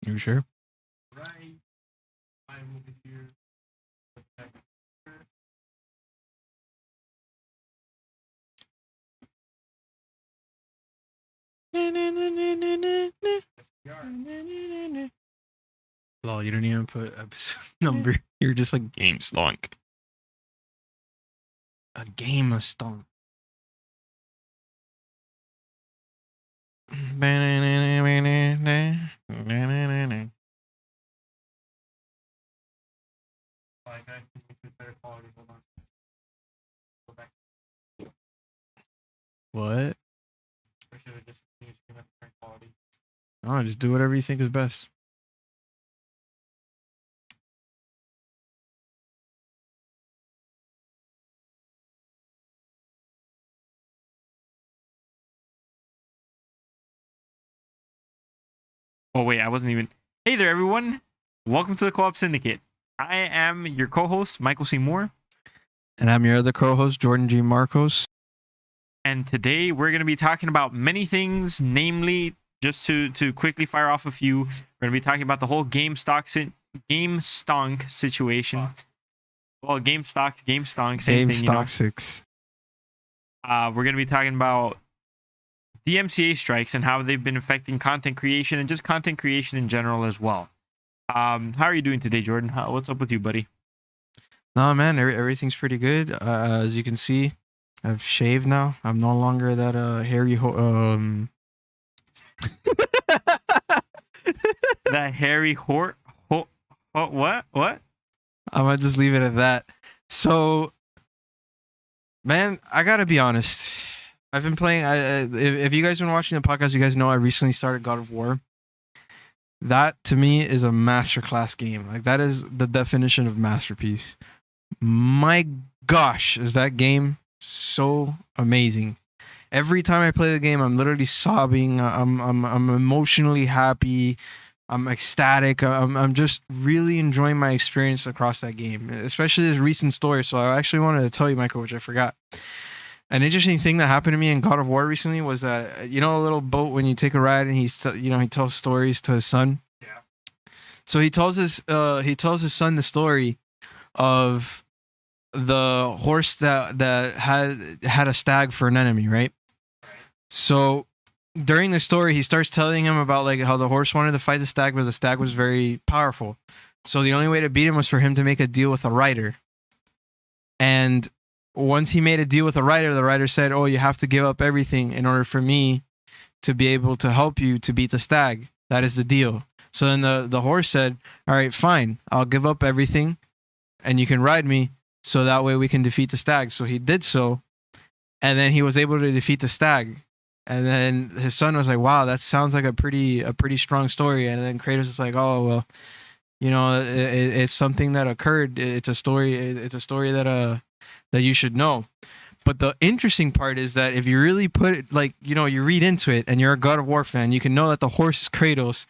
You sure? Right. I'm over here. Lol, you didn't even put episode number. You're just like Gamestonk. A game of stonk. What? Oh, just do whatever you think is best. Oh wait, I wasn't even. Hey there, everyone! Welcome to the Co-Op Syndicate. I am your co-host, Michael C. Moore. And I'm your other co-host, Jordan G. Marcos. And today we're going to be talking about many things, namely, just to quickly fire off a few, we're going to be talking about the whole Gamestonk situation. Well, Gamestonk, same thing. Gamestonk 6. We're going to be talking about DMCA strikes and how they've been affecting content creation and just content creation in general as well. How are you doing today, Jordan? What's up with you, buddy? No, man, everything's pretty good. As you can see, I've shaved now. I'm no longer that hairy That hairy what? I might just leave it at that. So, man, I gotta be honest. I've been playing. If you guys been watching the podcast, you guys know I recently started God of War. That to me is a masterclass game. Like that is the definition of masterpiece. My gosh, is that game so amazing? Every time I play the game, I'm literally sobbing. I'm emotionally happy. I'm ecstatic. I'm just really enjoying my experience across that game, especially this recent story. So I actually wanted to tell you, Michael, which I forgot. An interesting thing that happened to me in God of War recently was that, you know, a little boat when you take a ride and he tells stories to his son. Yeah. So he tells his son the story of the horse that had a stag for an enemy, right? So during the story, he starts telling him about like how the horse wanted to fight the stag, but the stag was very powerful. So the only way to beat him was for him to make a deal with a rider. And once he made a deal with the rider said, "Oh, you have to give up everything in order for me to be able to help you to beat the stag. That is the deal." So then the horse said, "All right, fine. I'll give up everything and you can ride me so that way we can defeat the stag." So he did so. And then he was able to defeat the stag. And then his son was like, "Wow, that sounds like a pretty strong story." And then Kratos is like, "Oh, well, you know, it's something that occurred. It's a story that you should know." But the interesting part is that if you really put it, like, you know, you read into it and you're a God of War fan, you can know that the horse is Kratos,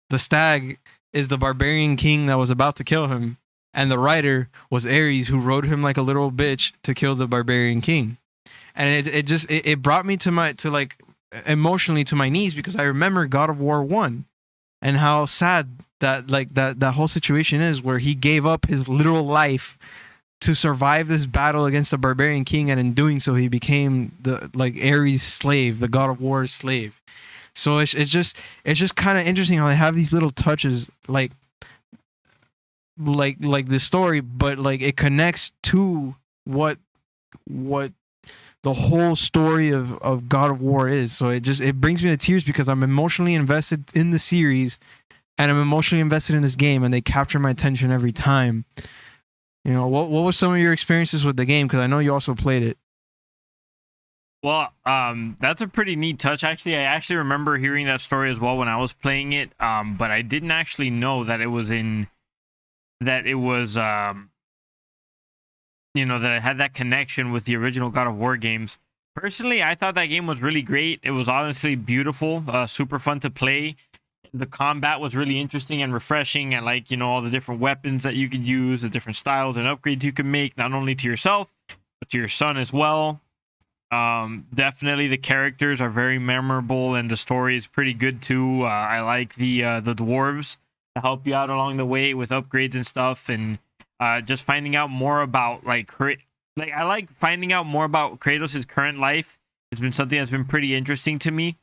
the stag is the barbarian king that was about to kill him, and the rider was Ares, who rode him like a little bitch to kill the barbarian king. And it brought me to emotionally to my knees, because I remember God of War 1 and how sad that whole situation is, where he gave up his literal life to survive this battle against the barbarian king, and in doing so he became the Ares' slave, the God of War's slave. So it's just kind of interesting how they have these little touches like this story, but like it connects to what the whole story of God of War is. So it brings me to tears, because I'm emotionally invested in the series and I'm emotionally invested in this game, and they capture my attention every time. You know, what was some of your experiences with the game? Because I know you also played it. Well, that's a pretty neat touch. Actually, I actually remember hearing that story as well when I was playing it. But I didn't actually know that it was that it had that connection with the original God of War games. Personally, I thought that game was really great. It was honestly beautiful, super fun to play. The combat was really interesting and refreshing, and like, you know, all the different weapons that you could use, the different styles and upgrades you can make, not only to yourself but to your son as well. Definitely the characters are very memorable and the story is pretty good too. I like the dwarves to help you out along the way with upgrades and stuff, and just finding out more about like I like finding out more about Kratos' current life. It's been something that's been pretty interesting to me.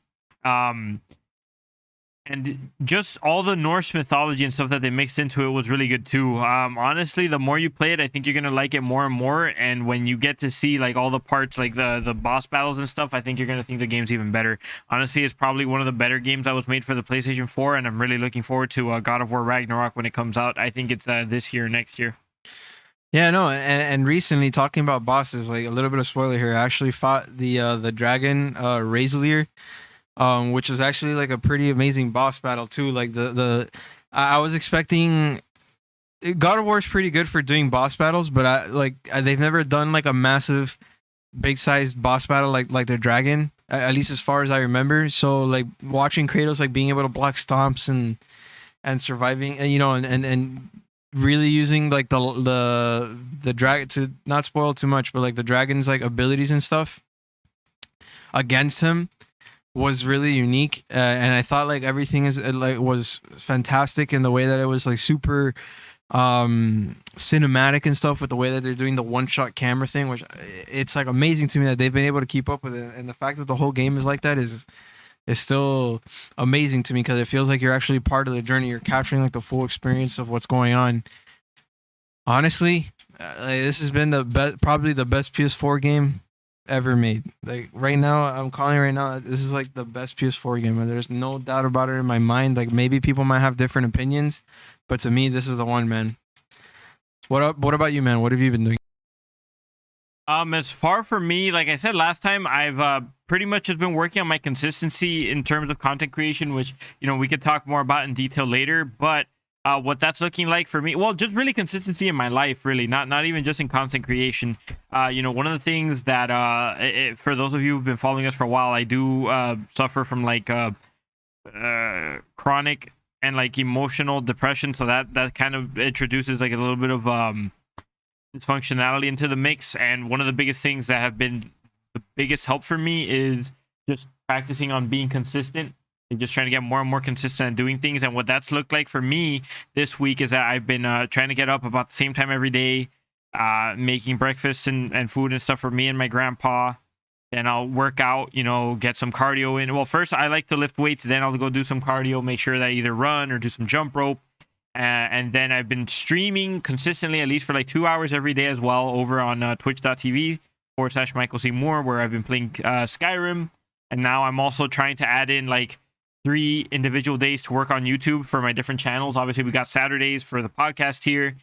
And just all the Norse mythology and stuff that they mixed into it was really good too. Honestly, the more you play it, I think you're gonna like it more and more. And when you get to see like all the parts, like the boss battles and stuff, I think you're gonna think the game's even better. Honestly, it's probably one of the better games that was made for the PlayStation 4, and I'm really looking forward to God of War Ragnarok when it comes out. I think it's this year, next year. Yeah, no, and recently talking about bosses, like a little bit of spoiler here. I actually fought the dragon Razelier, which was actually like a pretty amazing boss battle too. Like I was expecting God of War is pretty good for doing boss battles, but they've never done like a massive, big sized boss battle like the dragon, at least as far as I remember. So like watching Kratos like being able to block stomps and surviving, and and really using like the dragon, to not spoil too much, but like the dragon's like abilities and stuff against him was really unique, and I thought like everything was fantastic in the way that it was like super cinematic and stuff, with the way that they're doing the one-shot camera thing, which it's like amazing to me that they've been able to keep up with it, and the fact that the whole game is like that is still amazing to me, because it feels like you're actually part of the journey. You're capturing like the full experience of what's going on. Honestly, this has been probably the best PS4 game ever made. Like right now, I'm calling right now, this is like the best PS4 game, and there's no doubt about it in my mind. Like maybe people might have different opinions, but to me, this is the one, man. What about you, man? What have you been doing? As far for me, like I said last time, I've pretty much just been working on my consistency in terms of content creation, which we could talk more about in detail later. But what that's looking like for me, well, just really consistency in my life, really, not even just in content creation. One of the things that for those of you who've been following us for a while, I do suffer from like chronic and like emotional depression, so that kind of introduces like a little bit of dysfunctionality into the mix. And one of the biggest things that have been the biggest help for me is just practicing on being consistent and just trying to get more and more consistent at doing things. And what that's looked like for me this week is that I've been trying to get up about the same time every day, making breakfast and food and stuff for me and my grandpa. Then I'll work out, get some cardio in. Well, first I like to lift weights, then I'll go do some cardio, make sure that I either run or do some jump rope. And then I've been streaming consistently, at least for like 2 hours every day as well, over on twitch.tv/Michael C. Moore, where I've been playing Skyrim. And now I'm also trying to add in like 3 individual days to work on YouTube for my different channels. Obviously, we got Saturdays for the podcast here.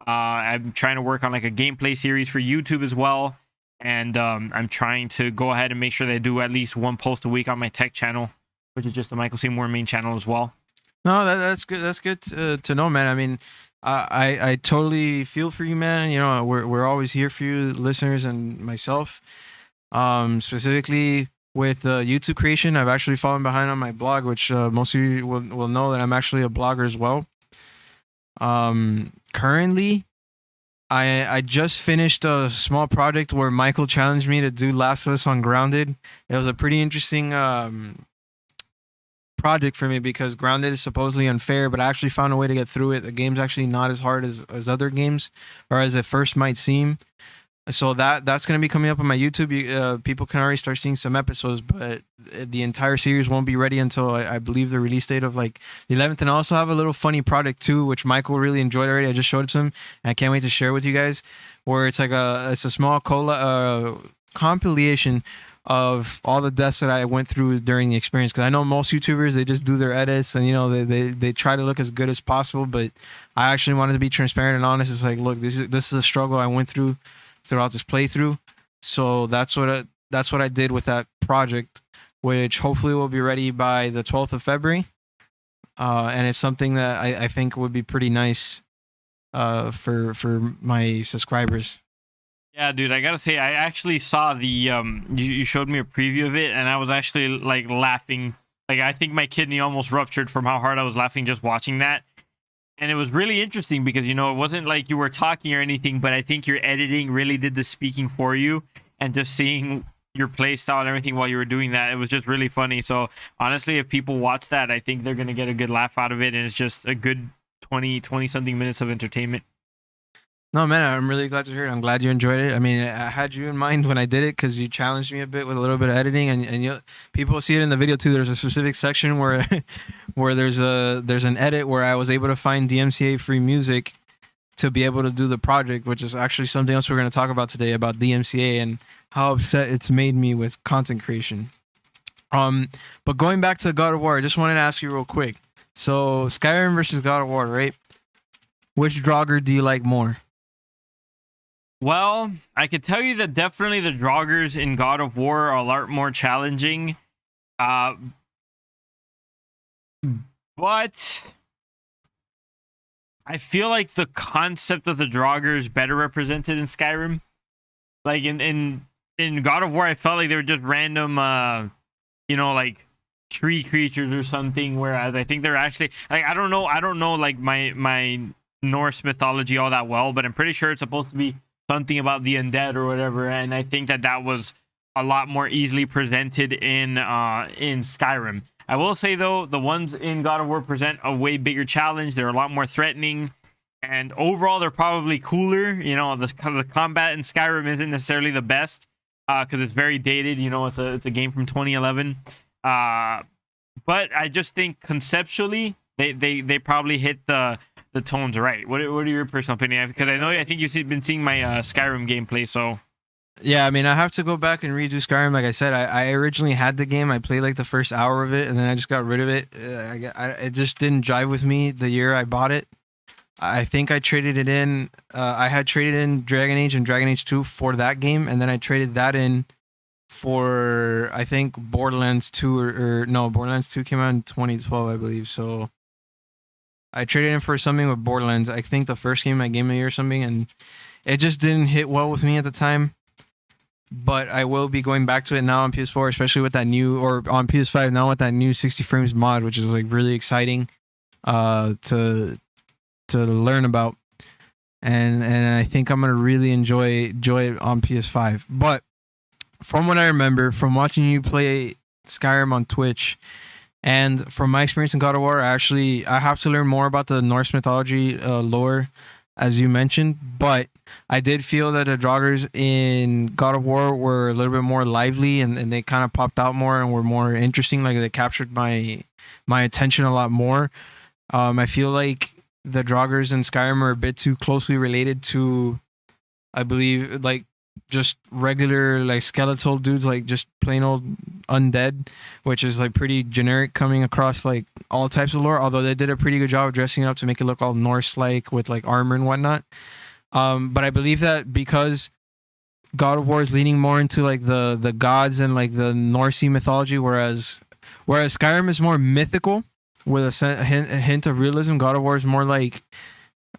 I'm trying to work on like a gameplay series for YouTube as well. And I'm trying to go ahead and make sure that I do at least 1 post a week on my tech channel, which is just the Michael C. Moore main channel as well. No, that's good. That's good to know, man. I mean, I totally feel for you, man. We're always here for you, listeners, and myself. Specifically with YouTube creation, I've actually fallen behind on my blog, which most of you will know that I'm actually a blogger as well. Currently, I just finished a small project where Michael challenged me to do Last of Us on Grounded. It was a pretty interesting project for me, because Grounded is supposedly unfair, but I actually found a way to get through it. The game's actually not as hard as other games, or as it first might seem. So that's going to be coming up on my YouTube. People can already start seeing some episodes, but the entire series won't be ready until I believe the release date of like the 11th. And I also have a little funny product too, which Michael really enjoyed already. I just showed it to him, and I can't wait to share with you guys, where it's like a small compilation of all the deaths that I went through during the experience. Because I know most YouTubers, they just do their edits and they try to look as good as possible, but I actually wanted to be transparent and honest. It's like, look, this is a struggle I went through throughout this playthrough. So that's what I did with that project, which hopefully will be ready by the 12th of February. And it's something that I think would be pretty nice for my subscribers. Yeah, dude, I gotta say, I actually saw the you showed me a preview of it, and I was actually like laughing. Like, I think my kidney almost ruptured from how hard I was laughing just watching that. And it was really interesting because, it wasn't like you were talking or anything, but I think your editing really did the speaking for you. And just seeing your play style and everything while you were doing that. It was just really funny. So honestly, if people watch that, I think they're gonna get a good laugh out of it, and it's just a good 20 something minutes of entertainment. No, man, I'm really glad to hear it. I'm glad you enjoyed it. I mean, I had you in mind when I did it because you challenged me a bit with a little bit of editing, and people see it in the video too. There's a specific section where where there's an edit where I was able to find DMCA free music to be able to do the project, which is actually something else we're going to talk about today about DMCA and how upset it's made me with content creation. But going back to God of War, I just wanted to ask you real quick. So Skyrim versus God of War, right? Which Draugr do you like more? Well, I could tell you that definitely the Draugrs in God of War are a lot more challenging. But I feel like the concept of the Draugr is better represented in Skyrim. Like in God of War, I felt like they were just random, like tree creatures or something. Whereas I think they're actually like I don't know like my Norse mythology all that well, but I'm pretty sure it's supposed to be something about the undead or whatever, and I think that was a lot more easily presented in Skyrim. I will say though, the ones in God of War present a way bigger challenge. They're a lot more threatening, and overall they're probably cooler. The combat in Skyrim isn't necessarily the best because it's very dated. It's a game from 2011. But I just think conceptually they probably hit the tones right. What are your personal opinion? Because I think you've been seeing my Skyrim gameplay. So yeah, I mean, I have to go back and redo Skyrim. Like I said, I originally had the game. I played like the first hour of it, and then I just got rid of it. It just didn't jive with me the year I bought it. I think I traded it in. I had traded in Dragon Age and Dragon Age 2 for that game, and then I traded that in for I think Borderlands 2 or no, Borderlands 2 came out in 2012, I believe. So I traded in for something with Borderlands. I think the first game, my game of the year or something, and it just didn't hit well with me at the time. But I will be going back to it now on PS4, especially with that new, or on PS5 now with that new 60 frames mod, which is like really exciting to learn about. And I think I'm gonna really enjoy it on PS5. But from what I remember, from watching you play Skyrim on Twitch, and from my experience in God of War, I have to learn more about the Norse mythology lore, as you mentioned. But I did feel that the Draugrs in God of War were a little bit more lively, and they kind of popped out more and were more interesting. Like they captured my attention a lot more. I feel like the Draugrs in Skyrim are a bit too closely related to, I believe, like just regular like skeletal dudes, like just plain old undead, which is like pretty generic coming across like all types of lore, although they did a pretty good job of dressing it up to make it look all Norse like with like armor and whatnot. But I believe that because God of War is leaning more into like the gods and like the Norse mythology, whereas Skyrim is more mythical with a hint of realism. God of War is more like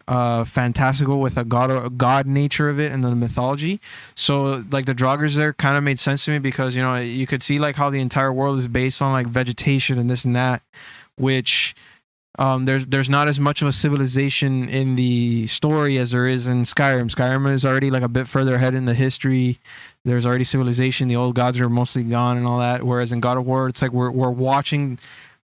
fantastical with a god nature of it and the mythology. So like the Draugrs there kind of made sense to me because you could see like how the entire world is based on like vegetation and this and that, which there's not as much of a civilization in the story as there is in Skyrim. Skyrim is already like a bit further ahead in the history. There's already civilization. The old gods are mostly gone and all that. Whereas in God of War, it's like we're watching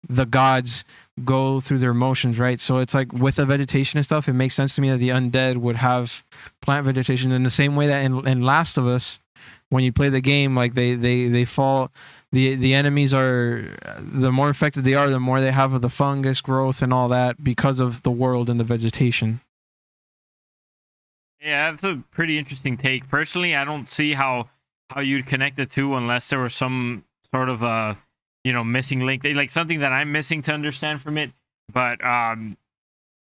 the gods go through their motions, right? So it's like with the vegetation and stuff, it makes sense to me that the undead would have plant vegetation in the same way that in Last of Us, when you play the game, like they fall, the enemies are, the more infected they are, the more they have of the fungus growth and all that because of the world and the vegetation. Yeah, that's a pretty interesting take. Personally, I don't see how you'd connect the two unless there was some sort of a missing link, like something that I'm missing to understand from it. But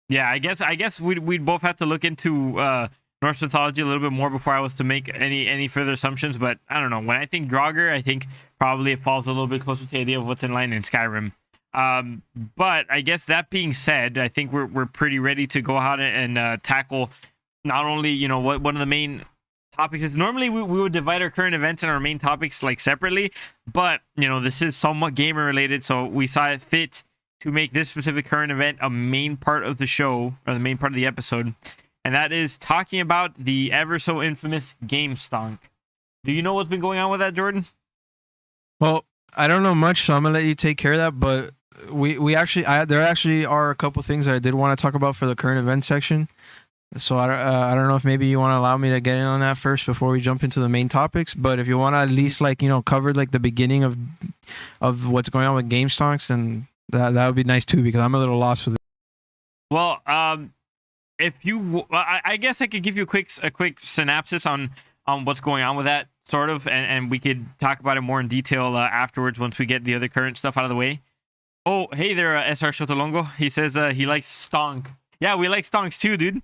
yeah, I guess we'd both have to look into Norse mythology a little bit more before I was to make any further assumptions. But I don't know. When I think Draugr, I think probably it falls a little bit closer to the idea of what's in line in Skyrim. But I guess that being said, I think we're pretty ready to go out and tackle not only what one of the main topics is. Normally we would divide our current events and our main topics like separately, but this is somewhat gamer related, so we saw it fit to make this specific current event a main part of the show, or the main part of the episode, and that is talking about the ever so infamous Gamestonk. Do you know what's been going on with that, Jordan? Well, I don't know much, so I'm gonna let you take care of that. But we actually, there actually are a couple things that I did want to talk about for the current event section. So I don't know if maybe you want to allow me to get in on that first before we jump into the main topics. But if you want to at least cover like the beginning of what's going on with Gamestonks, and that would be nice too, because I'm a little lost with it. Well, if you, I guess I could give you a quick synopsis on what's going on with that sort of, and we could talk about it more in detail afterwards once we get the other current stuff out of the way. Oh, hey there, SR Shotolongo. He says he likes Stonk. Yeah, we like Stonks too, dude.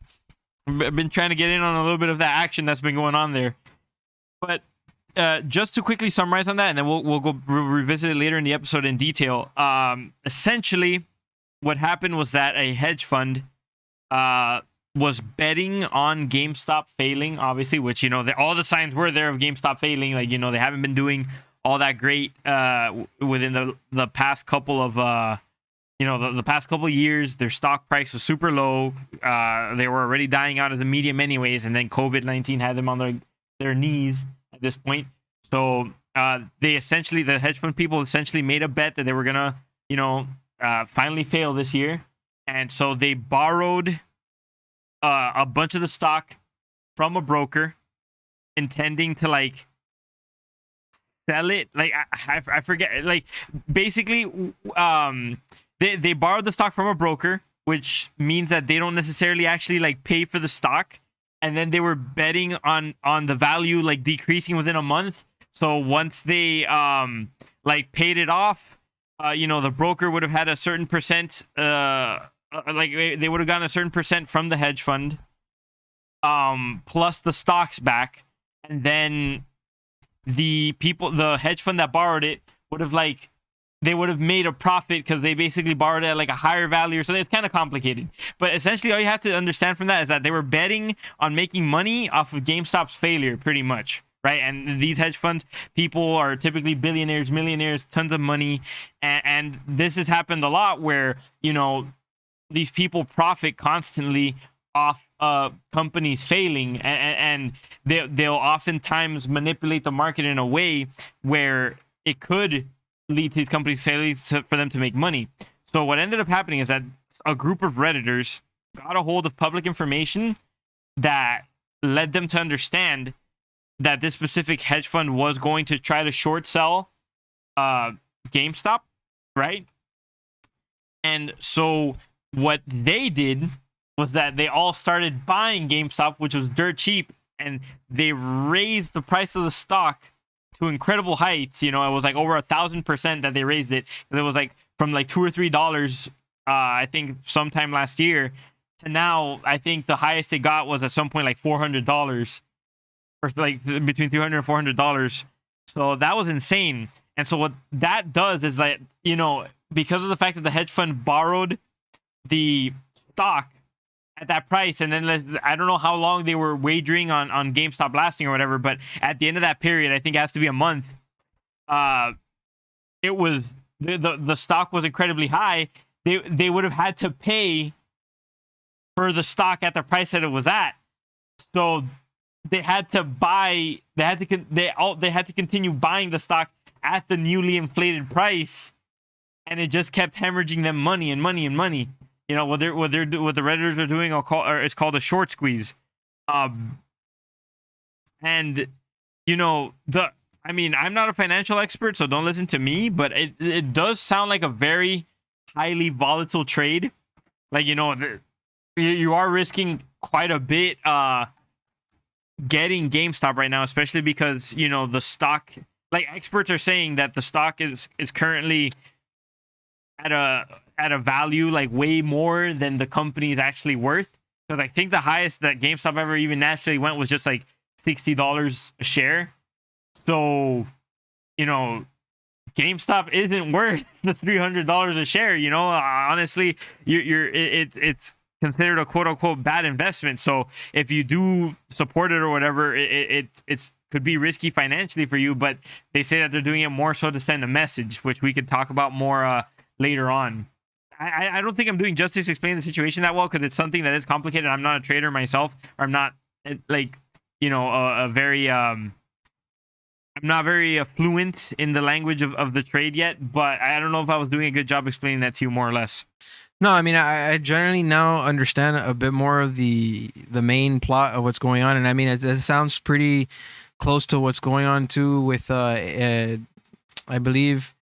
I've been trying to get in on a little bit of that action that's been going on there. But just to quickly summarize on that, and then we'll go revisit it later in the episode in detail. Essentially, what happened was that a hedge fund was betting on GameStop failing, obviously, which, all the signs were there of GameStop failing. Like, they haven't been doing all that great within the past couple of the past couple of years. Their stock price was super low. They were already dying out as a medium anyways, and then COVID-19 had them on their knees at this point. So the hedge fund people essentially made a bet that they were gonna finally fail this year, and so they borrowed a bunch of the stock from a broker, intending to sell it. I forget. Basically, they borrowed the stock from a broker, which means that they don't necessarily actually pay for the stock, and then they were betting on the value decreasing within a month. So once they paid it off, the broker would have had a certain percent. They would have gotten a certain percent from the hedge fund, plus the stocks back, and then the hedge fund that borrowed it would have they would have made a profit because they basically borrowed it at a higher value. So it's kind of complicated. But essentially, all you have to understand from that is that they were betting on making money off of GameStop's failure, pretty much, right? And these hedge funds people are typically billionaires, millionaires, tons of money, and this has happened a lot where these people profit constantly off companies failing, and they'll oftentimes manipulate the market in a way where it could lead to these companies failing for them to make money. So what ended up happening is that a group of Redditors got a hold of public information that led them to understand that this specific hedge fund was going to try to short sell GameStop, right? And so what they did was that they all started buying GameStop, which was dirt cheap, and they raised the price of the stock to incredible heights. It was over 1,000% that they raised it. It was from $2 or $3, I think sometime last year, to now I think the highest it got was at some point $400, or between $300 and $400. So that was insane. And so what that does is because of the fact that the hedge fund borrowed the stock at that price, and then I don't know how long they were wagering on GameStop lasting or whatever, but at the end of that period, I think it has to be a month, it was the stock was incredibly high. They would have had to pay for the stock at the price that it was at. So they had to continue buying the stock at the newly inflated price, and it just kept hemorrhaging them money and money and money. What the Redditors are doing, it's called a short squeeze. I'm not a financial expert, so don't listen to me, but it does sound like a very highly volatile trade. You are risking quite a bit getting GameStop right now, especially because the stock, experts are saying that the stock is currently at a value way more than the company is actually worth. Because I think the highest that GameStop ever even naturally went was just $60 a share. So GameStop isn't worth the $300 a share. Honestly, it's considered a quote unquote bad investment. So if you do support it or whatever, it's could be risky financially for you. But they say that they're doing it more so to send a message, which we could talk about more later on. I don't think I'm doing justice explaining the situation that well, because it's something that is complicated. I'm not a trader myself, or I'm not a very I'm not very fluent in the language of the trade yet, but I don't know if I was doing a good job explaining that to you more or less. No, I mean I generally now understand a bit more of the main plot of what's going on, and I mean it sounds pretty close to what's going on too with I believe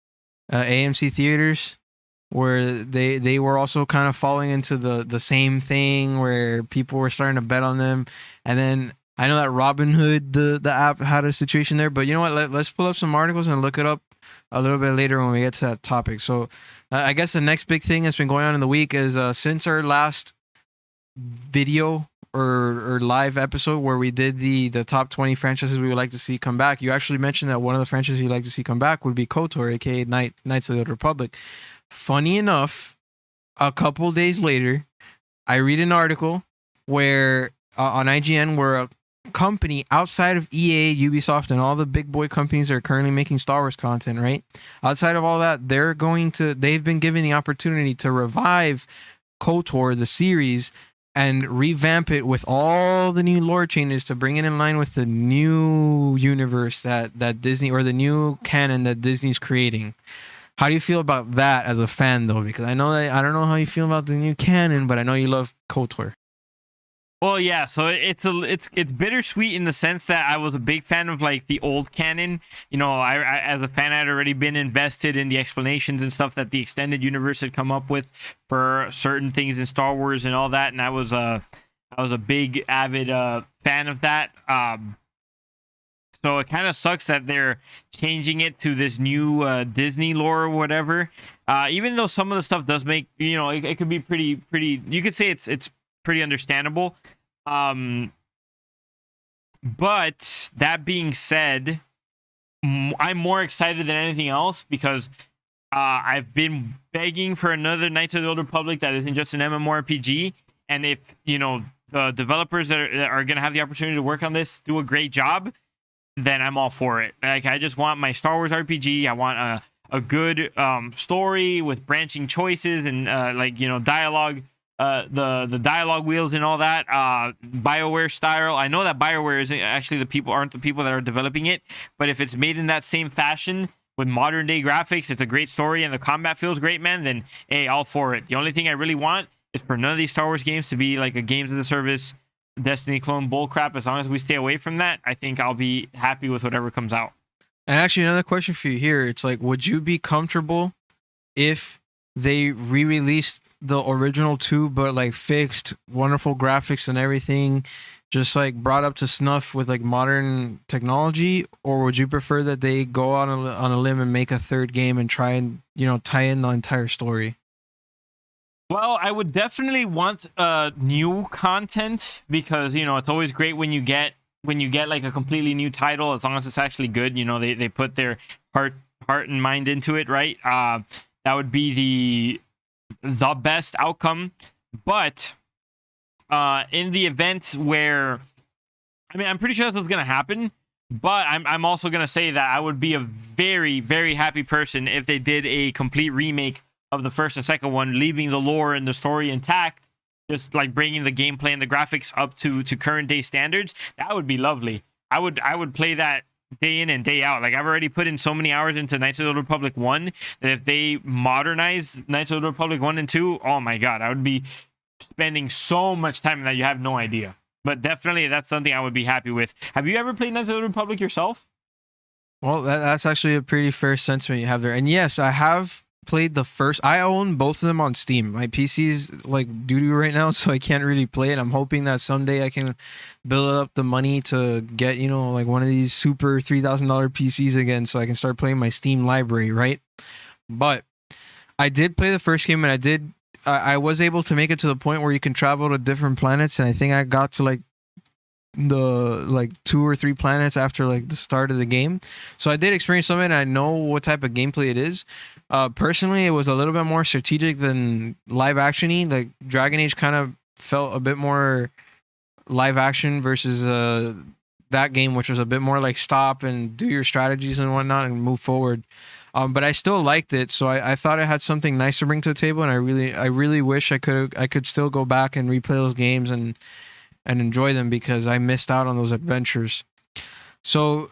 AMC theaters, where they were also kind of falling into the same thing where people were starting to bet on them, and then I know that Robinhood the app had a situation there, but you know what? Let's pull up some articles and look it up a little bit later when we get to that topic. So I guess the next big thing that's been going on in the week is since our last video or live episode where we did the top 20 franchises we would like to see come back, you actually mentioned that one of the franchises you'd like to see come back would be KOTOR, aka Knights of the Old Republic. Funny enough, a couple days later, I read an article where on IGN where a company outside of EA, Ubisoft, and all the big boy companies that are currently making Star Wars content, right? Outside of all that, they've been given the opportunity to revive KOTOR, the series, and revamp it with all the new lore changes to bring it in line with the new universe that Disney, or the new canon that Disney's creating. How do you feel about that as a fan, though? Because I know that I don't know how you feel about the new canon, but I know you love KOTOR. Well, yeah, so it's bittersweet in the sense that I was a big fan of like the old canon. You know, I as a fan had already been invested in the explanations and stuff that the extended universe had come up with for certain things in Star Wars and all that, and I was a big avid fan of that. So it kind of sucks that they're changing it to this new Disney lore or whatever. Even though some of the stuff does make, you know, it could be pretty. You could say it's pretty understandable. But that being said, I'm more excited than anything else because I've been begging for another Knights of the Old Republic that isn't just an MMORPG. And if, you know, the developers that are going to have the opportunity to work on this do a great job, then I'm all for it. Like, I just want my Star Wars RPG. I want a good story with branching choices and like, you know, dialogue. The dialogue wheels and all that, BioWare style. I know that BioWare isn't actually aren't the people that are developing it, but if it's made in that same fashion with modern day graphics, it's a great story and the combat feels great, man, then hey, all for it. The only thing I really want is for none of these Star Wars games to be like a games of the service Destiny clone bullcrap. As long as we stay away from that, I think I'll be happy with whatever comes out. And actually, another question for you here. It's like, would you be comfortable if they re-released the original 2 but like fixed wonderful graphics and everything, just like brought up to snuff with like modern technology? Or would you prefer that they go on a limb and make a third game and try and, you know, tie in the entire story? Well, I would definitely want new content because, you know, it's always great when you get like a completely new title, as long as it's actually good. You know, they put their heart and mind into it, right? That would be the best outcome. But in the event where, I mean, I'm pretty sure that's what's gonna happen. But I'm also gonna say that I would be a very, very happy person if they did a complete remake of the first and second one, leaving the lore and the story intact, just like bringing the gameplay and the graphics up to current day standards. That would be lovely. I would play that day in and day out. Like, I've already put in so many hours into Knights of the Old Republic 1 that if they modernize Knights of the Old Republic 1 and 2, oh my god, I would be spending so much time in that you have no idea. But definitely that's something I would be happy with. Have you ever played Knights of the Old Republic yourself? Well, that's actually a pretty fair sentiment you have there. And yes, I have played the first. I own both of them on Steam. My PC's like doo-doo right now, so I can't really play it. I'm hoping that someday I can build up the money to get, you know, like one of these super $3,000 PCs again, so I can start playing my Steam library, right? But I did play the first game, and I was able to make it to the point where you can travel to different planets, and I think I got to like the 2 or 3 planets after like the start of the game. So I did experience some of it, and I know what type of gameplay it is. Personally, it was a little bit more strategic than live actiony. Like, Dragon Age kind of felt a bit more live action versus that game, which was a bit more like stop and do your strategies and whatnot and move forward. But I still liked it, so I thought it had something nice to bring to the table, and I really wish I could still go back and replay those games and enjoy them, because I missed out on those adventures. So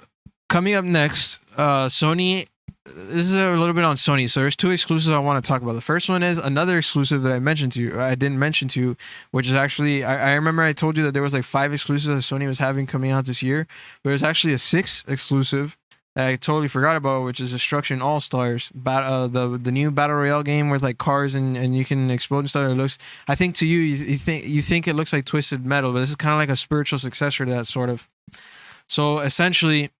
coming up next, Sony. This is a little bit on Sony. So there's two exclusives I want to talk about. The first one is another exclusive that I didn't mention to you, which is actually I remember I told you that there was like 5 exclusives that Sony was having coming out this year, but there's actually a 6th exclusive that I totally forgot about, which is Destruction All Stars, the new battle royale game with like cars and you can explode and stuff. It looks, I think to you think it looks like Twisted Metal, but this is kind of like a spiritual successor to that sort of. So essentially,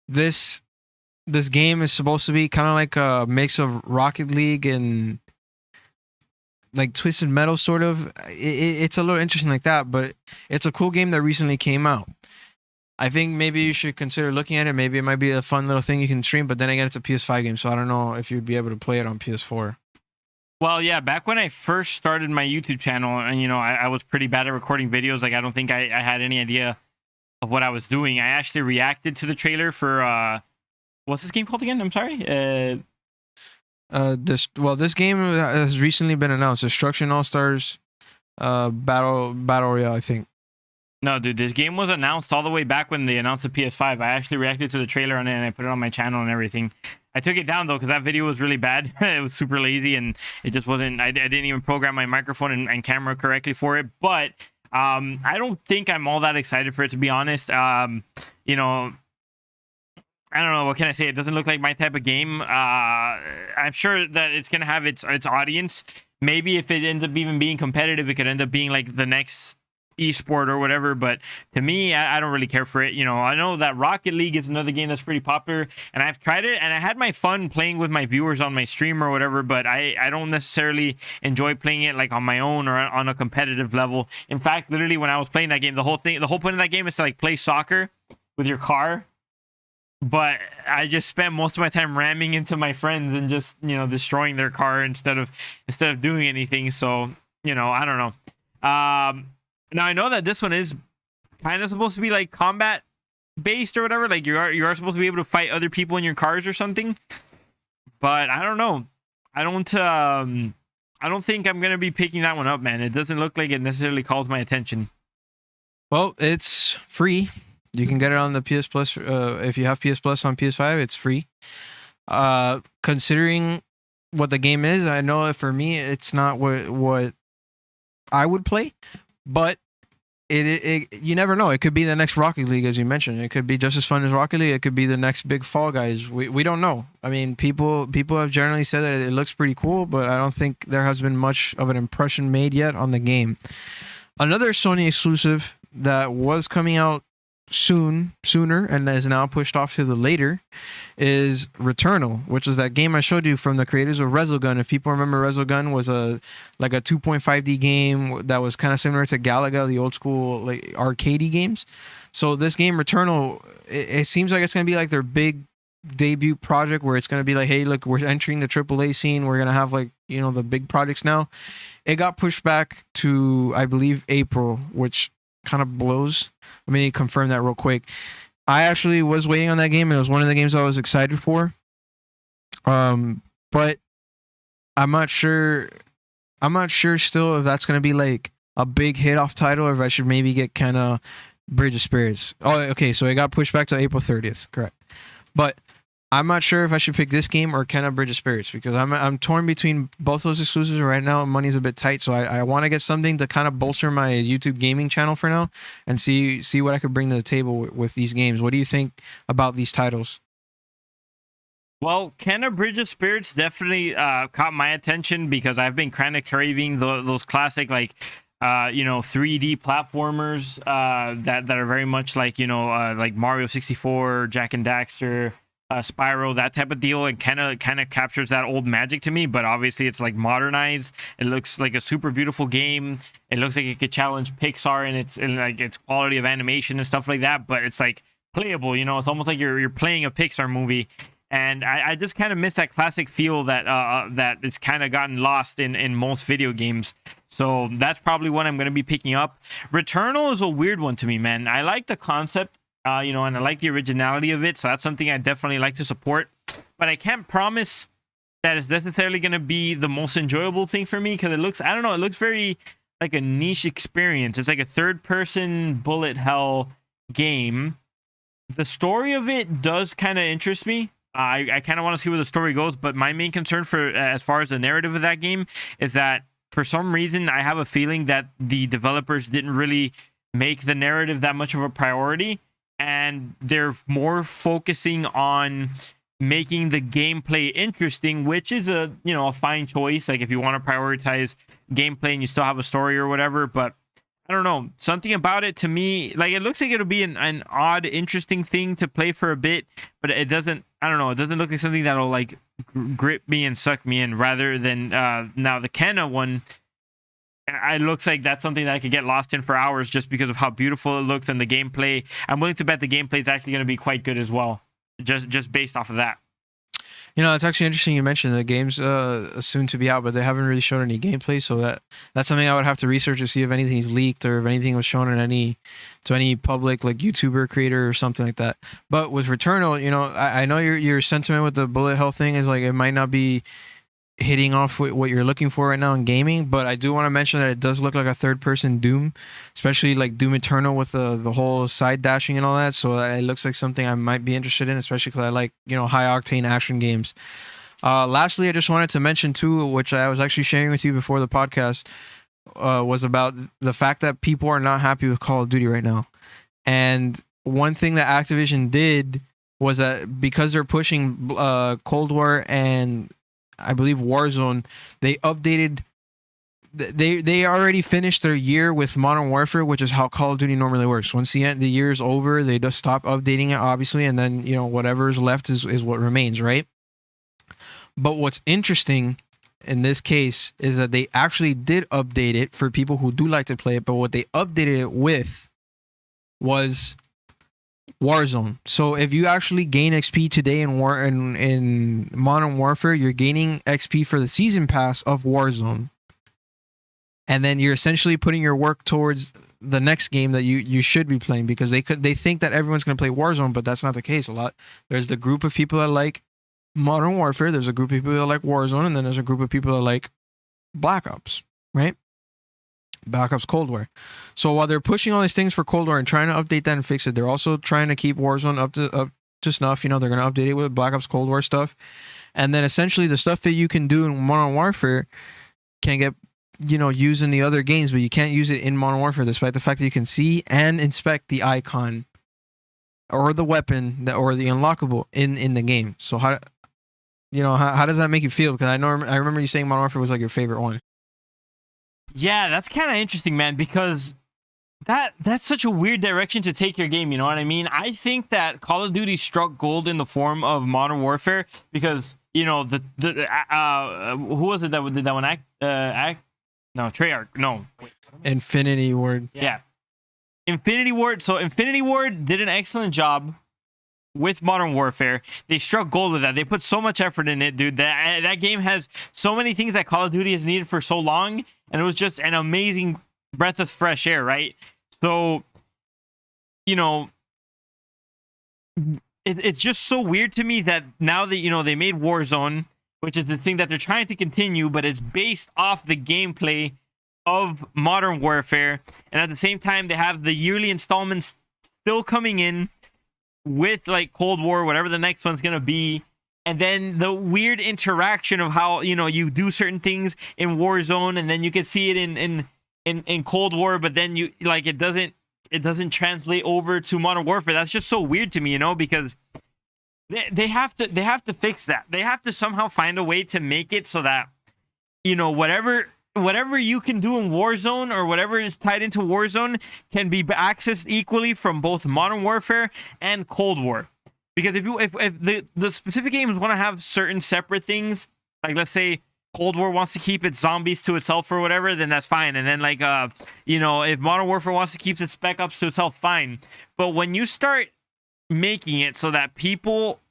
this game is supposed to be kind of like a mix of Rocket League and like Twisted Metal, sort of. It's a little interesting like that, but it's a cool game that recently came out. I think maybe you should consider looking at it. Maybe it might be a fun little thing you can stream, but then again, it's a PS5 game, so I don't know if you'd be able to play it on PS4. Well, yeah, back when I first started my YouTube channel, and I was pretty bad at recording videos. Like, I don't think I had any idea of what I was doing. I actually reacted to the trailer for what's this game called again? I'm sorry. This game has recently been announced. Destruction All Stars, battle royale, I think. No, dude, this game was announced all the way back when they announced the PS5. I actually reacted to the trailer on it and I put it on my channel and everything. I took it down though because that video was really bad. It was super lazy and it just wasn't. I didn't even program my microphone and camera correctly for it. But I don't think I'm all that excited for it, to be honest. I don't know, what can I say? It doesn't look like my type of game. I'm sure that it's gonna have its audience. Maybe if it ends up even being competitive, it could end up being like the next esport or whatever. But to me, I don't really care for it. I know that Rocket League is another game that's pretty popular, and I've tried it, and I had my fun playing with my viewers on my stream or whatever. But I don't necessarily enjoy playing it like on my own or on a competitive level. In fact, literally when I was playing that game, the whole point of that game is to like play soccer with your car. But I just spent most of my time ramming into my friends and just destroying their car instead of doing anything. So I don't know. Now I know that this one is kind of supposed to be like combat based or whatever. Like you are supposed to be able to fight other people in your cars or something. But I don't know. I don't think I'm gonna be picking that one up, man. It doesn't look like it necessarily calls my attention. Well, it's free. You can get it on the PS Plus. If you have PS Plus on PS5, it's free. Considering what the game is, I know for me, it's not what I would play, but it you never know. It could be the next Rocket League, as you mentioned. It could be just as fun as Rocket League. It could be the next big Fall Guys. We don't know. I mean, people have generally said that it looks pretty cool, but I don't think there has been much of an impression made yet on the game. Another Sony exclusive that was coming out sooner and is now pushed off to the later is Returnal, which is that game I showed you from the creators of Resogun. If people remember, Resogun was a 2.5D game that was kind of similar to Galaga, the old school like arcadey games. So this game Returnal, it seems like it's going to be like their big debut project where it's going to be like, hey, look, we're entering the AAA scene, we're going to have like the big projects now. It got pushed back to, I believe, April, which kind of blows. Let me confirm that real quick. I actually was waiting on that game. It was one of the games I was excited for. But I'm not sure still if that's going to be like a big hit off title or if I should maybe get kind of Bridge of Spirits. Oh, okay. So it got pushed back to April 30th. Correct. But I'm not sure if I should pick this game or Kenna Bridge of Spirits because I'm torn between both those exclusives right now. Money's a bit tight, so I want to get something to kind of bolster my YouTube gaming channel for now and see what I could bring to the table with these games. What do you think about these titles? Well, Kenna Bridge of Spirits definitely caught my attention because I've been kind of craving those classic 3D platformers that are very much like like Mario 64, Jack and Daxter, Spyro, that type of deal. And kind of captures that old magic to me, but obviously it's like modernized. It looks like a super beautiful game. It looks like it could challenge Pixar in its quality of animation and stuff like that, but it's like playable. It's almost like you're playing a Pixar movie. And I just kind of miss that classic feel that it's kind of gotten lost in most video games. So that's probably what I'm going to be picking up. Returnal is a weird one to me, man. I like the concept, and I like the originality of it. So that's something I definitely like to support. But I can't promise that it's necessarily going to be the most enjoyable thing for me because it looks very like a niche experience. It's like a third-person bullet hell game. The story of it does kind of interest me. I kind of want to see where the story goes, but my main concern for as far as the narrative of that game is that for some reason I have a feeling that the developers didn't really make the narrative that much of a priority, and they're more focusing on making the gameplay interesting, which is a fine choice. Like if you want to prioritize gameplay and you still have a story or whatever, but I don't know. Something about it to me, like it looks like it'll be an odd, interesting thing to play for a bit, but it doesn't. I don't know. It doesn't look like something that'll like grip me and suck me in. Rather than now the Kenna one, it looks like that's something that I could get lost in for hours just because of how beautiful it looks and the gameplay. I'm willing to bet the gameplay is actually going to be quite good as well, just based off of that. You know, it's actually interesting you mentioned the game's soon to be out, but they haven't really shown any gameplay, so that's something I would have to research to see if anything's leaked or if anything was shown in any public like YouTuber creator or something like that. But with Returnal, you know, I know your sentiment with the bullet hell thing is like it might not be hitting off with what you're looking for right now in gaming, but I do want to mention that it does look like a third-person Doom, especially like Doom Eternal with the whole side dashing and all that. So it looks like something I might be interested in, especially because I like, you know, high-octane action games. Lastly, I just wanted to mention too, which I was actually sharing with you before the podcast, was about the fact that people are not happy with Call of Duty right now. And one thing that Activision did was that because they're pushing Cold War and I believe Warzone, they updated. They already finished their year with Modern Warfare, which is how Call of Duty normally works. Once the year is over, they just stop updating it, obviously, and then, you know, whatever's left is what remains, right? But what's interesting in this case is that they actually did update it for people who do like to play it, but what they updated it with was Warzone. So if you actually gain XP today in Modern Warfare, you're gaining XP for the season pass of Warzone, and then you're essentially putting your work towards the next game that you should be playing, because they think that everyone's going to play Warzone, but that's not the case. There's the group of people that like Modern Warfare, there's a group of people that like Warzone, and then there's a group of people that like Black Ops, right? Black Ops Cold War. So while they're pushing all these things for Cold War and trying to update that and fix it, they're also trying to keep Warzone up to snuff. You know, they're going to update it with Black Ops Cold War stuff. And then essentially the stuff that you can do in Modern Warfare can get, you know, used in the other games, but you can't use it in Modern Warfare, despite the fact that you can see and inspect the icon or the weapon or the unlockable in the game. So how does that make you feel? Because I remember you saying Modern Warfare was like your favorite one. Yeah, that's kind of interesting, man, because that's such a weird direction to take your game, you know what I mean? I think that Call of Duty struck gold in the form of Modern Warfare because, you know, who was it that did that one? Treyarch. No. Infinity Ward. Yeah. Infinity Ward. So Infinity Ward did an excellent job with Modern Warfare. They struck gold with that. They put so much effort in it, dude. That game has so many things that Call of Duty has needed for so long, and it was just an amazing breath of fresh air, right? So, you know, it's just so weird to me that now that, you know, they made Warzone, which is the thing that they're trying to continue, but it's based off the gameplay of Modern Warfare, and at the same time they have the yearly installments still coming in with like Cold War, whatever the next one's gonna be, and then the weird interaction of how, you know, you do certain things in Warzone and then you can see it in Cold War, but then you like it doesn't translate over to Modern Warfare. That's just so weird to me, you know, because they have to fix that. They have to somehow find a way to make it so that, you know, whatever you can do in Warzone or whatever is tied into Warzone can be accessed equally from both Modern Warfare and Cold War. Because if the specific games want to have certain separate things, like let's say Cold War wants to keep its zombies to itself or whatever, then that's fine. And then like you know, if Modern Warfare wants to keep its Spec Ops to itself, fine. But when you start making it so that people,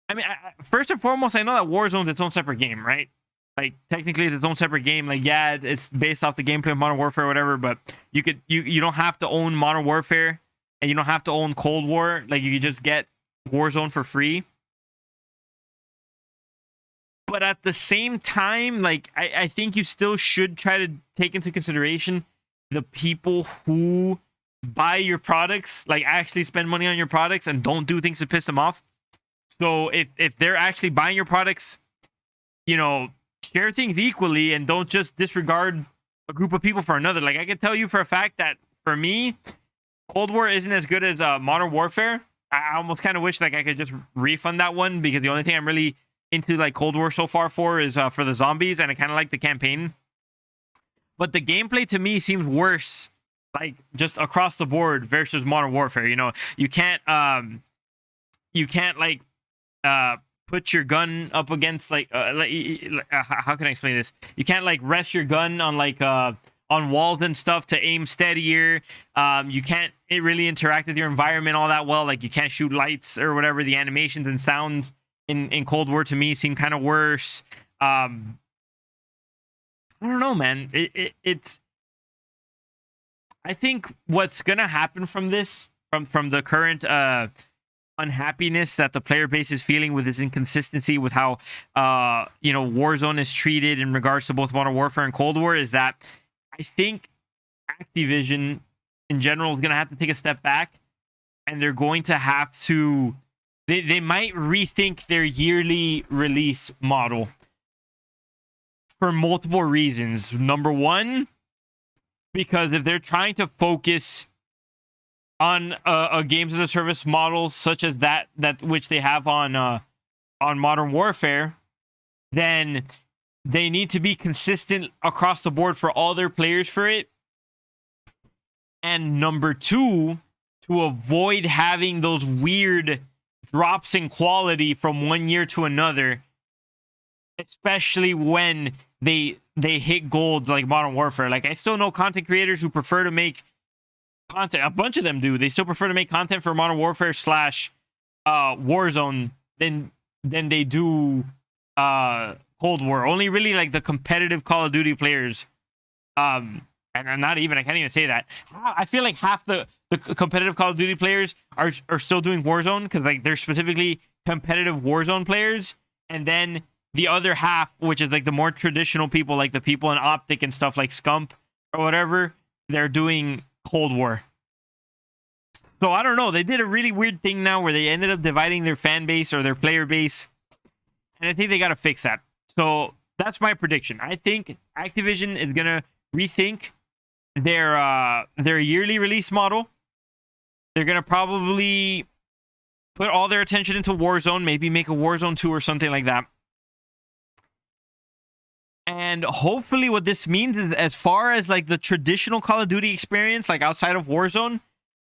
I mean, first and foremost, I know that Warzone's its own separate game, right? Like technically it's its own separate game. Like, yeah, it's based off the gameplay of Modern Warfare or whatever, but you don't have to own Modern Warfare and you don't have to own Cold War. Like, you can just get Warzone for free. But at the same time, like, I think you still should try to take into consideration the people who buy your products, like actually spend money on your products and don't do things to piss them off. So if they're actually buying your products, you know, share things equally and don't just disregard a group of people for another. Like I can tell you for a fact that for me, Cold War isn't as good as Modern Warfare. I almost kind of wish like I could just refund that one, because the only thing I'm really into like Cold War so far for is for the zombies, and I kind of like the campaign. But the gameplay to me seems worse, like just across the board versus Modern Warfare. You know, you can't like put your gun up against like how can I explain this? You can't like rest your gun on like on walls and stuff to aim steadier. You can't really interact with your environment all that well. Like you can't shoot lights or whatever. The animations and sounds in Cold War to me seem kind of worse. I don't know, man. It's. I think what's gonna happen from this, from the current unhappiness that the player base is feeling with this inconsistency with how you know, Warzone is treated in regards to both Modern Warfare and Cold War, is that I think Activision in general is gonna have to take a step back, and they're going to have to. They might rethink their yearly release model for multiple reasons. Number one, because if they're trying to focus on a games as a service model such as that which they have on Modern Warfare, then they need to be consistent across the board for all their players for it. And number two, to avoid having those weird drops in quality from one year to another, especially when they hit golds like Modern Warfare. Like I still know content creators who prefer to make content. A bunch of them do. They still prefer to make content for Modern Warfare / Warzone than they do Cold War. Only really like the competitive Call of Duty players. And not even, I can't even say that. I feel like half the competitive Call of Duty players are still doing Warzone, because like they're specifically competitive Warzone players, and then the other half, which is like the more traditional people, like the people in Optic and stuff like Scump or whatever, they're doing Cold War. So I don't know. They did a really weird thing now where they ended up dividing their fan base or their player base, and I think they got to fix that. So that's my prediction. I think Activision is gonna rethink their yearly release model. They're gonna probably put all their attention into Warzone, maybe make a Warzone 2 or something like that. And hopefully what this means is, as far as like the traditional Call of Duty experience, like outside of Warzone,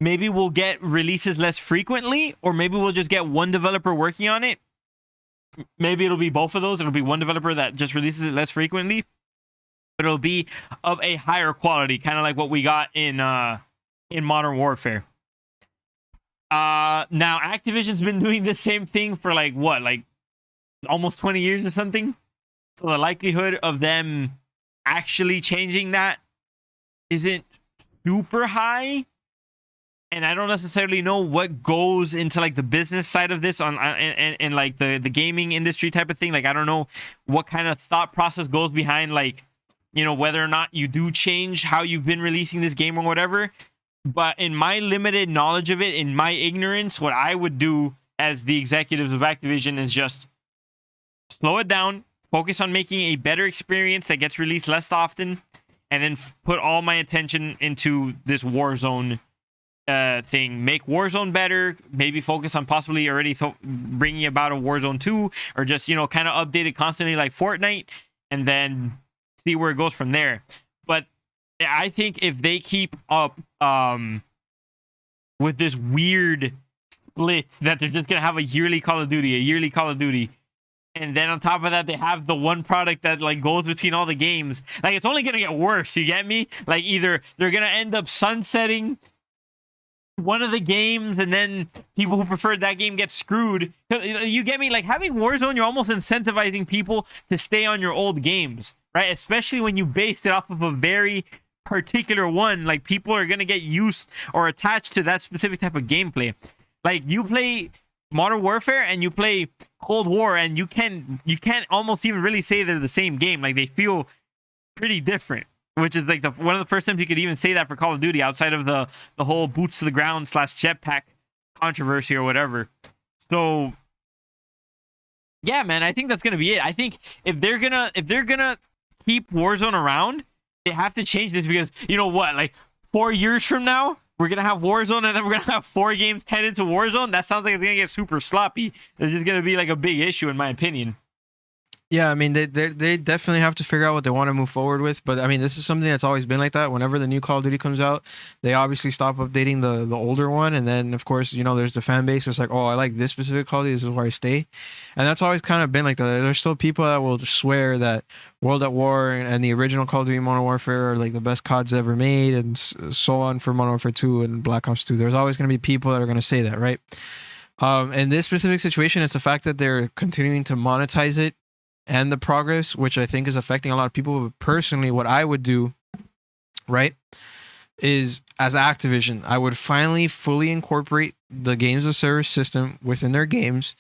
maybe we'll get releases less frequently, or maybe we'll just get one developer working on it. Maybe it'll be both of those. It'll be one developer that just releases it less frequently, but it'll be of a higher quality, kind of like what we got in Modern Warfare. Now Activision's been doing the same thing for like what, like almost 20 years or something. So the likelihood of them actually changing that isn't super high. And I don't necessarily know what goes into like the business side of this and like the gaming industry type of thing. Like I don't know what kind of thought process goes behind, like, you know, whether or not you do change how you've been releasing this game or whatever. But in my limited knowledge of it, in my ignorance, what I would do as the executives of Activision is just slow it down, focus on making a better experience that gets released less often, and then put all my attention into this Warzone thing. Make Warzone better, maybe focus on possibly already bringing about a Warzone 2, or just, you know, kind of update it constantly like Fortnite, and then see where it goes from there. But I think if they keep up with this weird split that they're just gonna have a yearly Call of Duty, and then on top of that they have the one product that like goes between all the games, like it's only gonna get worse. You get me? Like either they're gonna end up sunsetting one of the games, and then people who preferred that game get screwed. You get me? Like having Warzone, you're almost incentivizing people to stay on your old games, right? Especially when you based it off of a very particular one. Like people are gonna get used or attached to that specific type of gameplay. Like you play Modern Warfare and you play Cold War, and you can't almost even really say they're the same game. Like they feel pretty different. which is like one of the first times you could even say that for Call of Duty outside of the whole boots to the ground / jetpack controversy or whatever. So yeah, man, I think that's gonna be it. I think if they're gonna keep Warzone around, they have to change this, because you know what, like 4 years from now we're gonna have Warzone, and then we're gonna have 4 games 10 into Warzone. That sounds like it's gonna get super sloppy. It's just gonna be like a big issue, in my opinion. Yeah, I mean, they definitely have to figure out what they want to move forward with. But I mean, this is something that's always been like that. Whenever the new Call of Duty comes out, they obviously stop updating the older one, and then of course, you know, there's the fan base. It's like, oh, I like this specific Call of Duty. This is where I stay, and that's always kind of been like that. There's still people that will swear that World at War and the original Call of Duty Modern Warfare are like the best CODs ever made, and so on for Modern Warfare 2 and Black Ops 2. There's always going to be people that are going to say that, right? In this specific situation, it's the fact that they're continuing to monetize it and the progress, which I think is affecting a lot of people. But personally, what I would do, right, is as Activision, I would finally fully incorporate the games of service system within their games.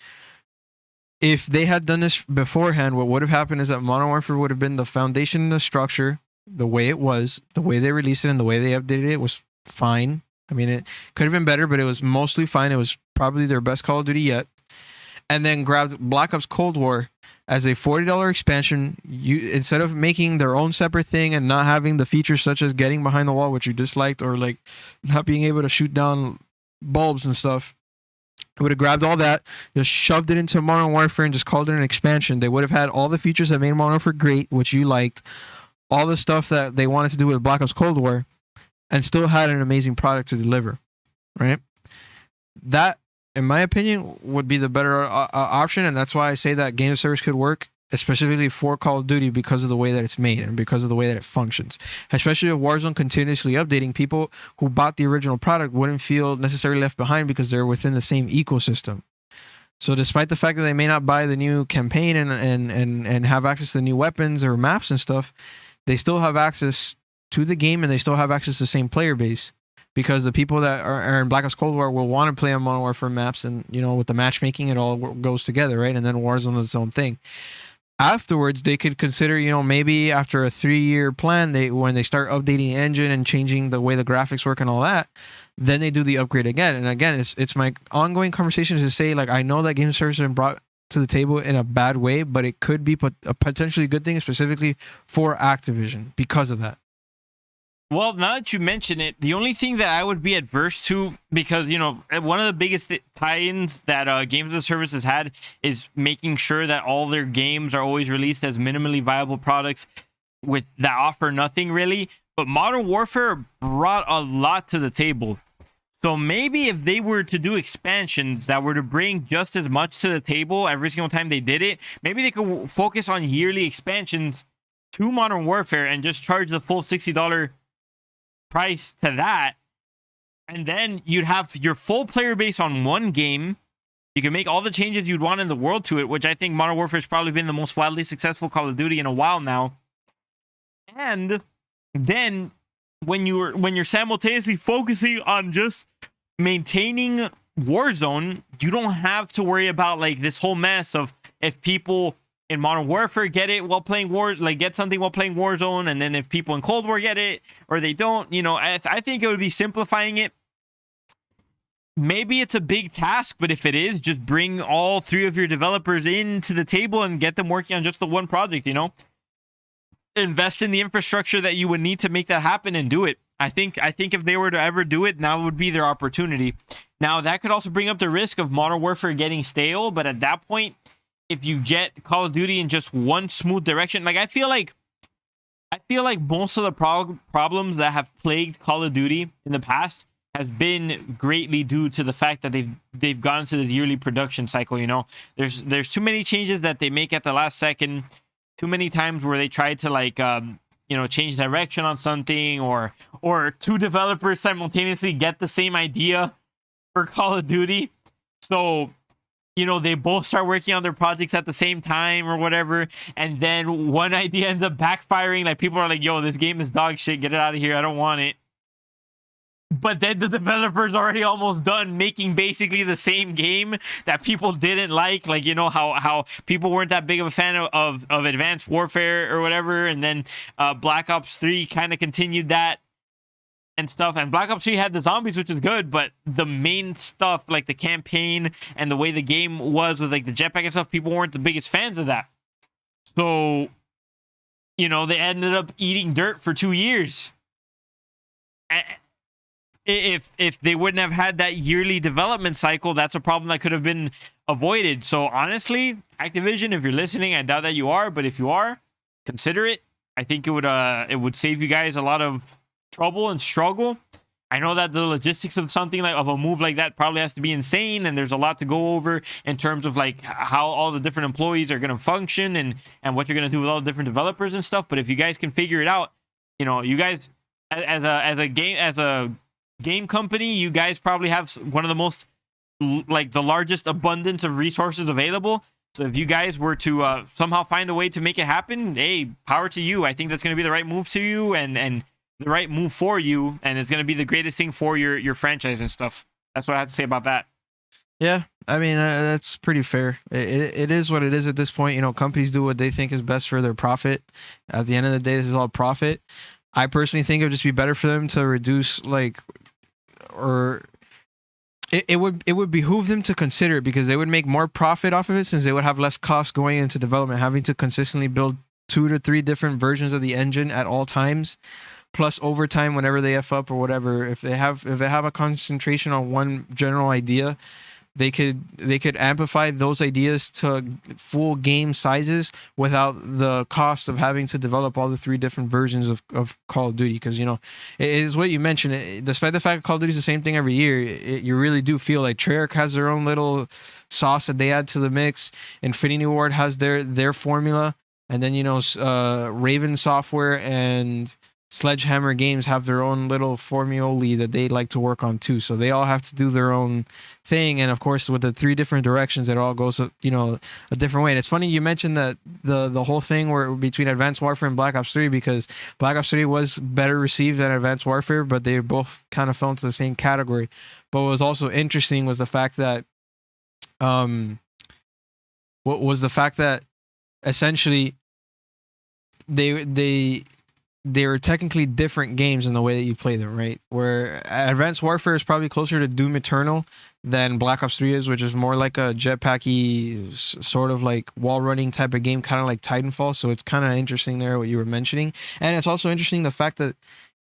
If they had done this beforehand, what would have happened is that Modern Warfare would have been the foundation and the structure, the way it was, the way they released it and the way they updated it was fine. I mean, it could have been better, but it was mostly fine. It was probably their best Call of Duty yet. And then grabbed Black Ops Cold War as a $40 expansion. Instead of making their own separate thing and not having the features such as getting behind the wall, which you disliked, or like not being able to shoot down bulbs and stuff, would have grabbed all that, just shoved it into Modern Warfare and just called it an expansion. They would have had all the features that made Modern Warfare great, which you liked, all the stuff that they wanted to do with Black Ops Cold War, and still had an amazing product to deliver, right? That, in my opinion, would be the better option, and that's why I say that game service could work, specifically for Call of Duty, because of the way that it's made and because of the way that it functions. Especially if Warzone continuously updating, people who bought the original product wouldn't feel necessarily left behind because they're within the same ecosystem. So despite the fact that they may not buy the new campaign and have access to new weapons or maps and stuff, they still have access to the game, and they still have access to the same player base, because the people that are in Black Ops Cold War will want to play on Modern Warfare maps, and you know, with the matchmaking, it all goes together, right? And then Warzone is its own thing. Afterwards, they could consider, you know, maybe after a 3-year plan, when they start updating the engine and changing the way the graphics work and all that, then they do the upgrade again. And again, it's my ongoing conversation to say, like, I know that game service has been brought to the table in a bad way, but it could be a potentially good thing, specifically for Activision, because of that. Well, now that you mention it, the only thing that I would be adverse to, because, you know, one of the biggest tie-ins that Games as a Service has had is making sure that all their games are always released as minimally viable products that offer nothing really. But Modern Warfare brought a lot to the table. So maybe if they were to do expansions that were to bring just as much to the table every single time they did it, maybe they could focus on yearly expansions to Modern Warfare and just charge the full $60 price to that, and then you'd have your full player base on one game. You can make all the changes you'd want in the world to it, which I think Modern Warfare has probably been the most wildly successful Call of Duty in a while now. And then when you're simultaneously focusing on just maintaining Warzone, you don't have to worry about like this whole mess of if people in Modern Warfare get it while playing get something while playing Warzone, and then if people in Cold War get it or they don't, you know, I think it would be simplifying it. Maybe it's a big task, but if it is, just bring all 3 of your developers into the table and get them working on just the one project, you know? Invest in the infrastructure that you would need to make that happen and do it. I think if they were to ever do it, now would be their opportunity. Now, that could also bring up the risk of Modern Warfare getting stale, but at that point, if you get Call of Duty in just one smooth direction, like I feel like most of the problems that have plagued Call of Duty in the past has been greatly due to the fact that they've gone into this yearly production cycle. You know, there's too many changes that they make at the last second, too many times where they try to change direction on something, or 2 developers simultaneously get the same idea for Call of Duty, so you know, they both start working on their projects at the same time or whatever, and then one idea ends up backfiring. Like, people are like, yo, this game is dog shit, get it out of here, I don't want it. But then the developer's already almost done making basically the same game that people didn't like. Like, you know, how people weren't that big of a fan of Advanced Warfare or whatever. And then Black Ops 3 kind of continued that and stuff. And Black Ops 3 had the zombies, which is good. But the main stuff, like the campaign and the way the game was with like the jetpack and stuff, people weren't the biggest fans of that. So, you know, they ended up eating dirt for 2 years. If they wouldn't have had that yearly development cycle, that's a problem that could have been avoided. So honestly, Activision, if you're listening, I doubt that you are, but if you are, consider it. I think it would save you guys a lot of trouble and struggle. I know that the logistics of something like of a move like that probably has to be insane, and there's a lot to go over in terms of like how all the different employees are going to function and what you're going to do with all the different developers and stuff. But if you guys can figure it out, you know, you guys as a game company, you guys probably have one of the most, like, the largest abundance of resources available. So if you guys were to somehow find a way to make it happen, hey, power to you. I think that's going to be the right move to you and the right move for you, and it's going to be the greatest thing for your franchise and stuff. That's what I have to say about that. Yeah, I mean, that's pretty fair. It is what it is at this point. You know, companies do what they think is best for their profit. At the end of the day, this is all profit. I personally think it would just be better for them to reduce, like, or it would behoove them to consider it, because they would make more profit off of it, since they would have less costs going into development, having to consistently build 2 to 3 different versions of the engine at all times, plus overtime whenever they F up or whatever. If they have a concentration on one general idea, they could amplify those ideas to full game sizes without the cost of having to develop all the 3 different versions of Call of Duty. Because, you know, it is what you mentioned. Despite the fact that Call of Duty is the same thing every year, you really do feel like Treyarch has their own little sauce that they add to the mix. Infinity Ward has their formula, and then, you know, Raven Software and Sledgehammer Games have their own little formulae that they like to work on too. So they all have to do their own thing. And of course, with the 3 different directions, it all goes, you know, a different way. And it's funny you mentioned that the whole thing where between Advanced Warfare and Black Ops 3, because Black Ops 3 was better received than Advanced Warfare, but they both kind of fell into the same category. But what was also interesting was the fact that, essentially they were technically different games in the way that you play them, right? Where Advanced Warfare is probably closer to Doom Eternal than Black Ops 3 is, which is more like a jetpacky sort of like wall running type of game, kind of like Titanfall. So it's kind of interesting there what you were mentioning. And it's also interesting the fact that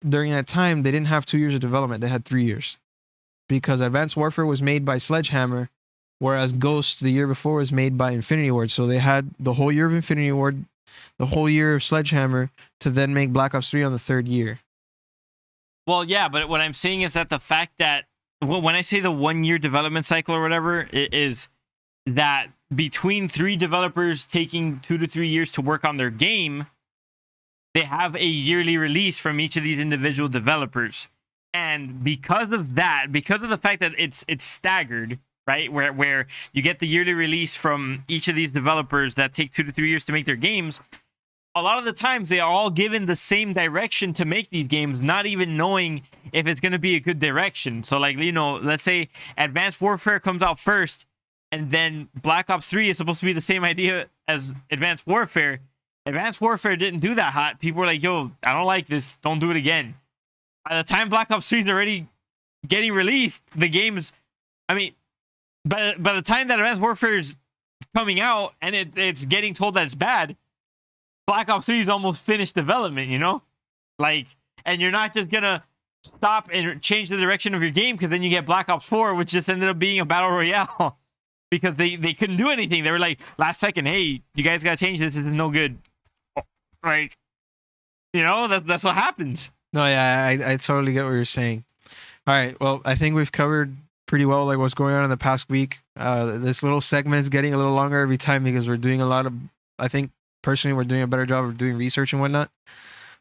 during that time, they didn't have 2 years of development. They had 3 years. Because Advanced Warfare was made by Sledgehammer, whereas Ghost the year before was made by Infinity Ward. So they had the whole year of Infinity Ward, the whole year of Sledgehammer, to then make Black Ops 3 on the 3rd year. Well, yeah, but what I'm saying is that the fact that when I say the 1 year development cycle or whatever, it is that between 3 developers taking 2 to 3 years to work on their game, they have a yearly release from each of these individual developers. And because of that, because of the fact that it's staggered, right, where you get the yearly release from each of these developers that take 2 to 3 years to make their games, a lot of the times they are all given the same direction to make these games, not even knowing if it's going to be a good direction. So, like, you know, let's say Advanced Warfare comes out first, and then Black Ops 3 is supposed to be the same idea as Advanced Warfare. Advanced Warfare didn't do that hot. People were like, yo, I don't like this. Don't do it again. By the time Black Ops 3 is already getting released, the game's, I mean, by the time that Advanced Warfare is coming out and it's getting told that it's bad, Black Ops 3 is almost finished development, you know? Like, and you're not just gonna stop and change the direction of your game, because then you get Black Ops 4, which just ended up being a battle royale because they couldn't do anything. They were like, last second, hey, you guys gotta change this. This is no good. Like, you know, that's what happens. No, yeah, I totally get what you're saying. All right, well, I think we've covered pretty well like what's going on in the past week. This little segment is getting a little longer every time because we're doing a lot of, I think personally we're doing a better job of doing research and whatnot.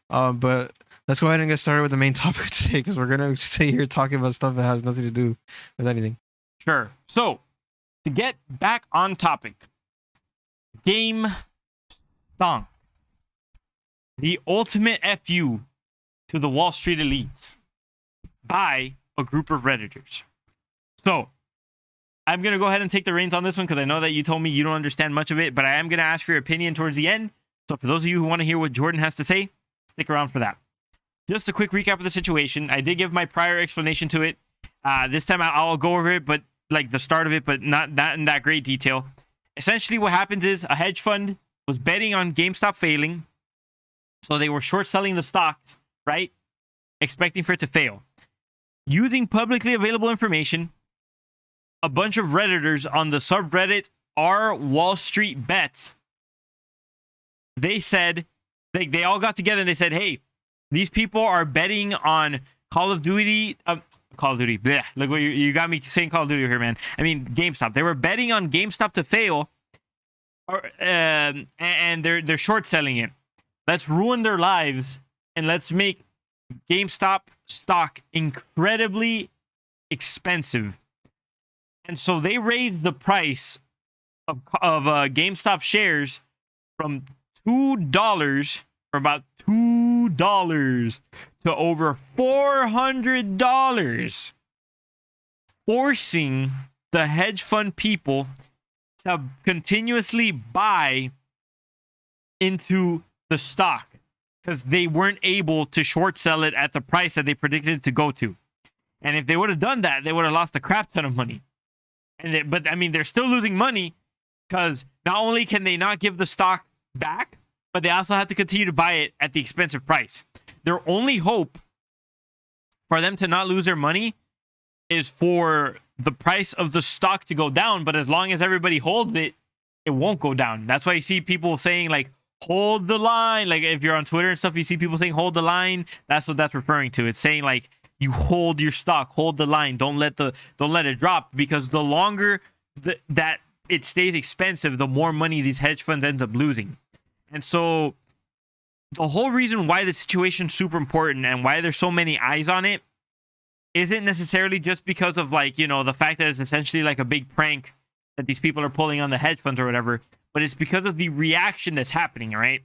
But let's go ahead and get started with the main topic today, because we're gonna stay here talking about stuff that has nothing to do with anything. Sure. So to get back on topic, Gamestonk, the ultimate FU to the Wall Street elites. by a group of Redditors. So I'm going to go ahead and take the reins on this one because I know that you told me you don't understand much of it, but I am going to ask for your opinion towards the end. So for those of you who want to hear what Jordan has to say, stick around for that. Just a quick recap of the situation. I did give my prior explanation to it. This time I'll go over it, but like the start of it, but not in that great detail. Essentially what happens is a hedge fund was betting on GameStop failing. So they were short selling the stocks, right? Expecting for it to fail. Using publicly available information, a bunch of Redditors on the subreddit r Wall Street Bets, they said, they all got together and they said, hey, these people are betting on Call of Duty. Bleh. Look what you got me saying Call of Duty here, man. I mean, GameStop. They were betting on GameStop to fail, and they're short selling it. Let's ruin their lives and let's make GameStop stock incredibly expensive. And so they raised the price of GameStop shares from $2, or about $2, to over $400, forcing the hedge fund people to continuously buy into the stock because they weren't able to short sell it at the price that they predicted it to go to. And if they would have done that, they would have lost a crap ton of money. But I mean, they're still losing money because not only can they not give the stock back, but they also have to continue to buy it at the expensive price. Their only hope for them to not lose their money is for the price of the stock to go down. But as long as everybody holds it, it won't go down. That's why you see people saying like, hold the line. Like if you're on Twitter and stuff, you see people saying hold the line. That's what that's referring to. It's saying like, you hold your stock, hold the line. Don't let it drop, because the longer that it stays expensive, the more money these hedge funds ends up losing. And so the whole reason why the situation's super important and why there's so many eyes on it isn't necessarily just because of like, you know, the fact that it's essentially like a big prank that these people are pulling on the hedge funds or whatever, but it's because of the reaction that's happening, right?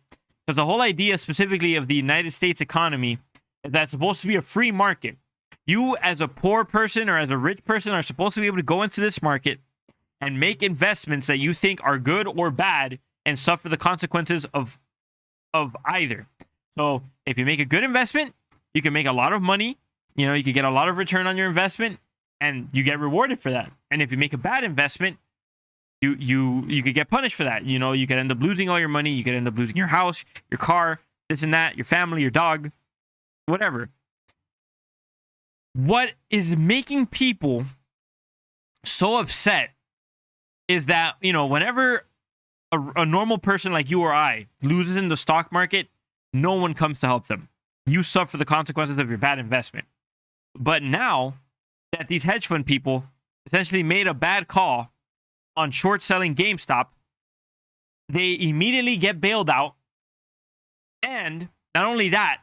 Because the whole idea specifically of the United States economy is that it's supposed to be a free market. You as a poor person or as a rich person are supposed to be able to go into this market and make investments that you think are good or bad and suffer the consequences of either. So if you make a good investment, you can make a lot of money. You know, you can get a lot of return on your investment and you get rewarded for that. And if you make a bad investment, you could get punished for that. You know, you could end up losing all your money. You could end up losing your house, your car, this and that, your family, your dog, whatever. What is making people so upset is that, you know, whenever a normal person like you or I loses in the stock market, no one comes to help them. You suffer the consequences of your bad investment. But now that these hedge fund people essentially made a bad call on short selling GameStop, they immediately get bailed out. And not only that,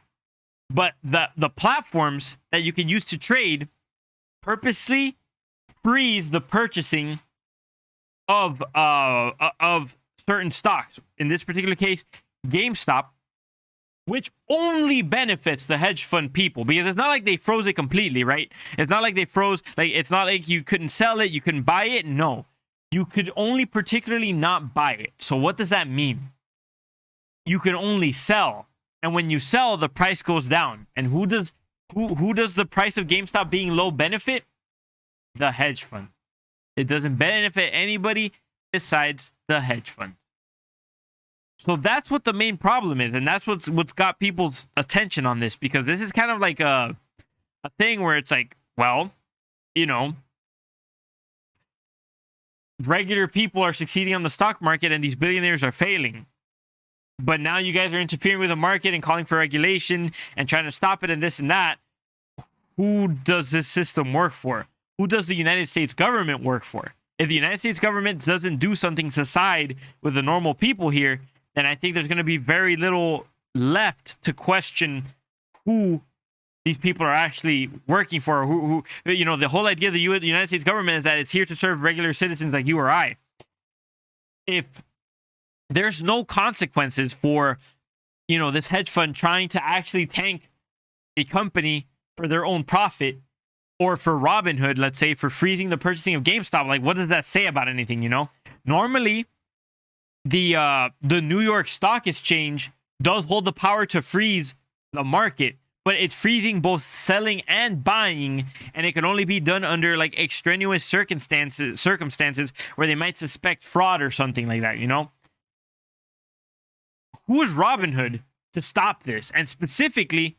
but the platforms that you can use to trade purposely freeze the purchasing of certain stocks. In this particular case, GameStop, which only benefits the hedge fund people, because it's not like they froze it completely, right? It's not like they froze, like it's not like you couldn't sell it, you couldn't buy it. No, you could only particularly not buy it. So what does that mean? You can only sell. And when you sell, the price goes down. And who does the price of GameStop being low benefit? The hedge fund. It doesn't benefit anybody besides the hedge fund. So that's what the main problem is, and that's what's got people's attention on this, because this is kind of like a thing where it's like, well, you know, regular people are succeeding on the stock market and these billionaires are failing. But now you guys are interfering with the market and calling for regulation and trying to stop it and this and that. Who does this system work for? Who does the United States government work for? If the United States government doesn't do something to side with the normal people here, then I think there's going to be very little left to question who these people are actually working for. Who you know, the whole idea of the United States government is that it's here to serve regular citizens like you or I. If there's no consequences for, you know, this hedge fund trying to actually tank a company for their own profit, or for Robinhood, let's say, for freezing the purchasing of GameStop, like what does that say about anything, you know? Normally, the New York Stock Exchange does hold the power to freeze the market, but it's freezing both selling and buying, and it can only be done under like extraneous circumstances where they might suspect fraud or something like that, you know? Who is Robinhood to stop this? And specifically,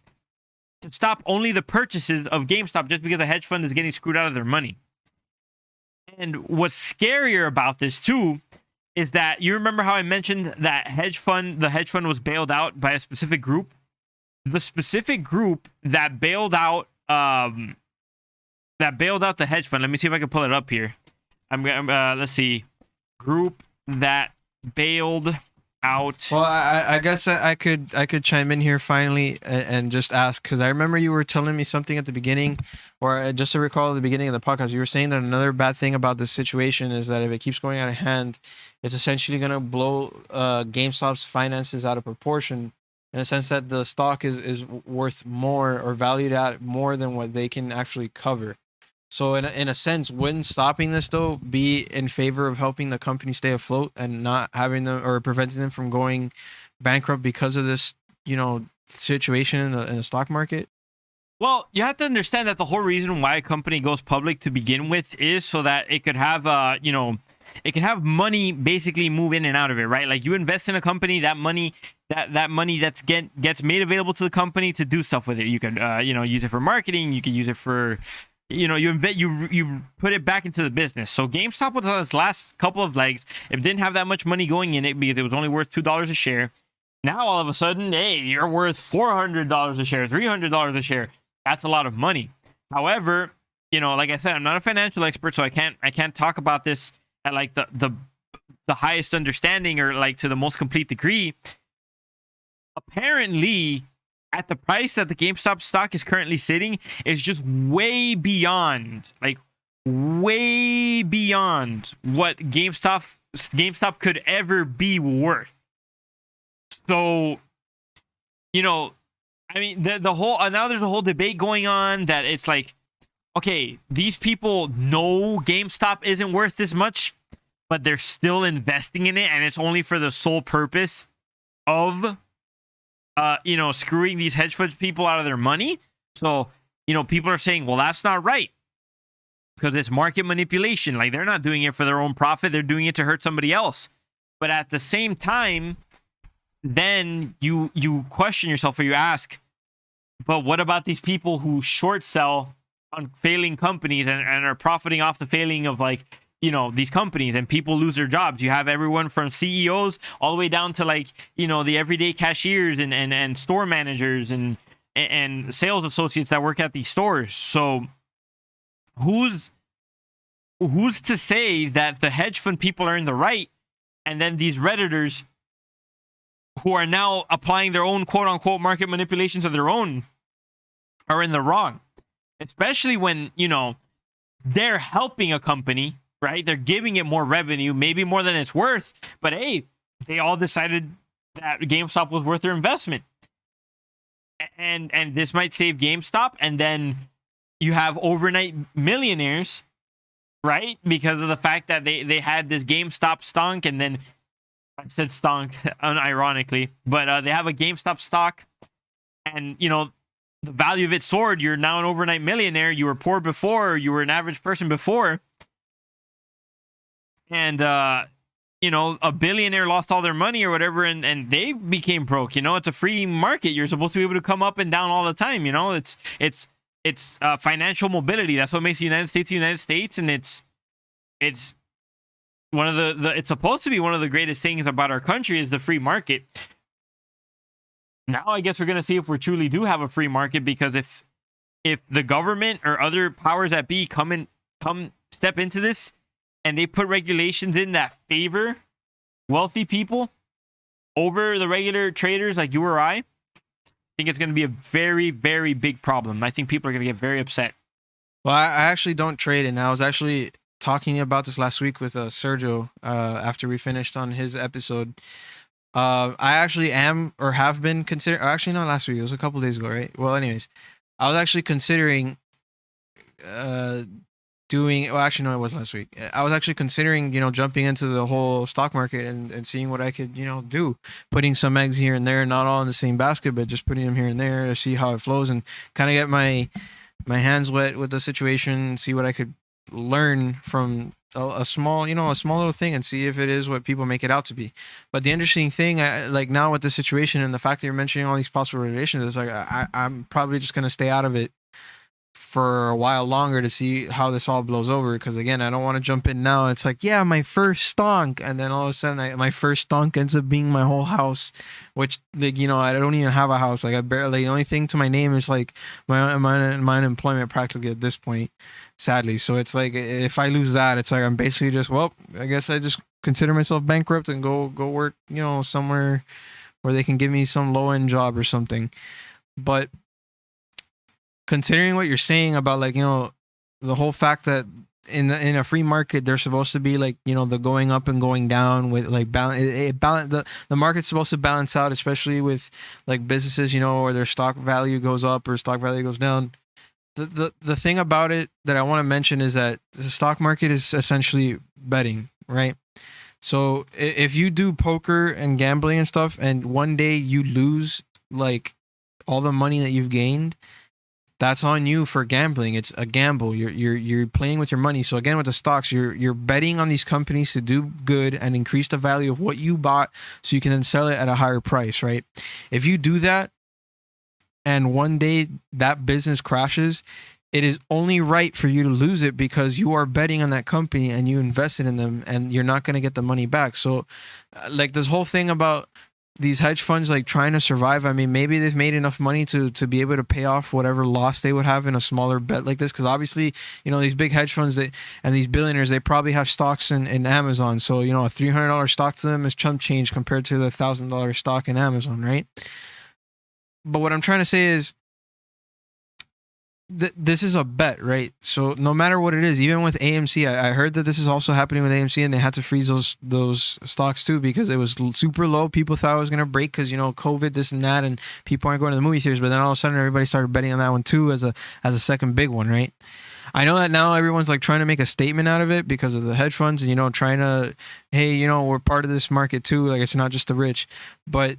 to stop only the purchases of GameStop just because a hedge fund is getting screwed out of their money. And what's scarier about this too is that you remember how I mentioned that the hedge fund was bailed out by a specific group. The specific group that bailed out the hedge fund. Let me see if I can pull it up here. Let's see, group that bailed out. Well, I guess I could chime in here finally and just ask, because I remember you were telling me something at the beginning, or just to recall at the beginning of the podcast, you were saying that another bad thing about this situation is that if it keeps going out of hand, it's essentially going to blow GameStop's finances out of proportion, in the sense that the stock is worth more or valued at more than what they can actually cover. So in a sense, wouldn't stopping this though be in favor of helping the company stay afloat and not having them or preventing them from going bankrupt because of this, you know, situation in the stock market? Well, you have to understand that the whole reason why a company goes public to begin with is so that it could have it can have money basically move in and out of it, right? Like you invest in a company, that money gets made available to the company to do stuff with it. You could use it for marketing, you could use it for, you put it back into the business. So GameStop was on its last couple of legs. It didn't have that much money going in it because it was only worth $2 a share. Now all of a sudden, hey, you're worth $400 a share, $300 a share. That's a lot of money. However, like I said, I'm not a financial expert, so I can't talk about this at like the highest understanding or like to the most complete degree. Apparently, at the price that the GameStop stock is currently sitting, is just way beyond what GameStop could ever be worth. So, I mean, the whole now there's a whole debate going on that it's like, okay, these people know GameStop isn't worth this much, but they're still investing in it, and it's only for the sole purpose of screwing these hedge fund people out of their money. So, people are saying, well, that's not right because it's market manipulation. Like, they're not doing it for their own profit. They're doing it to hurt somebody else. But at the same time, then you question yourself, or you ask, but what about these people who short sell on failing companies and are profiting off the failing of these companies, and people lose their jobs? You have everyone from CEOs all the way down to the everyday cashiers and store managers and sales associates that work at these stores. So who's to say that the hedge fund people are in the right, and then these Redditors who are now applying their own quote unquote market manipulations of their own are in the wrong? Especially when, they're helping a company, right? They're giving it more revenue, maybe more than it's worth, but hey, they all decided that GameStop was worth their investment. And this might save GameStop, and then you have overnight millionaires, right? Because of the fact that they had this GameStop stonk, and then I said stonk unironically, but they have a GameStop stock, and the value of it soared. You're now an overnight millionaire. You were poor before. You were an average person before. And, a billionaire lost all their money or whatever, and they became broke. It's a free market. You're supposed to be able to come up and down all the time. It's financial mobility. That's what makes the United States, and it's one of it's supposed to be one of the greatest things about our country is the free market. Now I guess we're going to see if we truly do have a free market, because if the government or other powers that be come step into this and they put regulations in that favor wealthy people over the regular traders like you or I think it's going to be a very, very big problem. I think people are going to get very upset. Well, I actually don't trade, and I was actually talking about this last week with Sergio after we finished on his episode. I actually am or have been considering, actually not last week, it was a couple days ago, right? Well, anyways, I was actually considering doing. Well, actually, no, it wasn't last week. I was actually considering, jumping into the whole stock market and seeing what I could, do. Putting some eggs here and there, not all in the same basket, but just putting them here and there to see how it flows and kind of get my hands wet with the situation, see what I could learn from a small, a small little thing, and see if it is what people make it out to be. But the interesting thing, like now with the situation and the fact that you're mentioning all these possible relations, is like I'm probably just gonna stay out of it for a while longer to see how this all blows over. Because again, I don't want to jump in now. It's like, yeah, my first stonk, and then all of a sudden, my first stonk ends up being my whole house, which, like, I don't even have a house. Like, I barely, the only thing to my name is like my unemployment practically at this point, sadly. So it's like, if I lose that, it's like I'm basically just, well, I guess I just consider myself bankrupt and go work, somewhere where they can give me some low end job or something. But considering what you're saying about, like, the whole fact that in a free market there's supposed to be, like, the going up and going down with, like, the market's supposed to balance out, especially with, like, businesses, where their stock value goes up or stock value goes down. The thing about it that I want to mention is that the stock market is essentially betting, right? So if you do poker and gambling and stuff, and one day you lose, like, all the money that you've gained, that's on you for gambling. It's a gamble. You're playing with your money. So again, with the stocks, you're betting on these companies to do good and increase the value of what you bought, so you can then sell it at a higher price, right? If you do that, and one day that business crashes, it is only right for you to lose it, because you are betting on that company and you invested in them, and you're not going to get the money back. So, like, this whole thing about these hedge funds, like, trying to survive, I mean, maybe they've made enough money to be able to pay off whatever loss they would have in a smaller bet like this, because obviously, these big hedge funds and these billionaires, they probably have stocks in Amazon. So, a $300 stock to them is chump change compared to the $1,000 stock in Amazon, right? But what I'm trying to say is, this is a bet, right? So no matter what it is, even with AMC, I heard that this is also happening with AMC, and they had to freeze those stocks too, because it was super low. People thought it was going to break because, COVID, this and that, and people aren't going to the movie theaters. But then all of a sudden, everybody started betting on that one too as a second big one, right? I know that now everyone's, like, trying to make a statement out of it because of the hedge funds, and trying to, hey, we're part of this market too. Like, it's not just the rich. But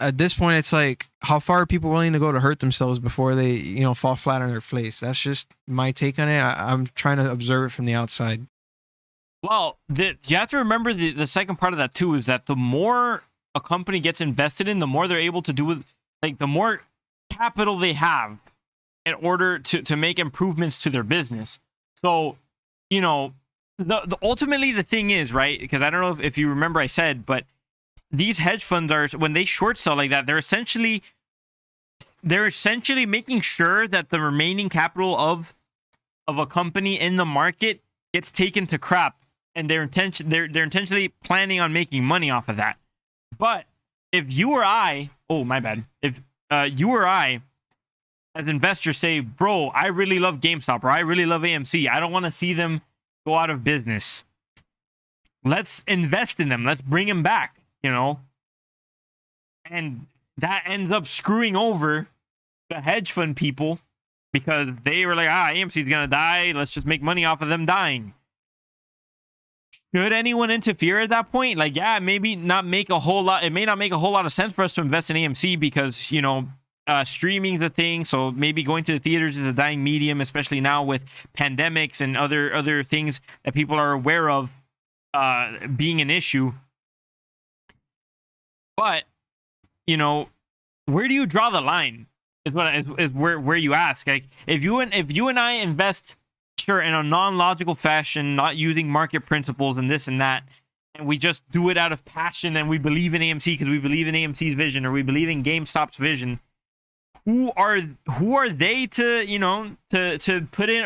at this point, it's like, how far are people willing to go to hurt themselves before they, fall flat on their face? That's just my take on it. I'm trying to observe it from the outside. Well, you have to remember the second part of that too, is that the more a company gets invested in, the more they're able to do with, like, the more capital they have in order to make improvements to their business. So, the ultimately the thing is, right, because I don't know if you remember I said, but these hedge funds are, when they short sell like that, they're essentially making sure that the remaining capital of a company in the market gets taken to crap, and they're intentionally planning on making money off of that. But if you or I, if you or I as investors say, bro, I really love GameStop, or I really love AMC, I don't want to see them go out of business, let's invest in them, let's bring them back. And that ends up screwing over the hedge fund people, because they were like, AMC's gonna die, let's just make money off of them dying. Should anyone interfere at that point? Like, yeah, maybe not make a whole lot. It may not make a whole lot of sense for us to invest in AMC, because streaming's a thing. So maybe going to the theaters is a dying medium, especially now with pandemics and other things that people are aware of being an issue. But, where do you draw the line? Is where you ask. Like, if you and I invest, sure, in a non-logical fashion, not using market principles and this and that, and we just do it out of passion, and we believe in AMC because we believe in AMC's vision, or we believe in GameStop's vision, who are they to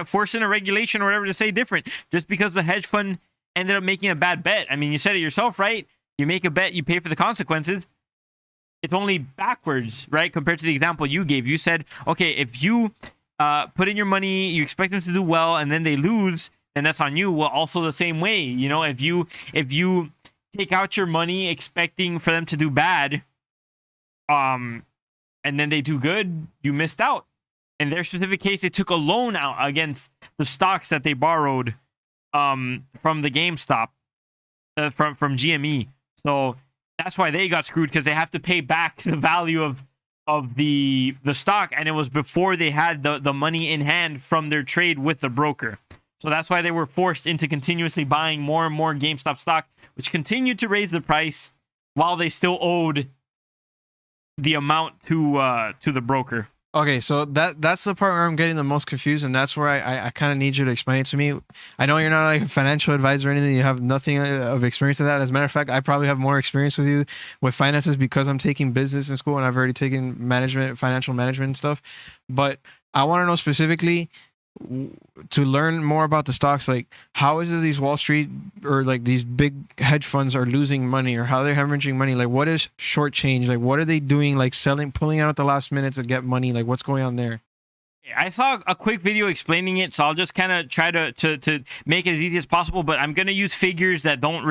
force in a regulation or whatever to say different, just because the hedge fund ended up making a bad bet? I mean, you said it yourself, right? You make a bet, you pay for the consequences. It's only backwards, right? Compared to the example you gave. You said, okay, if you put in your money, you expect them to do well, and then they lose, and that's on you. Well, also the same way, if you take out your money expecting for them to do bad, and then they do good, you missed out. in their specific case, they took a loan out against the stocks that they borrowed from the GameStop, from GME. So that's why they got screwed, because they have to pay back the value of the stock, and it was before they had the money in hand from their trade with the broker. So that's why they were forced into continuously buying more and more GameStop stock, which continued to raise the price while they still owed the amount to the broker. Okay, so that's the part where I'm getting the most confused, and that's where I kind of need you to explain it to me. I know you're not like a financial advisor or anything. You have nothing of experience in that. As a matter of fact, I probably have more experience with you with finances because I'm taking business in school, and I've already taken management, financial management and stuff. But I want to know specifically, to learn more about the stocks, like how is it these Wall Street or like these big hedge funds are losing money, or how they're hemorrhaging money? Like, what is short change? Like, what are they doing? Like selling, pulling out at the last minute to get money? Like, what's going on there? I saw a quick video explaining it, so I'll just kind of try to make it as easy as possible, but I'm going to use figures that don't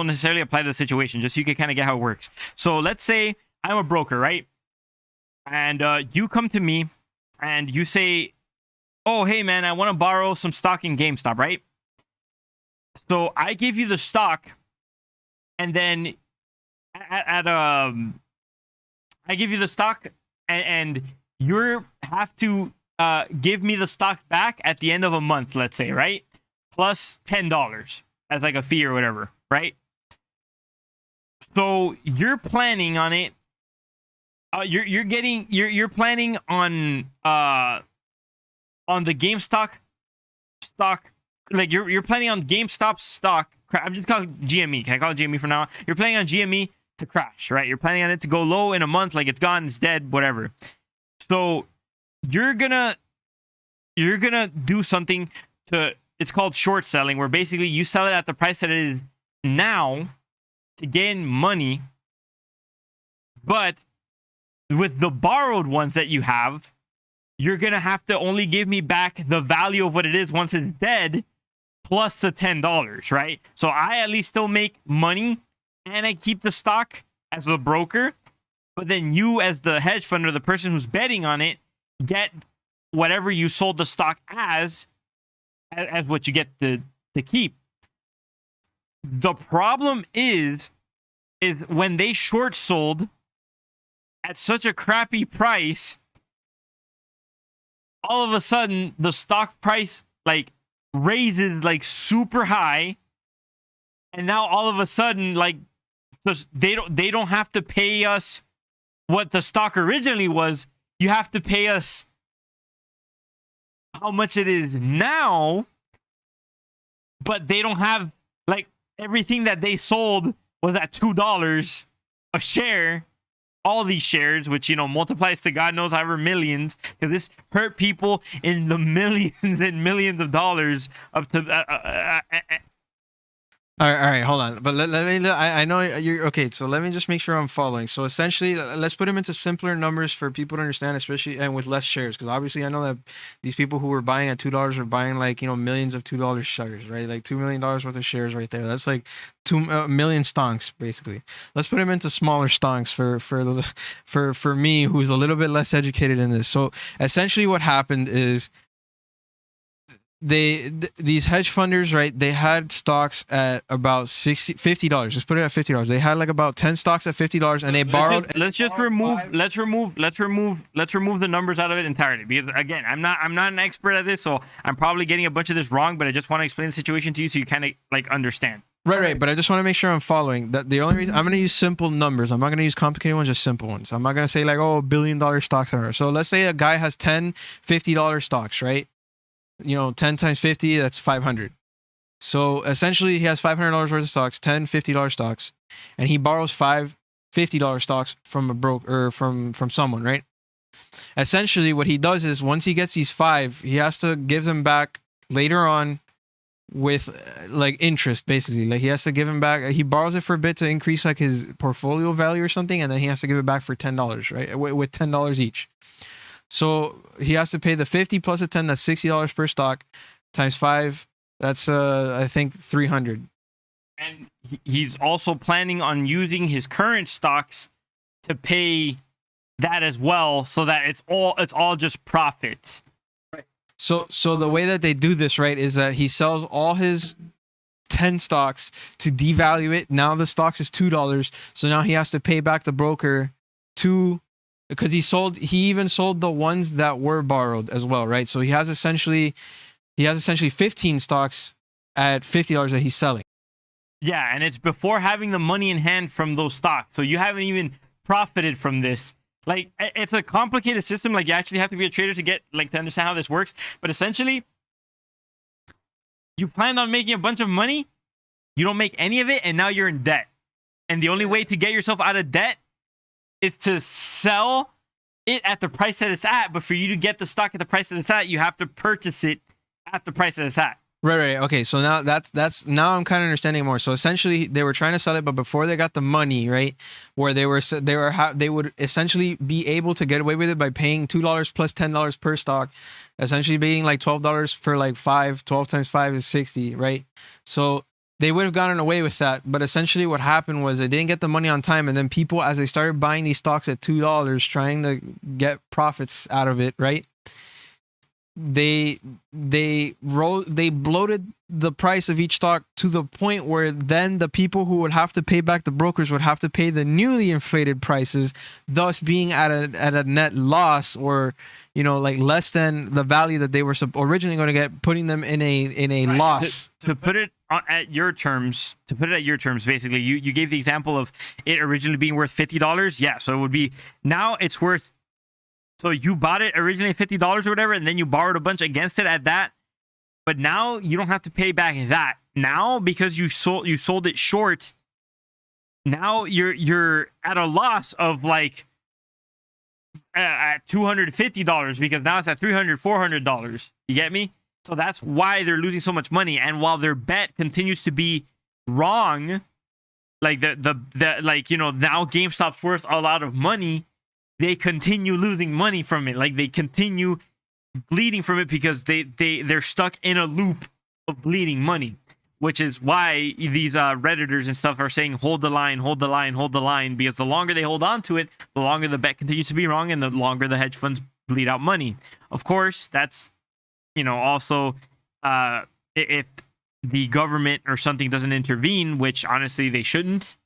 necessarily apply to the situation, just so you can kind of get how it works. So let's say I'm a broker, right? And you come to me and you say, oh, hey, man, I want to borrow some stock in GameStop, right? So I give you the stock, and then I give you the stock, and you have to give me the stock back at the end of a month, let's say, right? Plus $10 as like a fee or whatever, right? So you're planning on it. You're planning on the GameStop stock, like you're planning on GameStop stock. I'm just calling it GME. Can I call it GME from now on? You're planning on GME to crash, right? You're planning on it to go low in a month, like it's gone, it's dead, whatever. So you're gonna do something to, it's called short selling, where basically you sell it at the price that it is now to gain money, but with the borrowed ones that you have, you're going to have to only give me back the value of what it is once it's dead, plus the $10, right? So I at least still make money, and I keep the stock as a broker. But then you, as the hedge fund or the person who's betting on it, get whatever you sold the stock as what you get to keep. The problem is when they short sold at such a crappy price, all of a sudden the stock price like raises like super high, and now all of a sudden like they don't have to pay us what the stock originally was. You have to pay us how much it is now, but they don't have, like, everything that they sold was at $2 a share. All these shares, which, you know, multiplies to God knows however millions, because this hurt people in the millions and millions of dollars up to All right, hold on. But let me, I know you're okay. So let me just make sure I'm following. So essentially, let's put them into simpler numbers for people to understand, especially, and with less shares. Because obviously I know that these people who were buying at $2 were buying, like, you know, millions of $2 shares, right? Like $2 million worth of shares right there. That's like 2 million stonks, basically. Let's put them into smaller stonks for me, who's a little bit less educated in this. So essentially what happened is, these hedge funders, right? They had stocks at about $50. Just put it at $50. They had like about 10 stocks at $50, and they borrowed. Let's remove the numbers out of it entirely. Because again, I'm not an expert at this, so I'm probably getting a bunch of this wrong. But I just want to explain the situation to you so you kind of like understand. Right. But I just want to make sure I'm following. That the only reason I'm going to use simple numbers. I'm not going to use complicated ones, just simple ones. I'm not going to say like, oh, $1 billion stocks. So let's say a guy has 10 $50 stocks, right? You know, 10 times 50, that's 500. So essentially he has $500 worth of stocks, 10 $50 stocks, and he borrows 5 $50 stocks from a broker, or from someone, right? Essentially what he does is, once he gets these 5, he has to give them back later on with like interest, basically. Like he has to give him back. He borrows it for a bit to increase like his portfolio value or something, and then he has to give it back for $10, right? With $10 each. So he has to pay the 50 plus a 10, that's $60 per stock, times 5. That's I think 300. And he's also planning on using his current stocks to pay that as well, so that it's all just profit. So the way that they do this, right, is that he sells all his 10 stocks to devalue it. Now the stocks is $2, so now he has to pay back the broker because he even sold the ones that were borrowed as well, right? So he has essentially 15 stocks at $50 that he's selling. Yeah, and it's before having the money in hand from those stocks. So you haven't even profited from this. Like, it's a complicated system. Like, you actually have to be a trader to to understand how this works. But essentially, you planned on making a bunch of money, you don't make any of it, and now you're in debt. And the only way to get yourself out of debt is to sell it at the price that it's at. But for you to get the stock at the price that it's at, you have to purchase it at the price that it's at. Right. Okay. So now that's now I'm kind of understanding more. So essentially, they were trying to sell it, but before they got the money, right, where they would essentially be able to get away with it by paying $2 plus $10 per stock, essentially being like $12 for like 12 times 5 is 60, right? So they would have gotten away with that, but essentially what happened was they didn't get the money on time, and then people, as they started buying these stocks at $2, trying to get profits out of it, right? They bloated the price of each stock to the point where then the people who would have to pay back the brokers would have to pay the newly inflated prices, thus being at a net loss, or like less than the value that they were originally going to get, putting them in a right. Loss. To put it at your terms, basically, you gave the example of it originally being worth $50. Yeah, so it would be, now it's worth. So you bought it originally at $50 or whatever, and then you borrowed a bunch against it at that. But now you don't have to pay back that. Now, because you sold it short, now you're at a loss of like at $250, because now it's at $300, $400. You get me? So that's why they're losing so much money. And while their bet continues to be wrong, like now GameStop's worth a lot of money, they continue losing money from it. Like, they continue bleeding from it because they're stuck in a loop of bleeding money, which is why these Redditors and stuff are saying, hold the line, because the longer they hold on to it, the longer the bet continues to be wrong, and the longer the hedge funds bleed out money. Of course, that's, also if the government or something doesn't intervene, which honestly they shouldn't,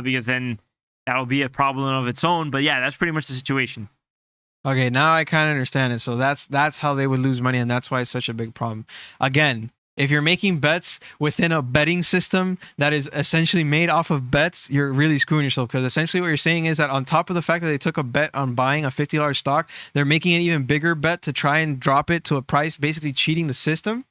because then that'll be a problem of its own. But yeah, that's pretty much the situation. Okay, now I kind of understand it. So that's how they would lose money, and that's why it's such a big problem. Again, if you're making bets within a betting system that is essentially made off of bets, you're really screwing yourself, because essentially what you're saying is that on top of the fact that they took a bet on buying a $50 stock, they're making an even bigger bet to try and drop it to a price, basically cheating the system.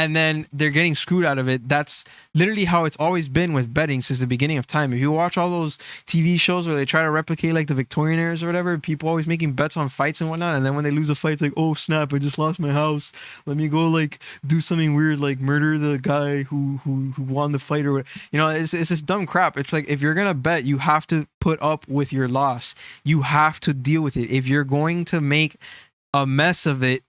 And then they're getting screwed out of it. That's literally how it's always been with betting since the beginning of time. If you watch all those TV shows where they try to replicate like the Victorian eras or whatever, people always making bets on fights and whatnot. And then when they lose a fight, it's like, oh snap, I just lost my house. Let me go like do something weird, like murder the guy who won the fight, or what. It's this dumb crap. It's like, if you're gonna bet, you have to put up with your loss. You have to deal with it. If you're going to make a mess of it,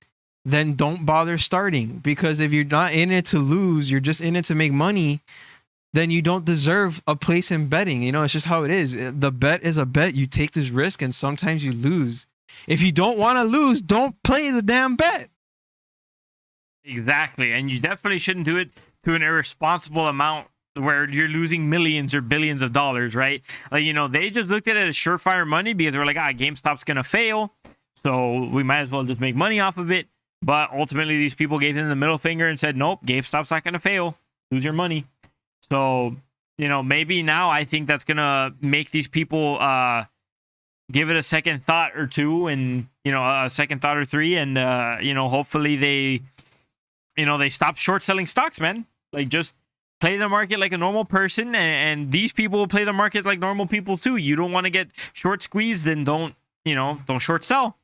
then don't bother starting, because if you're not in it to lose, you're just in it to make money, then you don't deserve a place in betting. It's just how it is. The bet is a bet. You take this risk, and sometimes you lose. If you don't want to lose, don't play the damn bet. Exactly. And you definitely shouldn't do it to an irresponsible amount where you're losing millions or billions of dollars, right? Like, they just looked at it as surefire money, because they were like, GameStop's going to fail, so we might as well just make money off of it. But ultimately, these people gave them the middle finger and said, nope, GameStop's not going to fail. Lose your money. So, maybe now I think that's going to make these people give it a second thought or two, and, a second thought or three. And, hopefully they stop short selling stocks, man. Like, just play the market like a normal person. And these people will play the market like normal people too. You don't want to get short squeezed, then don't short sell.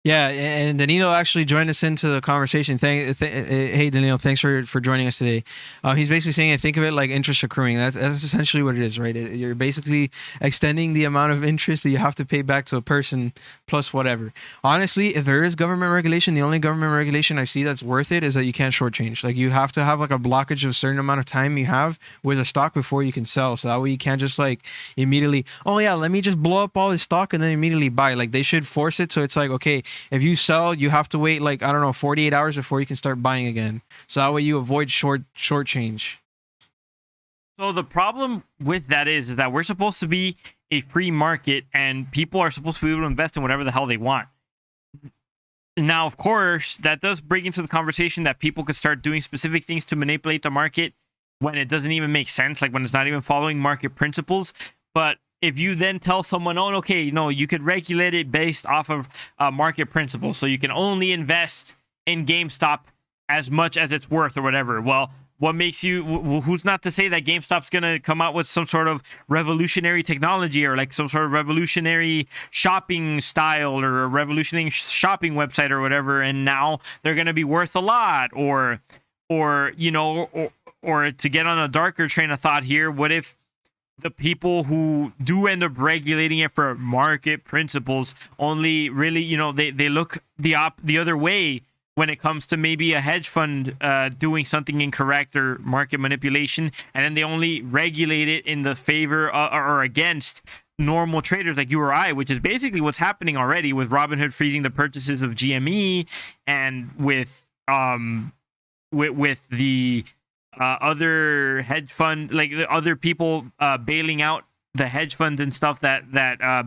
Yeah, and Danilo actually joined us into the conversation. Hey Danilo, thanks for joining us today. He's basically saying, I think of it like interest accruing. That's essentially what it is, right? You're basically extending the amount of interest that you have to pay back to a person plus whatever. Honestly, if there is government regulation, the only government regulation I see that's worth it is that you can't shortchange. Like you have to have like a blockage of a certain amount of time you have with a stock before you can sell. So that way you can't just like immediately, oh yeah, let me just blow up all this stock and then immediately buy. Like they should force it so it's like, okay, if you sell, you have to wait like, I don't know, 48 hours before you can start buying again. So that way you avoid short change. So the problem with that is that we're supposed to be a free market and people are supposed to be able to invest in whatever the hell they want. Now, of course, that does bring into the conversation that people could start doing specific things to manipulate the market when it doesn't even make sense, like when it's not even following market principles. But if you then tell someone, oh, okay, no, you could regulate it based off of market principles. So you can only invest in GameStop as much as it's worth or whatever. Well, what makes you, who's not to say that GameStop's going to come out with some sort of revolutionary technology or like some sort of revolutionary shopping style or a revolutionary shopping website or whatever. And now they're going to be worth a lot or, you know, or to get on a darker train of thought here, what if the people who do end up regulating it for market principles only really, you know, they look the other way when it comes to maybe a hedge fund doing something incorrect or market manipulation, and then they only regulate it in the favor or against normal traders like you or I, which is basically what's happening already with Robinhood freezing the purchases of GME and with the other hedge fund, like the other people bailing out the hedge funds and stuff that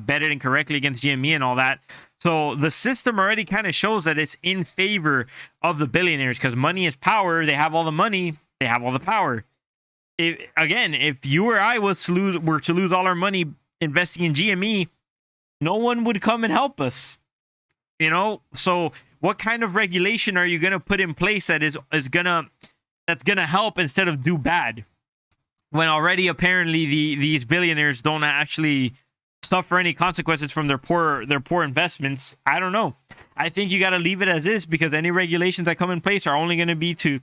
betted incorrectly against GME and all that. So the system already kind of shows that it's in favor of the billionaires because money is power. They have all the money. They have all the power. If you or I were to lose all our money investing in GME, no one would come and help us. You know, so what kind of regulation are you going to put in place that's gonna help instead of do bad? When already apparently these billionaires don't actually suffer any consequences from their poor investments. I don't know. I think you got to leave it as is because any regulations that come in place are only going to be to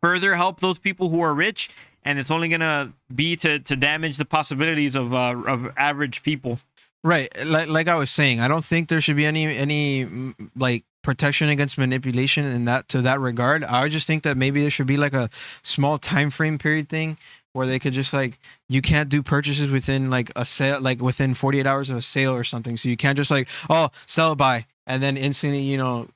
further help those people who are rich, and it's only going to be to damage the possibilities of average people. Right, like I was saying, I don't think there should be any like protection against manipulation in that regard. I just think that maybe there should be like a small time frame period thing where they could just like, you can't do purchases within like a sale, like within 48 hours of a sale or something. So you can't just like, oh, sell, buy, and then instantly, you know,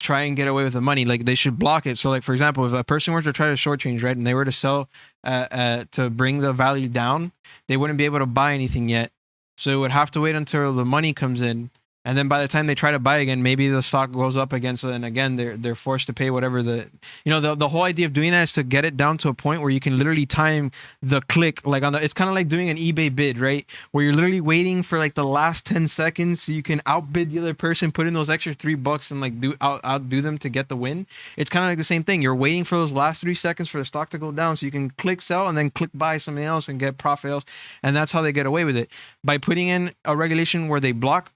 try and get away with the money. Like they should block it. So like, for example, if a person were to try to shortchange, right, and they were to sell to bring the value down, they wouldn't be able to buy anything yet. So it would have to wait until the money comes in. And then by the time they try to buy again, maybe the stock goes up again. So then again, they're forced to pay whatever the whole idea of doing that is to get it down to a point where you can literally time the click, like it's kind of like doing an eBay bid, right? Where you're literally waiting for like the last 10 seconds so you can outbid the other person, put in those extra $3 and like outdo them to get the win. It's kind of like the same thing. You're waiting for those last 3 seconds for the stock to go down so you can click sell and then click buy something else and get profit else. And that's how they get away with it. By putting in a regulation where they block,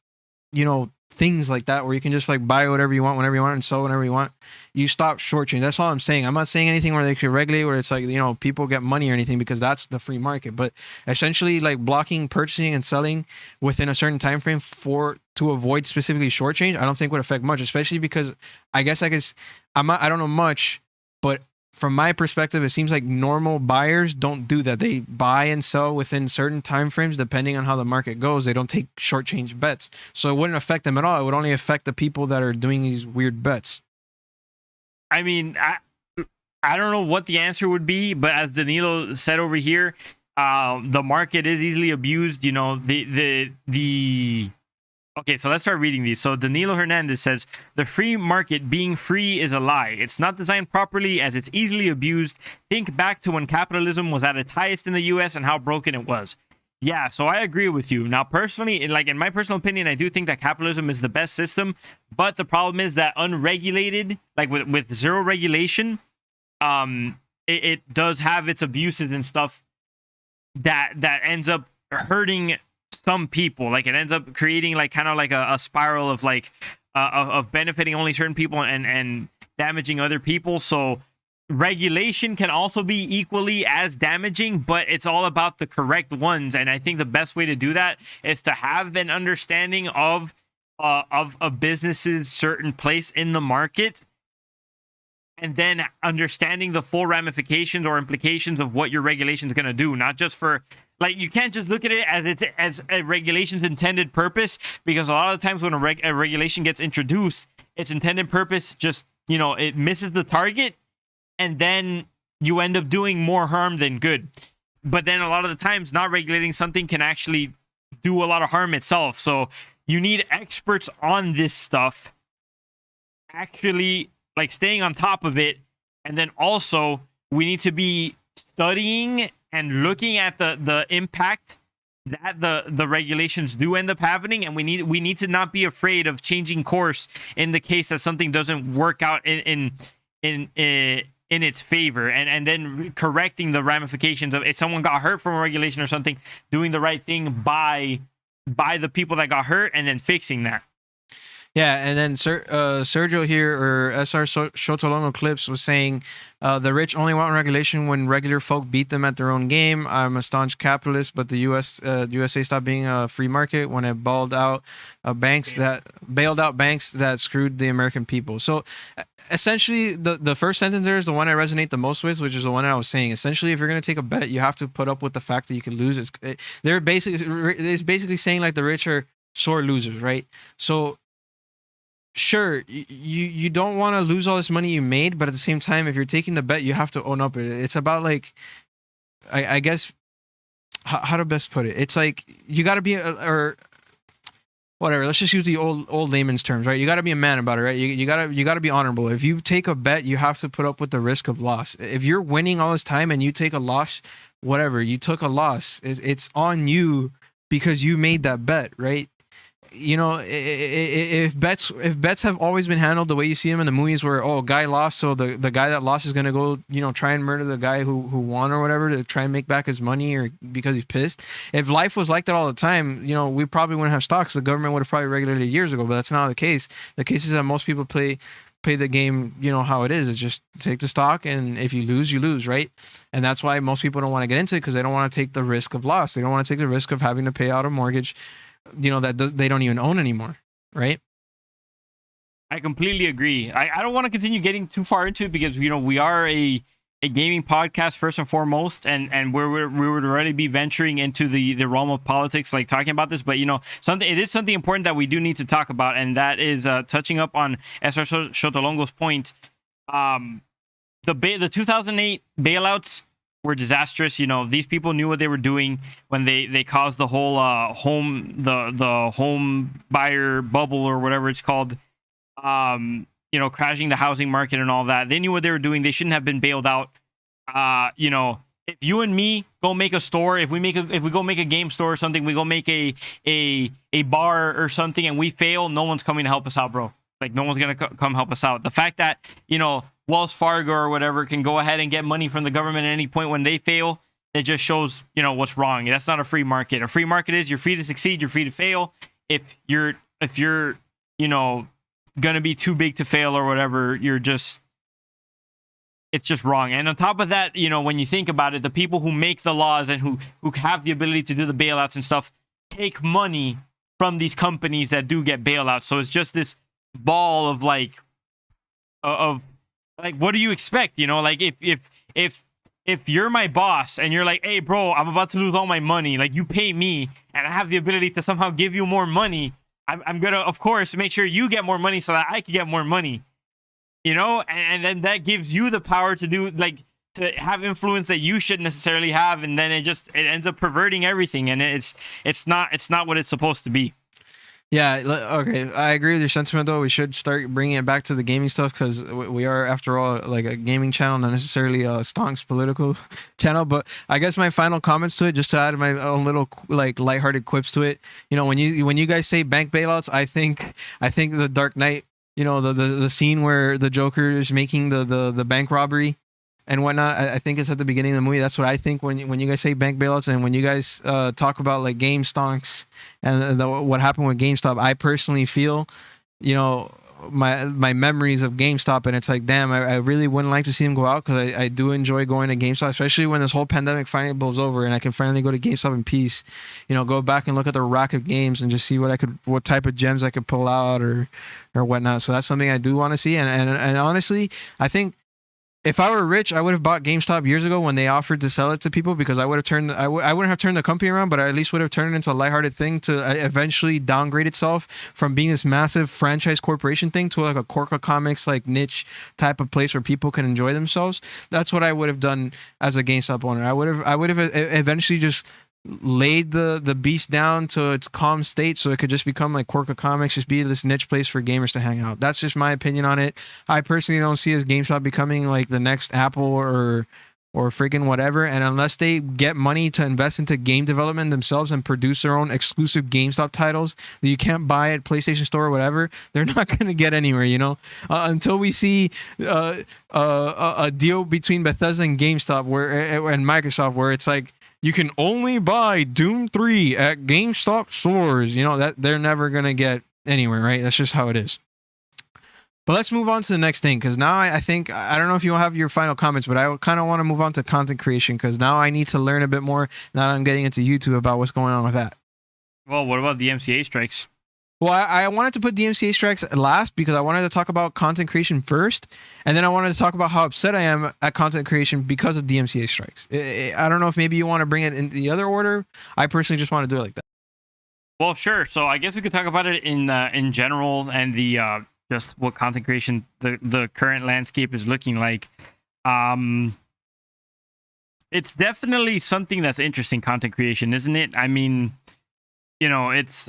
you know, things like that, where you can just like buy whatever you want whenever you want and sell whenever you want, you stop shortchanging. That's all I'm saying. I'm not saying anything where they could regulate where it's like, you know, people get money or anything, because that's the free market. But essentially like blocking purchasing and selling within a certain time frame to avoid specifically shortchange, I don't think would affect much, especially because I don't know much, but from my perspective, it seems like normal buyers don't do that. They buy and sell within certain time frames depending on how the market goes. They don't take shortchange bets. So it wouldn't affect them at all. It would only affect the people that are doing these weird bets. I mean, I don't know what the answer would be, but as Danilo said over here, the market is easily abused. You know, Okay, so let's start reading these. So Danilo Hernandez says, the free market being free is a lie. It's not designed properly as it's easily abused. Think back to when capitalism was at its highest in the US and how broken it was. Yeah, so I agree with you. Now, personally, in my personal opinion, I do think that capitalism is the best system. But the problem is that unregulated, like with zero regulation, it does have its abuses and stuff that ends up hurting some people. Like it ends up creating like kind of like a spiral of like of benefiting only certain people and damaging other people. So regulation can also be equally as damaging, but it's all about the correct ones. And I think the best way to do that is to have an understanding of a business's certain place in the market, and then understanding the full ramifications or implications of what your regulation is going to do. Not just for, like, you can't just look at it as a regulation's intended purpose, because a lot of the times when a regulation gets introduced, its intended purpose just, it misses the target, and then you end up doing more harm than good. But then a lot of the times, not regulating something can actually do a lot of harm itself. So you need experts on this stuff actually, like, staying on top of it. And then also we need to be studying and looking at the impact that the regulations do end up happening, and we need to not be afraid of changing course in the case that something doesn't work out in its favor, and then correcting the ramifications of, if someone got hurt from a regulation or something, doing the right thing by the people that got hurt, and then fixing that. Yeah, and then Sergio here, or SR Shotolongo Clips, was saying the rich only want regulation when regular folk beat them at their own game. I'm a staunch capitalist, but the USA stopped being a free market when it bailed out banks that screwed the American people. So essentially, the first sentence there is the one I resonate the most with, which is the one I was saying. Essentially, if you're going to take a bet, you have to put up with the fact that you can lose. It's basically saying, like, the rich are sore losers, right? So sure, you don't want to lose all this money you made, but at the same time, if you're taking the bet, you have to own up. It's about, like, I guess, how to best put it. It's like, you got to be or whatever. Let's just use the old layman's terms, right? You got to be a man about it, right? You gotta be honorable. If you take a bet, you have to put up with the risk of loss. If you're winning all this time and you take a loss, whatever, you took a loss. It's on you because you made that bet, right? If bets have always been handled the way you see them in the movies, where, oh, guy lost, so the guy that lost is gonna go, try and murder the guy who won or whatever to try and make back his money, or because he's pissed. If life was like that all the time, we probably wouldn't have stocks. The government would have probably regulated it years ago, but that's not the case. The case is that most people play the game, how it is. It's just take the stock, and if you lose, you lose, right? And that's why most people don't want to get into it, because they don't want to take the risk of loss. They don't want to take the risk of having to pay out a mortgage they don't even own anymore, right? I completely agree. I don't want to continue getting too far into it, because we are a gaming podcast first and foremost, and we would already be venturing into the realm of politics, like talking about this. But it is something important that we do need to talk about, and that is touching up on SR Shotolongo's point. The 2008 bailouts were disastrous. These people knew what they were doing when they caused the whole the home buyer bubble, or whatever it's called, crashing the housing market and all that. They knew what they were doing. They shouldn't have been bailed out. If you and me go make a store, if we go make a game store or something, we go make a bar or something, and we fail, no one's coming to help us out, bro. Like, no one's gonna come help us out. The fact that Wells Fargo or whatever can go ahead and get money from the government at any point when they fail, it just shows what's wrong. That's not a free market. A free market is, you're free to succeed, you're free to fail. If you're gonna be too big to fail or whatever, it's just wrong. And on top of that, when you think about it, the people who make the laws and who have the ability to do the bailouts and stuff take money from these companies that do get bailouts. So it's just this ball of what do you expect? Like, if you're my boss and you're like, hey, bro, I'm about to lose all my money, like, you pay me and I have the ability to somehow give you more money, I'm gonna, of course, make sure you get more money so that I can get more money, and then that gives you the power to do, like, to have influence that you shouldn't necessarily have, and then it ends up perverting everything, and it's not what it's supposed to be. Yeah, okay, I agree with your sentiment, though. We should start bringing it back to the gaming stuff, because we are, after all, like, a gaming channel, not necessarily a Stonk's political channel. But I guess my final comments to it, just to add my own little, like, lighthearted quips to it. When you guys say bank bailouts, I think the Dark Knight, the scene where the Joker is making the bank robbery and whatnot, I think it's at the beginning of the movie. That's what I think when you guys say bank bailouts, and when you guys talk about, like, Gamestonks and what happened with GameStop. I personally feel you know, my memories of GameStop, and it's like, damn, I really wouldn't like to see them go out, because I do enjoy going to GameStop, especially when this whole pandemic finally blows over and I can finally go to GameStop in peace. You know, go back and look at the rack of games and just see what type of gems I could pull out or whatnot. So that's something I do want to see, and honestly, I think if I were rich, I would have bought GameStop years ago when they offered to sell it to people, because I would have I wouldn't have turned the company around, but I at least would have turned it into a lighthearted thing to eventually downgrade itself from being this massive franchise corporation thing to like a Corca Comics like niche type of place where people can enjoy themselves. That's what I would have done as a GameStop owner. I would have eventually just laid the beast down to its calm state so it could just become like Corca Comics, just be this niche place for gamers to hang out. That's just my opinion on it. I personally don't see as GameStop becoming like the next Apple or freaking whatever, and unless they get money to invest into game development themselves and produce their own exclusive GameStop titles that you can't buy at PlayStation Store or whatever, they're not going to get anywhere, you know, until we see a deal between Bethesda and GameStop and Microsoft where it's like, you can only buy Doom 3 at GameStop stores. You know, that they're never going to get anywhere, right? That's just how it is. But let's move on to the next thing, because now I think, I don't know if you'll have your final comments, but I kind of want to move on to content creation, because now I need to learn a bit more now that I'm getting into YouTube about what's going on with that. Well, what about the DMCA strikes? Well, I wanted to put DMCA strikes last because I wanted to talk about content creation first, and then I wanted to talk about how upset I am at content creation because of DMCA strikes. I don't know if maybe you want to bring it in the other order. I personally just want to do it like that. Well, sure. So I guess we could talk about it in general and the just what content creation the current landscape is looking like. It's definitely something that's interesting, content creation, isn't it? I mean, you know, it's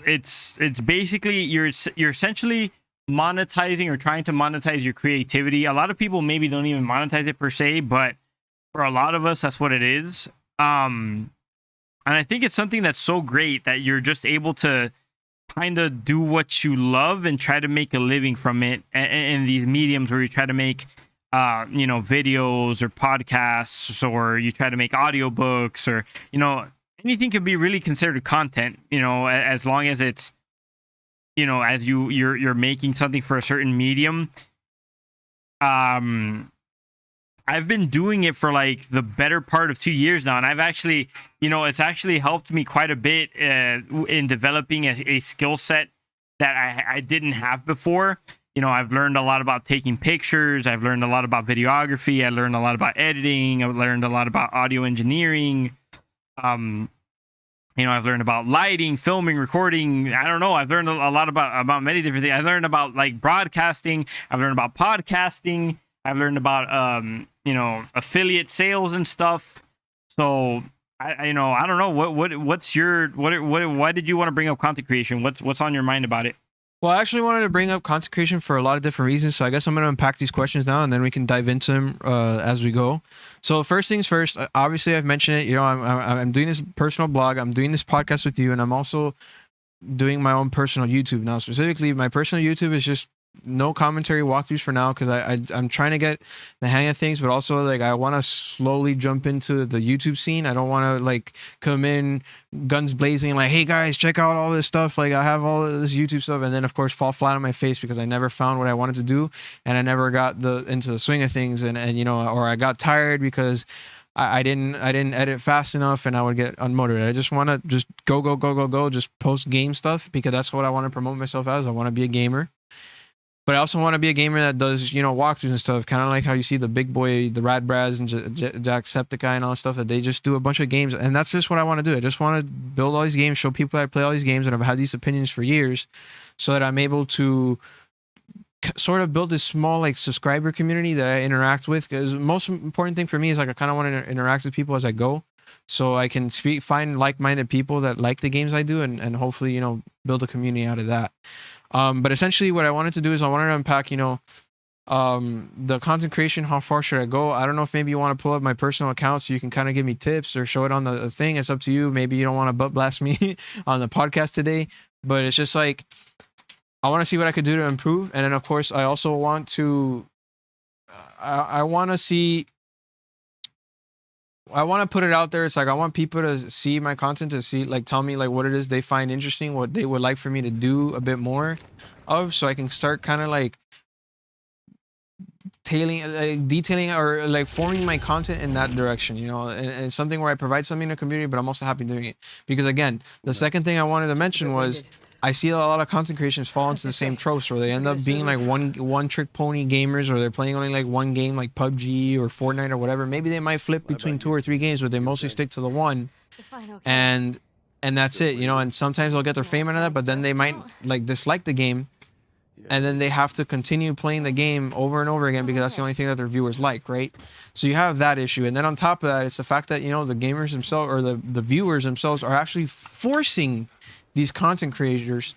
basically you're essentially monetizing or trying to monetize your creativity. A lot of people maybe don't even monetize it per se, but for a lot of us, that's what it is. And I think it's something that's so great that you're just able to kind of do what you love and try to make a living from it in these mediums where you try to make you know, videos or podcasts, or you try to make audiobooks, or, you know, anything could be really considered content, you know, as long as it's, you know, as you're making something for a certain medium. I've been doing it for like the better part of 2 years now, and I've actually, you know, it's actually helped me quite a bit in developing a skill set that I didn't have before. You know, I've learned a lot about taking pictures. I've learned a lot about videography. I learned a lot about editing. I've learned a lot about audio engineering. You know, I've learned about lighting, filming, recording. I don't know. I've learned a lot about many different things. I learned about like broadcasting. I've learned about podcasting. I've learned about you know, affiliate sales and stuff. So I you know, I don't know what's your why did you want to bring up content creation? What's on your mind about it? Well, I actually wanted to bring up content creation for a lot of different reasons. So I guess I'm going to unpack these questions now, and then we can dive into them as we go. So first things first, obviously I've mentioned it. You know, I'm doing this personal blog. I'm doing this podcast with you, and I'm also doing my own personal YouTube now. Specifically, my personal YouTube is just no commentary walkthroughs for now, because I'm trying to get the hang of things, but also like I want to slowly jump into the YouTube scene. I don't want to like come in guns blazing like, hey guys, check out all this stuff, like I have all of this YouTube stuff, and then of course fall flat on my face because I never found what I wanted to do, and I never got into the swing of things, and you know, or I got tired because I didn't edit fast enough, and I would get unmotivated. I just want to just go, just post game stuff, because that's what I want to promote myself as. I want to be a gamer. But I also want to be a gamer that does, you know, walkthroughs and stuff, kind of like how you see the big boy, the Rad Brads and Jacksepticeye and all that stuff, that they just do a bunch of games. And that's just what I want to do. I just want to build all these games, show people how to play all these games, and I've had these opinions for years, so that I'm able to sort of build this small like subscriber community that I interact with. Because the most important thing for me is like I kind of want to interact with people as I go, so I can find like-minded people that like the games I do, and hopefully, you know, build a community out of that. But essentially what I wanted to do is I wanted to unpack, you know, the content creation, how far should I go? I don't know if maybe you want to pull up my personal account so you can kind of give me tips or show it on the thing. It's up to you. Maybe you don't want to butt blast me on the podcast today, but it's just like, I want to see what I could do to improve. And then of course I also want to, I want to see I want to put it out there. It's like I want people to see my content, to see, like, tell me like what it is they find interesting, what they would like for me to do a bit more of, so I can start kind of like detailing or like forming my content in that direction, you know, and something where I provide something to the community, but I'm also happy doing it. Because again, the second thing I wanted to mention was I see a lot of content creations fall into the same tropes where they end up being like one trick pony gamers, or they're playing only like one game like PUBG or Fortnite or whatever. Maybe they might flip between 2 or 3 games, but they mostly stick to the one, and that's it, you know. And sometimes they'll get their fame out of that, but then they might like dislike the game, and then they have to continue playing the game over and over again because that's the only thing that their viewers like, right? So you have that issue. And then on top of that, it's the fact that, you know, the gamers themselves, or the viewers themselves, are actually forcing these content creators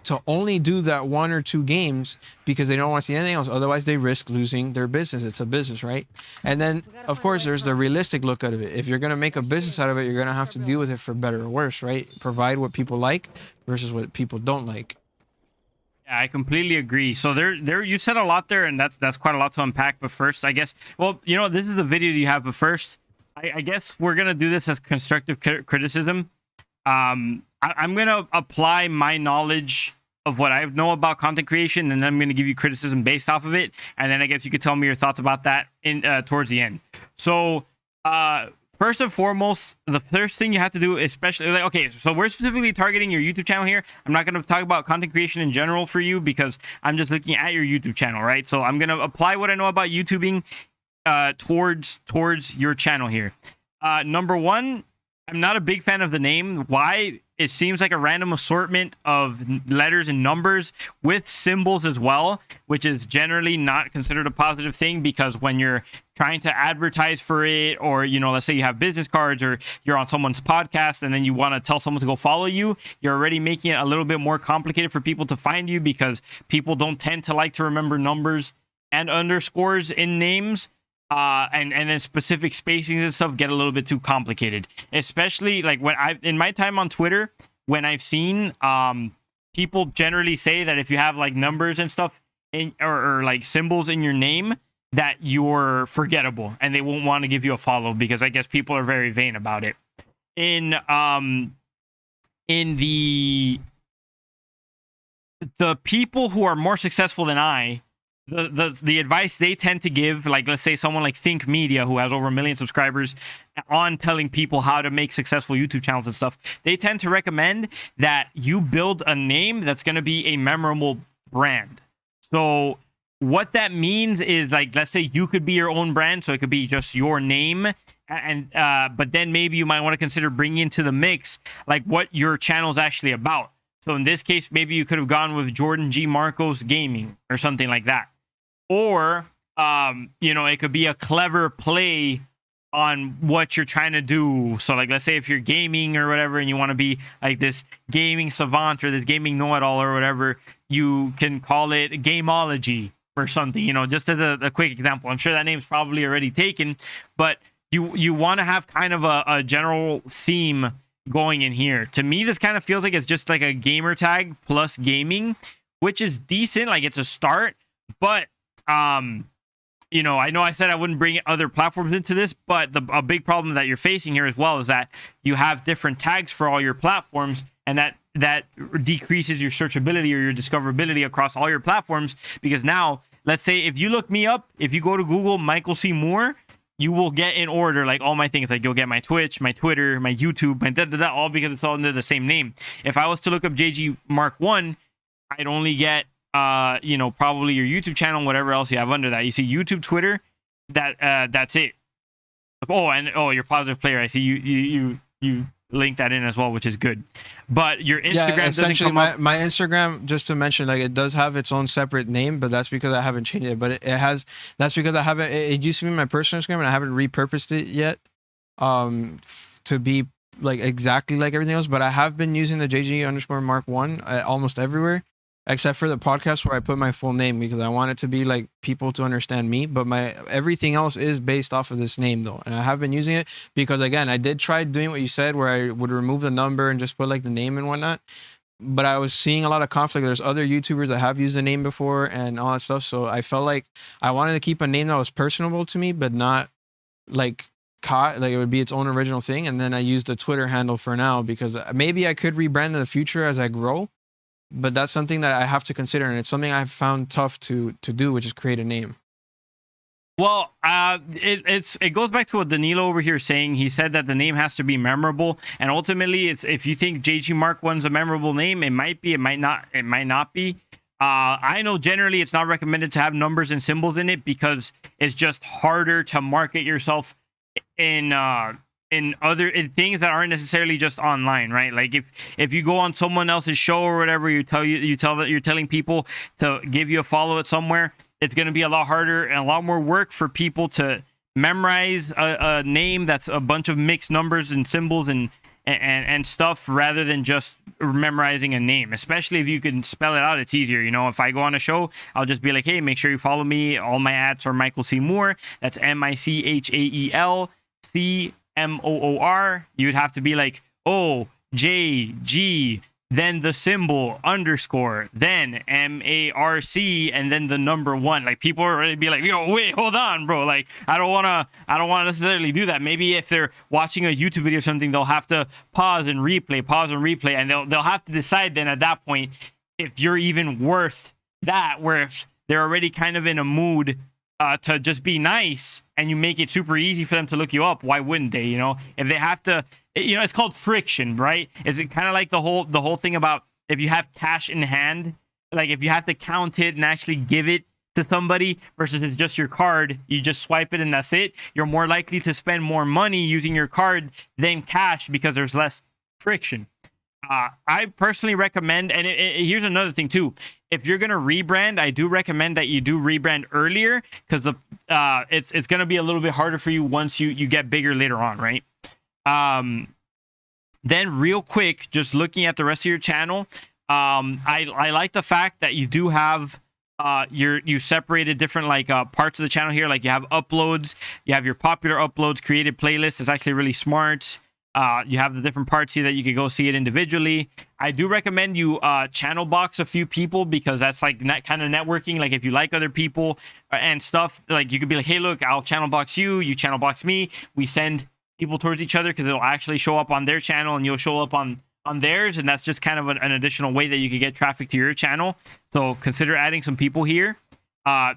to only do that 1 or 2 games because they don't want to see anything else. Otherwise, they risk losing their business. It's a business, right? And then, of course, there's the realistic look out of it. If you're going to make a business out of it, you're going to have to deal with it for better or worse, right? Provide what people like versus what people don't like. Yeah, I completely agree. So there, you said a lot there, and that's quite a lot to unpack. But first, I guess, well, you know, this is the video that you have. But first, I guess we're gonna do this as constructive criticism. I'm gonna apply my knowledge of what I know about content creation, and then I'm gonna give you criticism based off of it, and then I guess you could tell me your thoughts about that in towards the end. So, first and foremost, the first thing you have to do, especially like, okay, so we're specifically targeting your YouTube channel here. I'm not going to talk about content creation in general for you because I'm just looking at your YouTube channel, right? So I'm going to apply what I know about YouTubing towards your channel here. Number one, I'm not a big fan of the name. Why? It seems like a random assortment of letters and numbers with symbols as well, which is generally not considered a positive thing, because when you're trying to advertise for it, or, you know, let's say you have business cards or you're on someone's podcast and then you want to tell someone to go follow you, you're already making it a little bit more complicated for people to find you, because people don't tend to like to remember numbers and underscores in names. And then specific spacings and stuff get a little bit too complicated, especially like when in my time on Twitter, when I've seen people generally say that if you have like numbers and stuff in, or like symbols in your name, that you're forgettable and they won't want to give you a follow, because I guess people are very vain about it. In the people who are more successful than I, the advice they tend to give, like let's say someone like Think Media, who has over 1 million subscribers, on telling people how to make successful YouTube channels and stuff, they tend to recommend that you build a name that's going to be a memorable brand. So what that means is, like, let's say you could be your own brand, so it could be just your name, and but then maybe you might want to consider bringing into the mix like what your channel is actually about. So in this case, maybe you could have gone with Jordan G Marcos Gaming or something like that. Or, you know, it could be a clever play on what you're trying to do. So, like, let's say if you're gaming or whatever, and you want to be like this gaming savant or this gaming know-it-all or whatever, you can call it Gameology or something, you know, just as a quick example. I'm sure that name's probably already taken, but you want to have kind of a general theme going in here. To me, this kind of feels like it's just like a gamer tag plus gaming, which is decent. Like, it's a start, but you know I said I wouldn't bring other platforms into this, but a big problem that you're facing here as well is that you have different tags for all your platforms, and that decreases your searchability or your discoverability across all your platforms. Because now, let's say if you look me up, if you go to Google Michael C. Moore, you will get in order like all my things. Like, you'll get my Twitch, my Twitter, my YouTube, my all because it's all under the same name. If I was to look up JG Mark 1, I'd only get you know, probably your YouTube channel and whatever else you have under that. You see YouTube, Twitter, that's it. Oh, and your positive player. I see you link that in as well, which is good. But your Instagram, yeah, essentially doesn't come my Instagram, just to mention, like, it does have its own separate name, but that's because I haven't changed it. But it has, that's because I haven't, it used to be my personal Instagram and I haven't repurposed it yet to be like exactly like everything else. But I have been using the JG_Mark1 almost everywhere, except for the podcast where I put my full name, because I want it to be like people to understand me. But my everything else is based off of this name though. And I have been using it because, again, I did try doing what you said, where I would remove the number and just put like the name and whatnot. But I was seeing a lot of conflict. There's other YouTubers that have used the name before and all that stuff. So I felt like I wanted to keep a name that was personable to me, but not like caught, like it would be its own original thing, and then I use the Twitter handle for now because maybe I could rebrand in the future as I grow, but that's something that I have to consider, and it's something I've found tough to do, which is create a name. Well, it goes back to what Danilo over here is saying. He said that the name has to be memorable, and ultimately, it's if you think JG Mark 1's a memorable name, it might be, it might not be. I know generally it's not recommended to have numbers and symbols in it because it's just harder to market yourself in things that aren't necessarily just online, right? Like if you go on someone else's show or whatever, you tell that you're telling people to give you a follow it somewhere, it's going to be a lot harder and a lot more work for people to memorize a name that's a bunch of mixed numbers and symbols and stuff rather than just memorizing a name. Especially if you can spell it out, it's easier. You know, if I go on a show, I'll just be like, hey, make sure you follow me. All my ads are Michael C. Moore. That's MICHAEL CMOOR. You'd have to be like, oh, JG, then the symbol _ then MARC, and then the number 1. Like people are already be like, yo, wait, hold on, bro. Like I don't wanna necessarily do that. Maybe if they're watching a YouTube video or something, they'll have to pause and replay, and they'll have to decide then at that point if you're even worth that. Where if they're already kind of in a mood to just be nice, and you make it super easy for them to look you up, why wouldn't they? You know, if they have to, you know, it's called friction, right? Is it kind of like the whole thing about if you have cash in hand, like if you have to count it and actually give it to somebody versus it's just your card, you just swipe it and that's it. You're more likely to spend more money using your card than cash because there's less friction. I personally recommend, and here's another thing too. If you're gonna rebrand, I do recommend that you do rebrand earlier because it's gonna be a little bit harder for you once you get bigger later on, right? Then real quick, just looking at the rest of your channel, I like the fact that you do have you separated different like parts of the channel here. Like you have uploads, you have your popular uploads, created playlists. It's actually really smart. You have the different parts here that you can go see it individually. I do recommend you channel box a few people because that's like kind of networking. Like if you like other people and stuff, like you could be like, hey, look, I'll channel box you, you channel box me. We send people towards each other because it'll actually show up on their channel and you'll show up on theirs. And that's just kind of an additional way that you could get traffic to your channel. So consider adding some people here.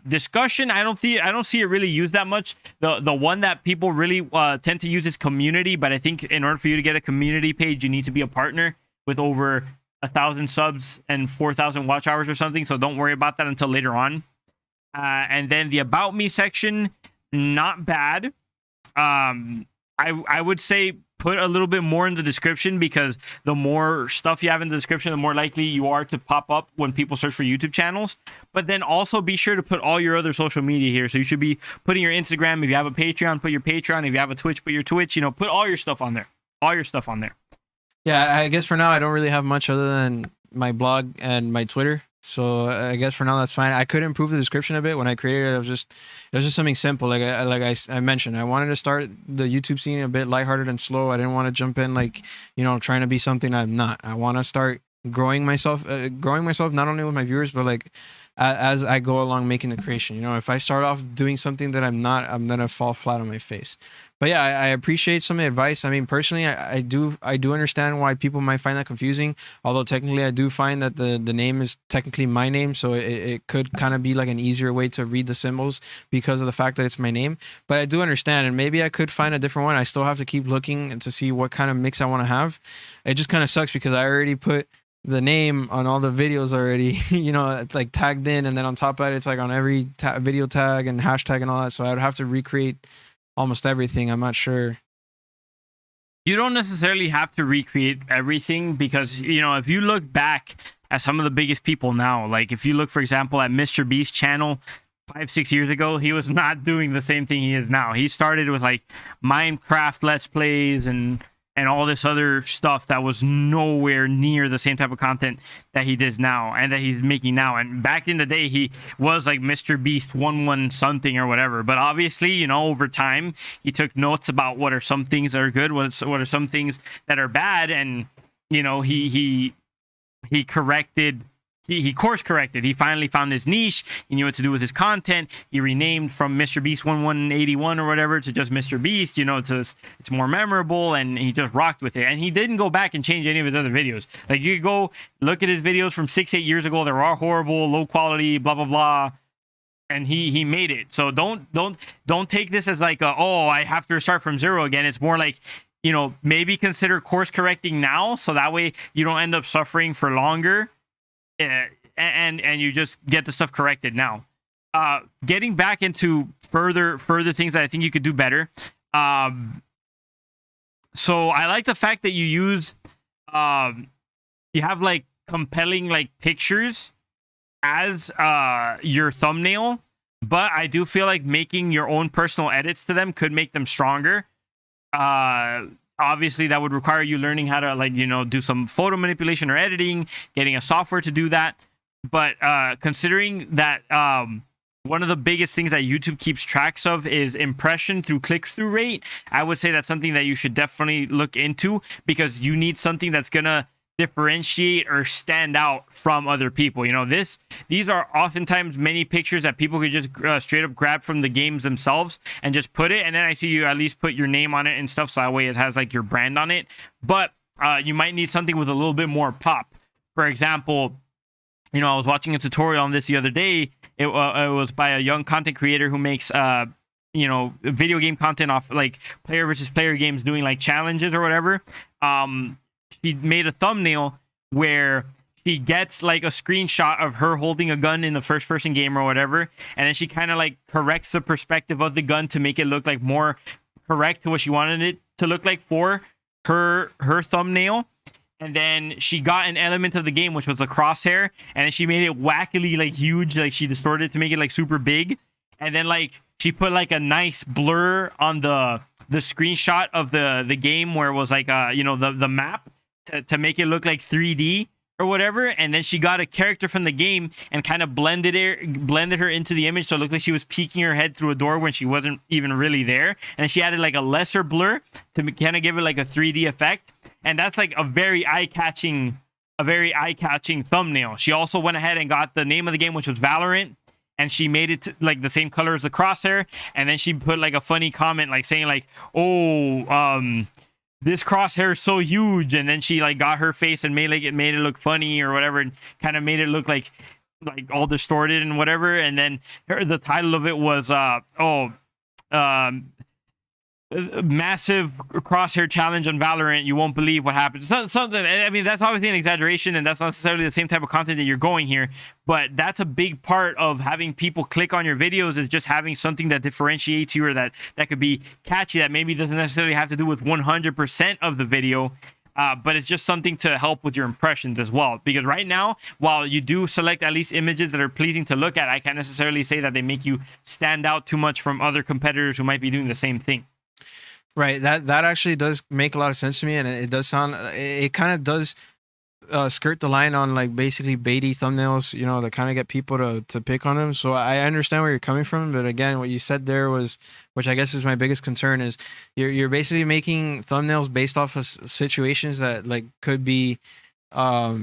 Discussion, I don't see it really used that much. The one that people really tend to use is community, but I think in order for you to get a community page, you need to be a partner with over 1,000 subs and 4,000 watch hours or something. So don't worry about that until later on. And then the about me section, not bad. I would say put a little bit more in the description because the more stuff you have in the description, the more likely you are to pop up when people search for YouTube channels. But then also be sure to put all your other social media here. So you should be putting your Instagram. If you have a Patreon, put your Patreon. If you have a Twitch, put your Twitch. You know, put all your stuff on there. All your stuff on there. Yeah, I guess for now I don't really have much other than my blog and my Twitter. So I guess for now that's fine. I could improve the description a bit. When I created it, it was just something simple. Like I mentioned, I wanted to start the YouTube scene a bit lighthearted and slow. I didn't want to jump in like, you know, trying to be something I'm not. I want to start growing myself not only with my viewers but like as I go along making the creation. You know, if I start off doing something that I'm not, I'm gonna fall flat on my face. But yeah, I appreciate some advice. I mean, personally, I do understand why people might find that confusing. Although technically, I do find that the name is technically my name, so it could kind of be like an easier way to read the symbols because of the fact that it's my name. But I do understand, and maybe I could find a different one. I still have to keep looking to see what kind of mix I want to have. It just kind of sucks because I already put the name on all the videos already, you know, it's like tagged in, and then on top of it, it's like on every video tag and hashtag and all that. So I would have to recreate almost everything. I'm not sure. You don't necessarily have to recreate everything because, you know, if you look back at some of the biggest people now, like if you look, for example, at Mr. Beast's channel 5-6 years ago, he was not doing the same thing he is now. He started with like Minecraft Let's Plays and all this other stuff that was nowhere near the same type of content that he does now and that he's making now. And back in the day, he was like Mr. Beast 1 something or whatever. But obviously, you know, over time, he took notes about what are some things that are good, what are some things that are bad, and you know, he corrected he course corrected. He finally found his niche. He knew what to do with his content. He renamed from Mr. Beast 1181 or whatever to just Mr. Beast. You know, it's more memorable, and he just rocked with it. And he didn't go back and change any of his other videos. Like, you could go look at his videos from 6-8 years ago. They're all horrible, low quality, blah blah blah. And he made it. So don't take this as like I have to start from zero again. It's more like, you know, maybe consider course correcting now, so that way you don't end up suffering for longer, and you just get the stuff corrected now. Getting back into further things that I think you could do better. So I like the fact that you use you have like compelling like pictures as your thumbnail, but I do feel like making your own personal edits to them could make them stronger. Obviously that would require you learning how to, like, you know, do some photo manipulation or editing, getting a software to do that. But considering that one of the biggest things that YouTube keeps tracks of is impression through click-through rate, I would say that's something that you should definitely look into, because you need something that's gonna differentiate or stand out from other people. You know, these are oftentimes many pictures that people could just straight up grab from the games themselves and just put it, and then I see you at least put your name on it and stuff, so that way it has like your brand on it. But you might need something with a little bit more pop. For example, you know, I was watching a tutorial on this the other day. It was by a young content creator who makes you know, video game content off like player versus player games, doing like challenges or whatever. She made a thumbnail where she gets like a screenshot of her holding a gun in the first person game or whatever, and then she kind of like corrects the perspective of the gun to make it look like more correct to what she wanted it to look like for her thumbnail. And then she got an element of the game, which was a crosshair, and then she made it wackily like huge, like she distorted it to make it like super big. And then like she put like a nice blur on the screenshot of the game where it was like you know, the map, to make it look like 3D or whatever. And then she got a character from the game and kind of blended her into the image, so it looked like she was peeking her head through a door when she wasn't even really there. And she added like a lesser blur to kind of give it like a 3D effect. And that's like a very eye-catching thumbnail. She also went ahead and got the name of the game, which was Valorant, and she made it like the same color as the crosshair. And then she put like a funny comment, like saying like, this crosshair is so huge. And then she like got her face and made it look funny or whatever, and kind of made it look like all distorted and whatever. And then the title of it was massive crosshair challenge on Valorant. You won't believe what happened. Something. I mean, that's obviously an exaggeration, and that's not necessarily the same type of content that you're going here. But that's a big part of having people click on your videos, is just having something that differentiates you, or that could be catchy, that maybe doesn't necessarily have to do with 100% of the video. But it's just something to help with your impressions as well. Because right now, while you do select at least images that are pleasing to look at, I can't necessarily say that they make you stand out too much from other competitors who might be doing the same thing. Right. That actually does make a lot of sense to me, and it does sound. It kind of does skirt the line on like basically baity thumbnails, you know, that kind of get people to pick on them. So I understand where you're coming from, but again, what you said there was, which I guess is my biggest concern, is you're basically making thumbnails based off of situations that like could be, how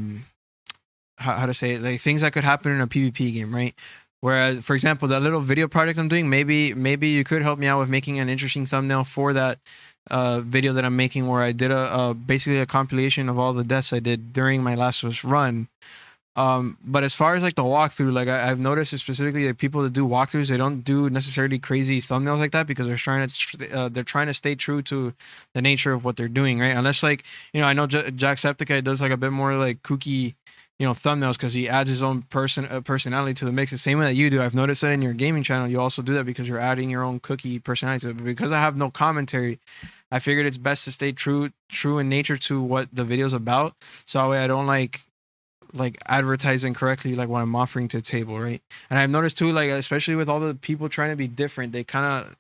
to say it, like things that could happen in a PvP game, right? Whereas, for example, that little video project I'm doing, maybe you could help me out with making an interesting thumbnail for that video that I'm making, where I did basically a compilation of all the deaths I did during my last run. But as far as like the walkthrough, like I've noticed specifically like people that do walkthroughs, they don't do necessarily crazy thumbnails like that, because they're trying to stay true to the nature of what they're doing, right? Unless, like, you know, I know Jacksepticeye does like a bit more like kooky, you know, thumbnails, because he adds his own personality to the mix, the same way that you do. I've noticed that in your gaming channel, you also do that, because you're adding your own cookie personality to it. But because I have no commentary, I figured it's best to stay true in nature to what the video's about, so that way I don't like advertise incorrectly like what I'm offering to the table, right? And I've noticed too, like especially with all the people trying to be different, they kind of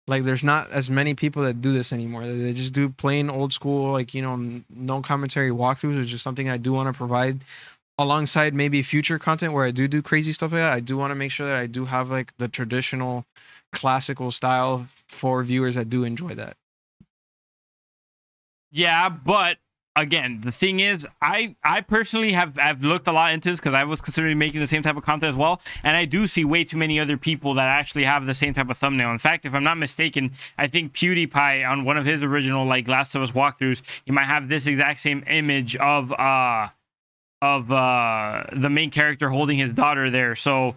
like, there's not as many people that do this anymore. They just do plain old school, like, you know, no commentary walkthroughs, which is something I do want to provide alongside maybe future content where I do crazy stuff like that. I do want to make sure that I do have like the traditional classical style for viewers that do enjoy that. Yeah, but again, the thing is, I personally have looked a lot into this because I was considering making the same type of content as well, and I do see way too many other people that actually have the same type of thumbnail. In fact, if I'm not mistaken, I think PewDiePie on one of his original like Last of Us walkthroughs, he might have this exact same image of the main character holding his daughter there. So,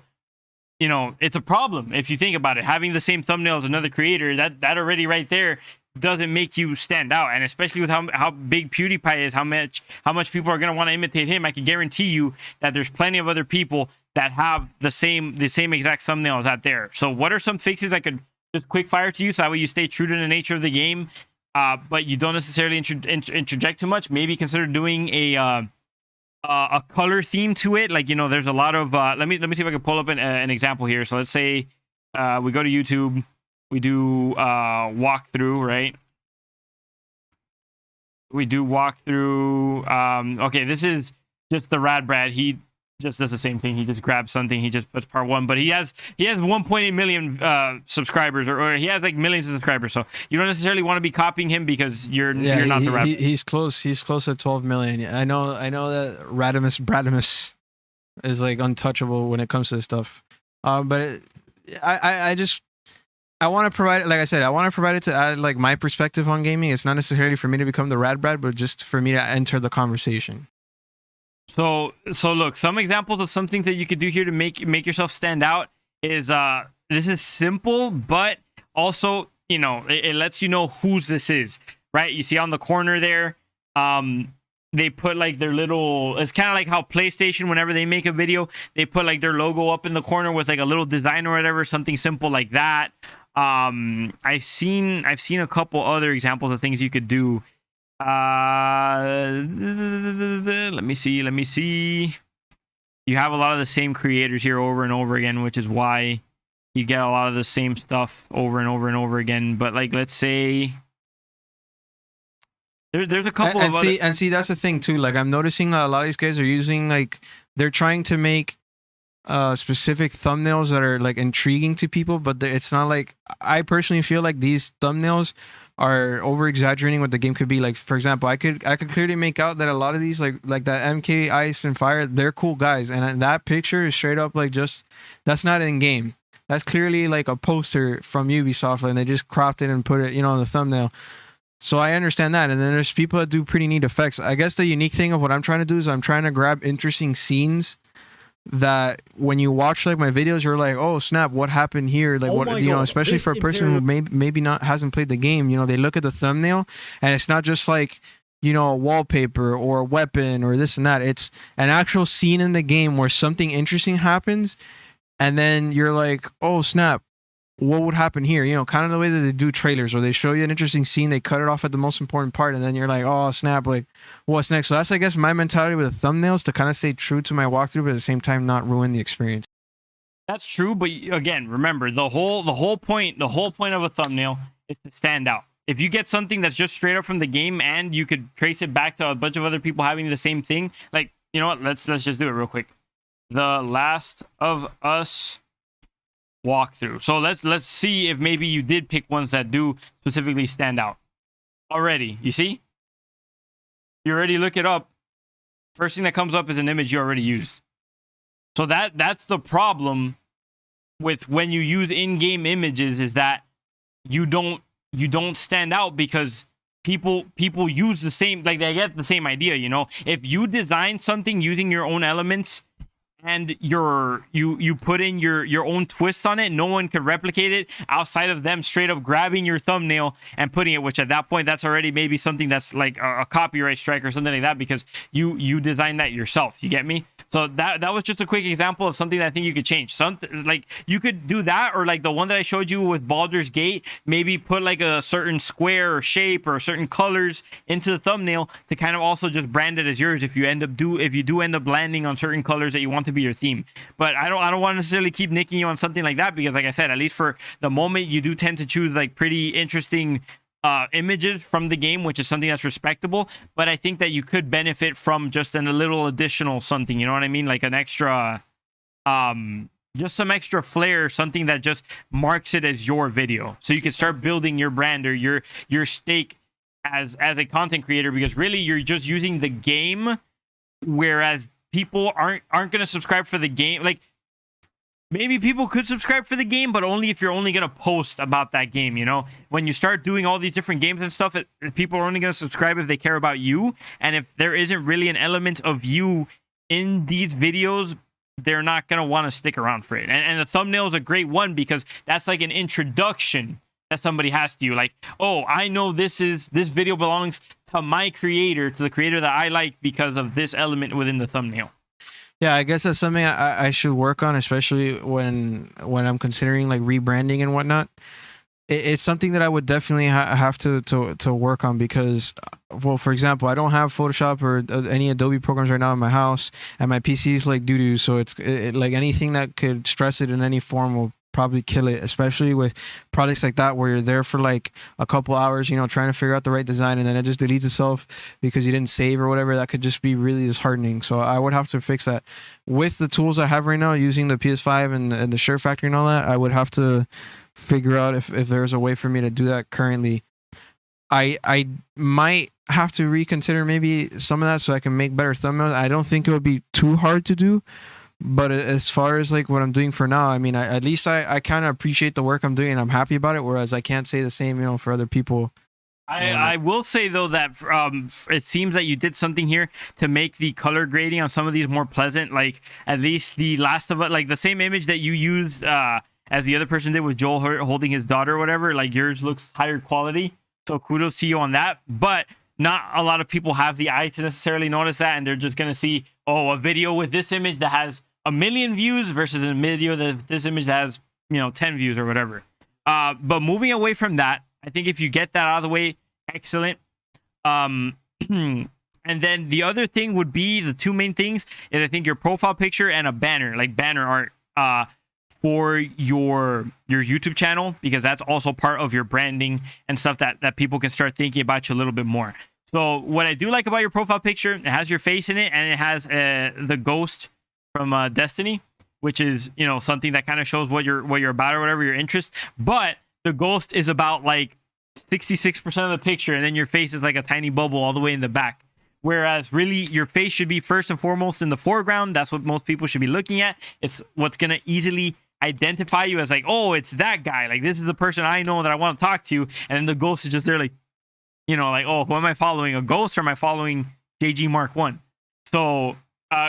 you know, it's a problem if you think about it. Having the same thumbnail as another creator, that already right there doesn't make you stand out. And especially with how big PewDiePie is, how much people are going to want to imitate him, I can guarantee you that there's plenty of other people that have the same exact thumbnail as that there. So what are some fixes I could just quick fire to you so that way you stay true to the nature of the game, but you don't necessarily interject too much? Maybe consider doing a color theme to it. Like, you know, there's a lot of let me see if I can pull up an example here. So let's say we go to YouTube, we do walkthrough, right? We do walkthrough. Okay, this is just the Rad Brad. He just does the same thing. He just grabs something. He just puts part 1, but he has 1.8 million subscribers, or he has like millions of subscribers. So you don't necessarily want to be copying him because you're not the Rad. He's close. He's close to 12 million. I know that Radimus is like untouchable when it comes to this stuff. But I want to provide, like I said, I want to provide it to add like my perspective on gaming. It's not necessarily for me to become the Rad Brad, but just for me to enter the conversation. So look, some examples of some things that you could do here to make yourself stand out is this is simple, but also, you know, it lets you know whose this is, right? You see on the corner there, they put like their little, it's kind of like how PlayStation, whenever they make a video, they put like their logo up in the corner with like a little design or whatever, something simple like that. I've seen a couple other examples of things you could do. Let me see. You have a lot of the same creators here over and over again, which is why you get a lot of the same stuff over and over and over again. But like, let's say there's a couple of see that's the thing too. Like, I'm noticing that a lot of these guys are using, like, they're trying to make specific thumbnails that are like intriguing to people, but it's not like, I personally feel like these thumbnails are over exaggerating what the game could be. Like, for example, I could clearly make out that a lot of these like that MK Ice and Fire, they're cool guys, and that picture is straight up like, just, that's not in game. That's clearly like a poster from Ubisoft, and they just cropped it and put it, you know, on the thumbnail. So I understand that. And then there's people that do pretty neat effects. I guess the unique thing of what I'm trying to do is I'm trying to grab interesting scenes that when you watch like my videos, you're like, oh snap, what happened here? Like, what, you know, especially for a person who maybe not hasn't played the game, you know, they look at the thumbnail and it's not just like, you know, a wallpaper or a weapon or this and that. It's an actual scene in the game where something interesting happens, and then you're like, oh snap, what would happen here? You know, kind of the way that they do trailers, where they show you an interesting scene, they cut it off at the most important part, and then you're like, oh snap, like, what's next? So that's, I guess, my mentality with the thumbnails, to kind of stay true to my walkthrough, but at the same time not ruin the experience. That's true, but again, remember, the whole point of a thumbnail is to stand out. If you get something that's just straight up from the game and you could trace it back to a bunch of other people having the same thing, like, you know what, let's just do it real quick. The Last of Us walkthrough. So let's see if maybe you did pick ones that do specifically stand out. Already, you see? You already look it up. First thing that comes up is an image you already used. So that's the problem with when you use in-game images, is that you don't stand out because people use the same, like, they get the same idea, you know? If you design something using your own elements and you put in your own twist on it, no one could replicate it outside of them straight up grabbing your thumbnail and putting it, which at that point, that's already maybe something that's like a copyright strike or something like that, because you designed that yourself. You get me? So that was just a quick example of something that I think you could change. Something like, you could do that, or like the one that I showed you with Baldur's Gate, maybe put like a certain square or shape or certain colors into the thumbnail to kind of also just brand it as yours if you do end up landing on certain colors that you want to be your theme. But I don't want to necessarily keep nicking you on something like that, because like I said, at least for the moment, you do tend to choose like pretty interesting images from the game, which is something that's respectable. But I think that you could benefit from just a little additional something, you know what I mean? Like an extra, just some extra flair, something that just marks it as your video. So you can start building your brand or your stake as a content creator, because really you're just using the game, whereas people aren't going to subscribe for the game. Like, maybe people could subscribe for the game, but only if you're only going to post about that game, you know? When you start doing all these different games and stuff, people are only going to subscribe if they care about you. And if there isn't really an element of you in these videos, they're not going to want to stick around for it. And the thumbnail is a great one, because that's like an introduction that somebody has to you. Like, oh, I know this video belongs to my creator, to the creator that I like, because of this element within the thumbnail. Yeah, I guess that's something I should work on, especially when I'm considering like rebranding and whatnot. It's something that I would definitely have to work on, because, well, for example, I don't have Photoshop or any Adobe programs right now in my house, and my PC is like doo-doo, so it's like anything that could stress it in any form will probably kill it, especially with products like that where you're there for like a couple hours, you know, trying to figure out the right design, and then it just deletes itself because you didn't save or whatever. That could just be really disheartening. So I would have to fix that with the tools I have right now, using the PS5 and the Shirt Factory and all that. I would have to figure out if there's a way for me to do that currently. I might have to reconsider maybe some of that so I can make better thumbnails. I don't think it would be too hard to do. But as far as like what I'm doing for now, I mean, at least I kind of appreciate the work I'm doing and I'm happy about it. Whereas I can't say the same, you know, for other people. I will say though that it seems that you did something here to make the color grading on some of these more pleasant. Like at least the Last of Us, like the same image that you used as the other person did with Joel holding his daughter or whatever. Like yours looks higher quality. So kudos to you on that. But not a lot of people have the eye to necessarily notice that, and they're just gonna see, oh, a video with this image that has 1 million views versus a video that this image that has, you know, 10 views or whatever. But moving away from that, I think if you get that out of the way, excellent. And then the other thing would be, the two main things is, I think, your profile picture and a banner, like banner art, for your YouTube channel, because that's also part of your branding and stuff that people can start thinking about you a little bit more. So what I do like about your profile picture, it has your face in it, and it has the ghost from Destiny, which is, you know, something that kind of shows what you're about or whatever your interest. But the ghost is about like 66% of the picture, and then your face is like a tiny bubble all the way in the back. Whereas really your face should be first and foremost in the foreground. That's what most people should be looking at. It's what's gonna easily identify you as like, oh, it's that guy. Like, this is the person I know that I want to talk to. And then the ghost is just there, like, you know, like, oh, who am I following? A ghost, or am I following JG Mark 1? So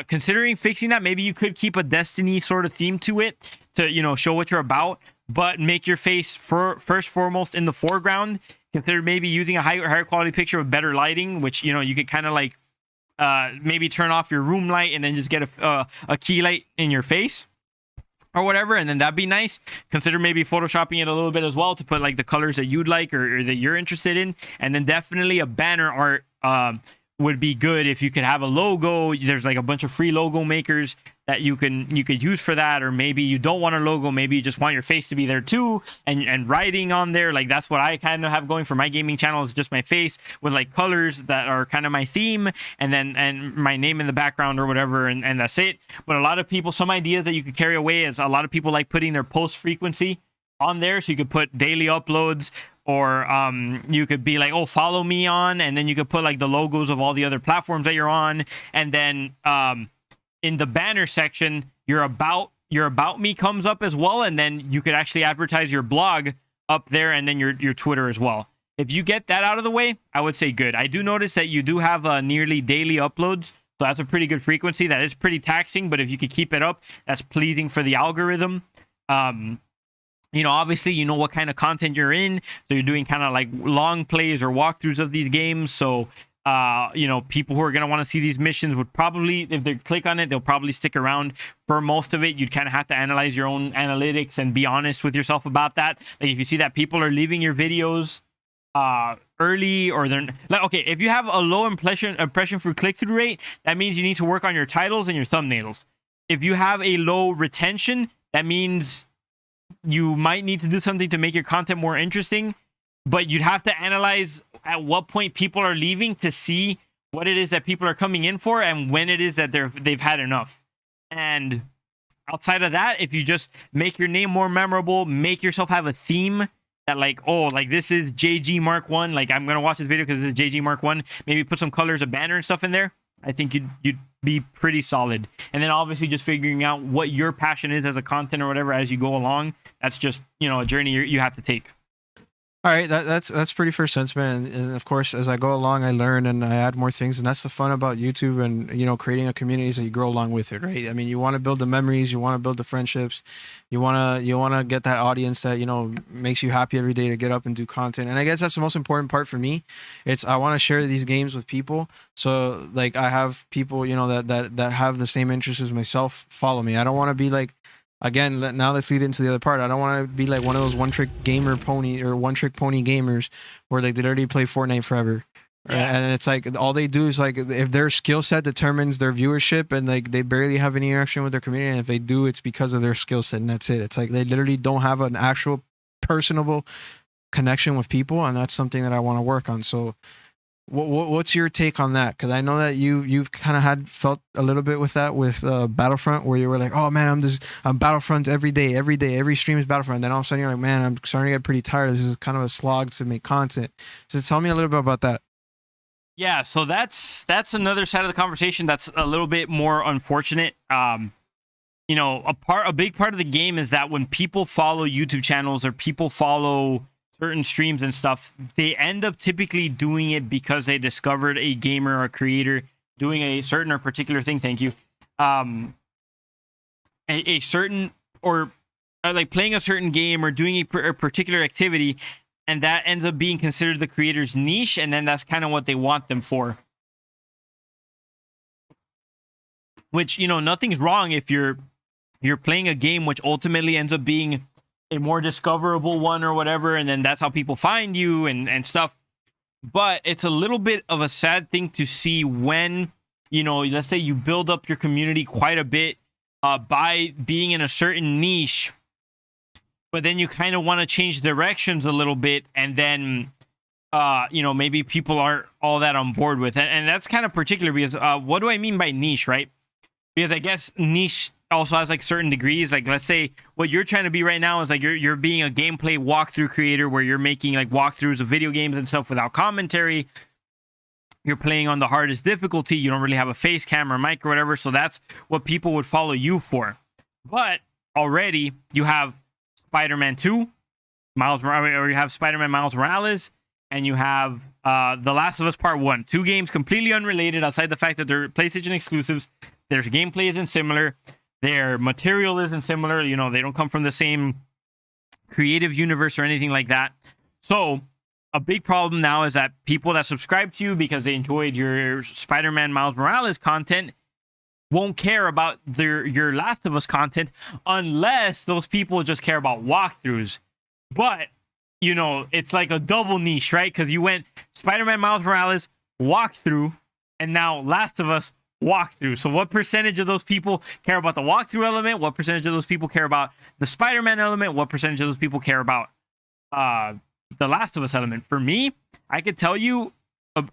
considering fixing that, maybe you could keep a Destiny sort of theme to it to, you know, show what you're about, but make your face first foremost in the foreground. Consider maybe using a higher quality picture with better lighting, which, you know, you could kind of like maybe turn off your room light and then just get a key light in your face or whatever, and then that'd be nice. Consider maybe photoshopping it a little bit as well to put like the colors that you'd like or that you're interested in. And then definitely a banner art would be good if you could have a logo. There's like a bunch of free logo makers that you could use for that. Or maybe you don't want a logo, maybe you just want your face to be there too, and writing on there. Like, that's what I kind of have going for my gaming channel, is just my face with like colors that are kind of my theme, and my name in the background or whatever, and that's it. But a lot of people, some ideas that you could carry away is, a lot of people like putting their post frequency on there, so you could put daily uploads, or you could be like, oh, follow me on, and then you could put like the logos of all the other platforms that you're on. And then in the banner section, your about me comes up as well, and then you could actually advertise your blog up there, and then your Twitter as well. If you get that out of the way, I would say good. I do notice that you do have nearly daily uploads, so that's a pretty good frequency. That is pretty taxing, but if you could keep it up, that's pleasing for the algorithm. You know, obviously, you know what kind of content you're in, so you're doing kind of like long plays or walkthroughs of these games. So, you know, people who are going to want to see these missions would probably, if they click on it, they'll probably stick around for most of it. You'd kind of have to analyze your own analytics and be honest with yourself about that. Like, if you see that people are leaving your videos early, or they're like, okay, if you have a low impression for click-through rate, that means you need to work on your titles and your thumbnails. If you have a low retention, that means you might need to do something to make your content more interesting, but you'd have to analyze at what point people are leaving to see what it is that people are coming in for, and when it is that they've had enough. And outside of that, if you just make your name more memorable, make yourself have a theme that like, oh, like this is JG Mark 1, like I'm gonna watch this video because this is JG Mark 1, maybe put some colors, a banner and stuff in there, I think you'd be pretty solid. And then obviously just figuring out what your passion is as a content or whatever as you go along. That's just, you know, a journey you have to take. All right, that's pretty fair sentiment, and of course, as I go along, I learn and I add more things, and that's the fun about YouTube and, you know, creating a community is that you grow along with it, right? I mean, you want to build the memories, you want to build the friendships, you wanna get that audience that, you know, makes you happy every day to get up and do content, and I guess that's the most important part for me. It's I want to share these games with people, so like I have people, you know, that have the same interests as myself follow me. I don't want to be like. Again, now let's lead into the other part. I don't want to be like one of those one-trick pony gamers where like they literally play Fortnite forever. Yeah. And it's like all they do is like if their skill set determines their viewership and like they barely have any interaction with their community, and if they do, it's because of their skill set, and that's it. It's like they literally don't have an actual personable connection with people, and that's something that I want to work on. So what's your take on that? Because I know that you've kind of felt a little bit with that with Battlefront, where you were like, oh man, I'm Battlefront every day, every stream is Battlefront. Then all of a sudden you're like, man, I'm starting to get pretty tired. This is kind of a slog to make content. So tell me a little bit about that. Yeah, so that's another side of the conversation that's a little bit more unfortunate. You know, a big part of the game is that when people follow YouTube channels or people follow certain streams and stuff, they end up typically doing it because they discovered a gamer or creator doing a certain or particular thing. Thank you. A certain or like playing a certain game or doing a particular activity, and that ends up being considered the creator's niche, and then that's kind of what they want them for. Which, you know, nothing's wrong if you're playing a game which ultimately ends up being a more discoverable one or whatever, and then that's how people find you and stuff. But it's a little bit of a sad thing to see when, you know, let's say you build up your community quite a bit by being in a certain niche, but then you kind of want to change directions a little bit, and then you know, maybe people aren't all that on board with it. And that's kind of particular because what do I mean by niche, right? Because I guess niche also has like certain degrees. Like, let's say what you're trying to be right now is like you're being a gameplay walkthrough creator where you're making like walkthroughs of video games and stuff without commentary. You're playing on the hardest difficulty. You don't really have a face cam or mic or whatever. So that's what people would follow you for. But already you have Spider-Man 2, or you have Spider-Man Miles Morales, and you have The Last of Us Part 1. 2 games completely unrelated outside the fact that they're PlayStation exclusives. Their gameplay isn't similar. Their material isn't similar. You know, they don't come from the same creative universe or anything like that. So a big problem now is that people that subscribe to you because they enjoyed your Spider-Man Miles Morales content won't care about your Last of Us content unless those people just care about walkthroughs. But, you know, it's like a double niche, right? Because you went Spider-Man Miles Morales walkthrough, and now Last of Us walkthrough. So what percentage of those people care about the walkthrough element? What percentage of those people care about the Spider-Man element? What percentage of those people care about the Last of Us element? For me, I could tell you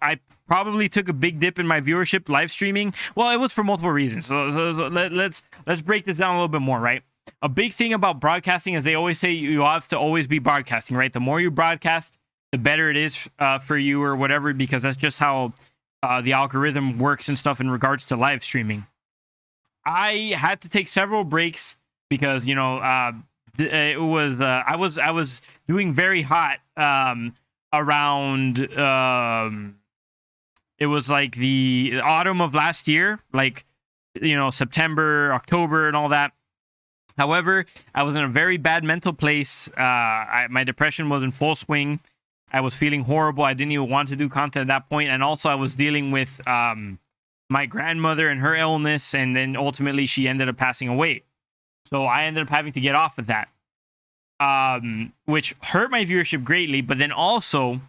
I probably took a big dip in my viewership live streaming. Well, it was for multiple reasons. So let's break this down a little bit more, right? A big thing about broadcasting is they always say you have to always be broadcasting, right? The more you broadcast, the better it is for you or whatever, because that's just how the algorithm works and stuff in regards to live streaming. I had to take several breaks because, you know, it was I was doing very hot around it was like the autumn of last year, like, you know, September, October and all that. However, I was in a very bad mental place. My depression was in full swing. I was feeling horrible. I didn't even want to do content at that point. And also I was dealing with my grandmother and her illness. And then ultimately she ended up passing away. So I ended up having to get off of that, which hurt my viewership greatly. But then also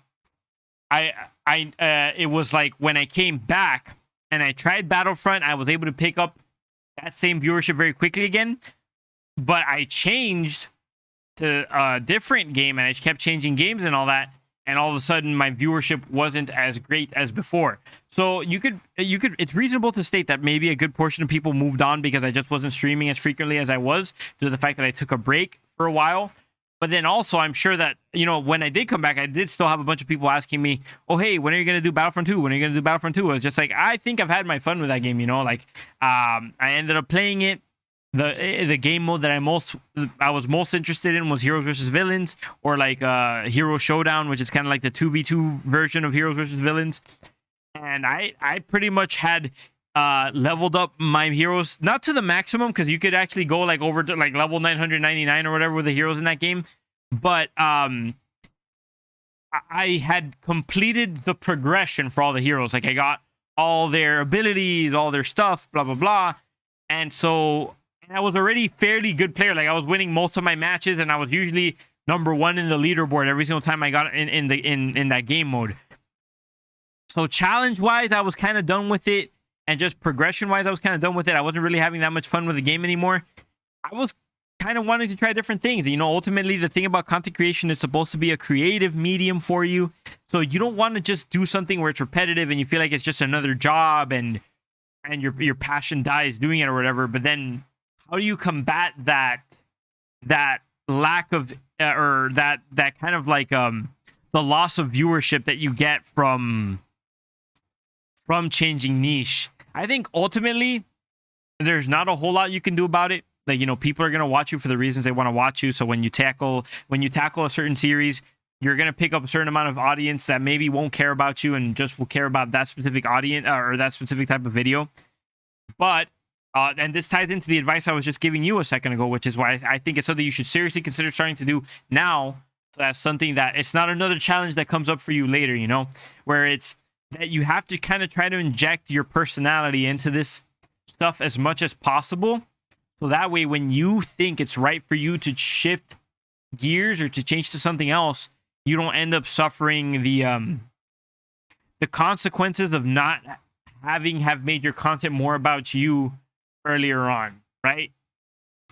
it was like when I came back and I tried Battlefront, I was able to pick up that same viewership very quickly again. But I changed to a different game and I kept changing games and all that. And all of a sudden, my viewership wasn't as great as before. So you could, it's reasonable to state that maybe a good portion of people moved on because I just wasn't streaming as frequently as I was due to the fact that I took a break for a while. But then also, I'm sure that, when I did come back, I did still have a bunch of people asking me, oh, hey, when are you going to do Battlefront 2? When are you going to do Battlefront 2? I was just like, I think I've had my fun with that game, I ended up playing it. The game mode that I was most interested in was Heroes versus Villains, or like Hero Showdown, which is kind of like the 2v2 version of Heroes versus Villains. And I pretty much had leveled up my heroes, not to the maximum, because you could actually go like over to like level 999 or whatever with the heroes in that game, but I had completed the progression for all the heroes. Like, I got all their abilities, all their stuff, blah blah blah. And so I was already fairly good player. Like, I was winning most of my matches, and I was usually number 1 in the leaderboard every single time I got in that game mode. So challenge wise, I was kind of done with it, and just progression wise, I was kind of done with it. I wasn't really having that much fun with the game anymore. I was kind of wanting to try different things. Ultimately, the thing about content creation is supposed to be a creative medium for you. So you don't want to just do something where it's repetitive and you feel like it's just another job, and your passion dies doing it or whatever. But then how do you combat that lack of or that kind of like the loss of viewership that you get from changing niche? I think ultimately there's not a whole lot you can do about it. Like, people are going to watch you for the reasons they want to watch you. So when you tackle a certain series, you're going to pick up a certain amount of audience that maybe won't care about you and just will care about that specific audience or that specific type of video. But and this ties into the advice I was just giving you a second ago, which is why I think it's something you should seriously consider starting to do now. So that's something that it's not another challenge that comes up for you later, where it's that you have to kind of try to inject your personality into this stuff as much as possible. So that way, when you think it's right for you to shift gears or to change to something else, you don't end up suffering the consequences of not have made your content more about you earlier on, right?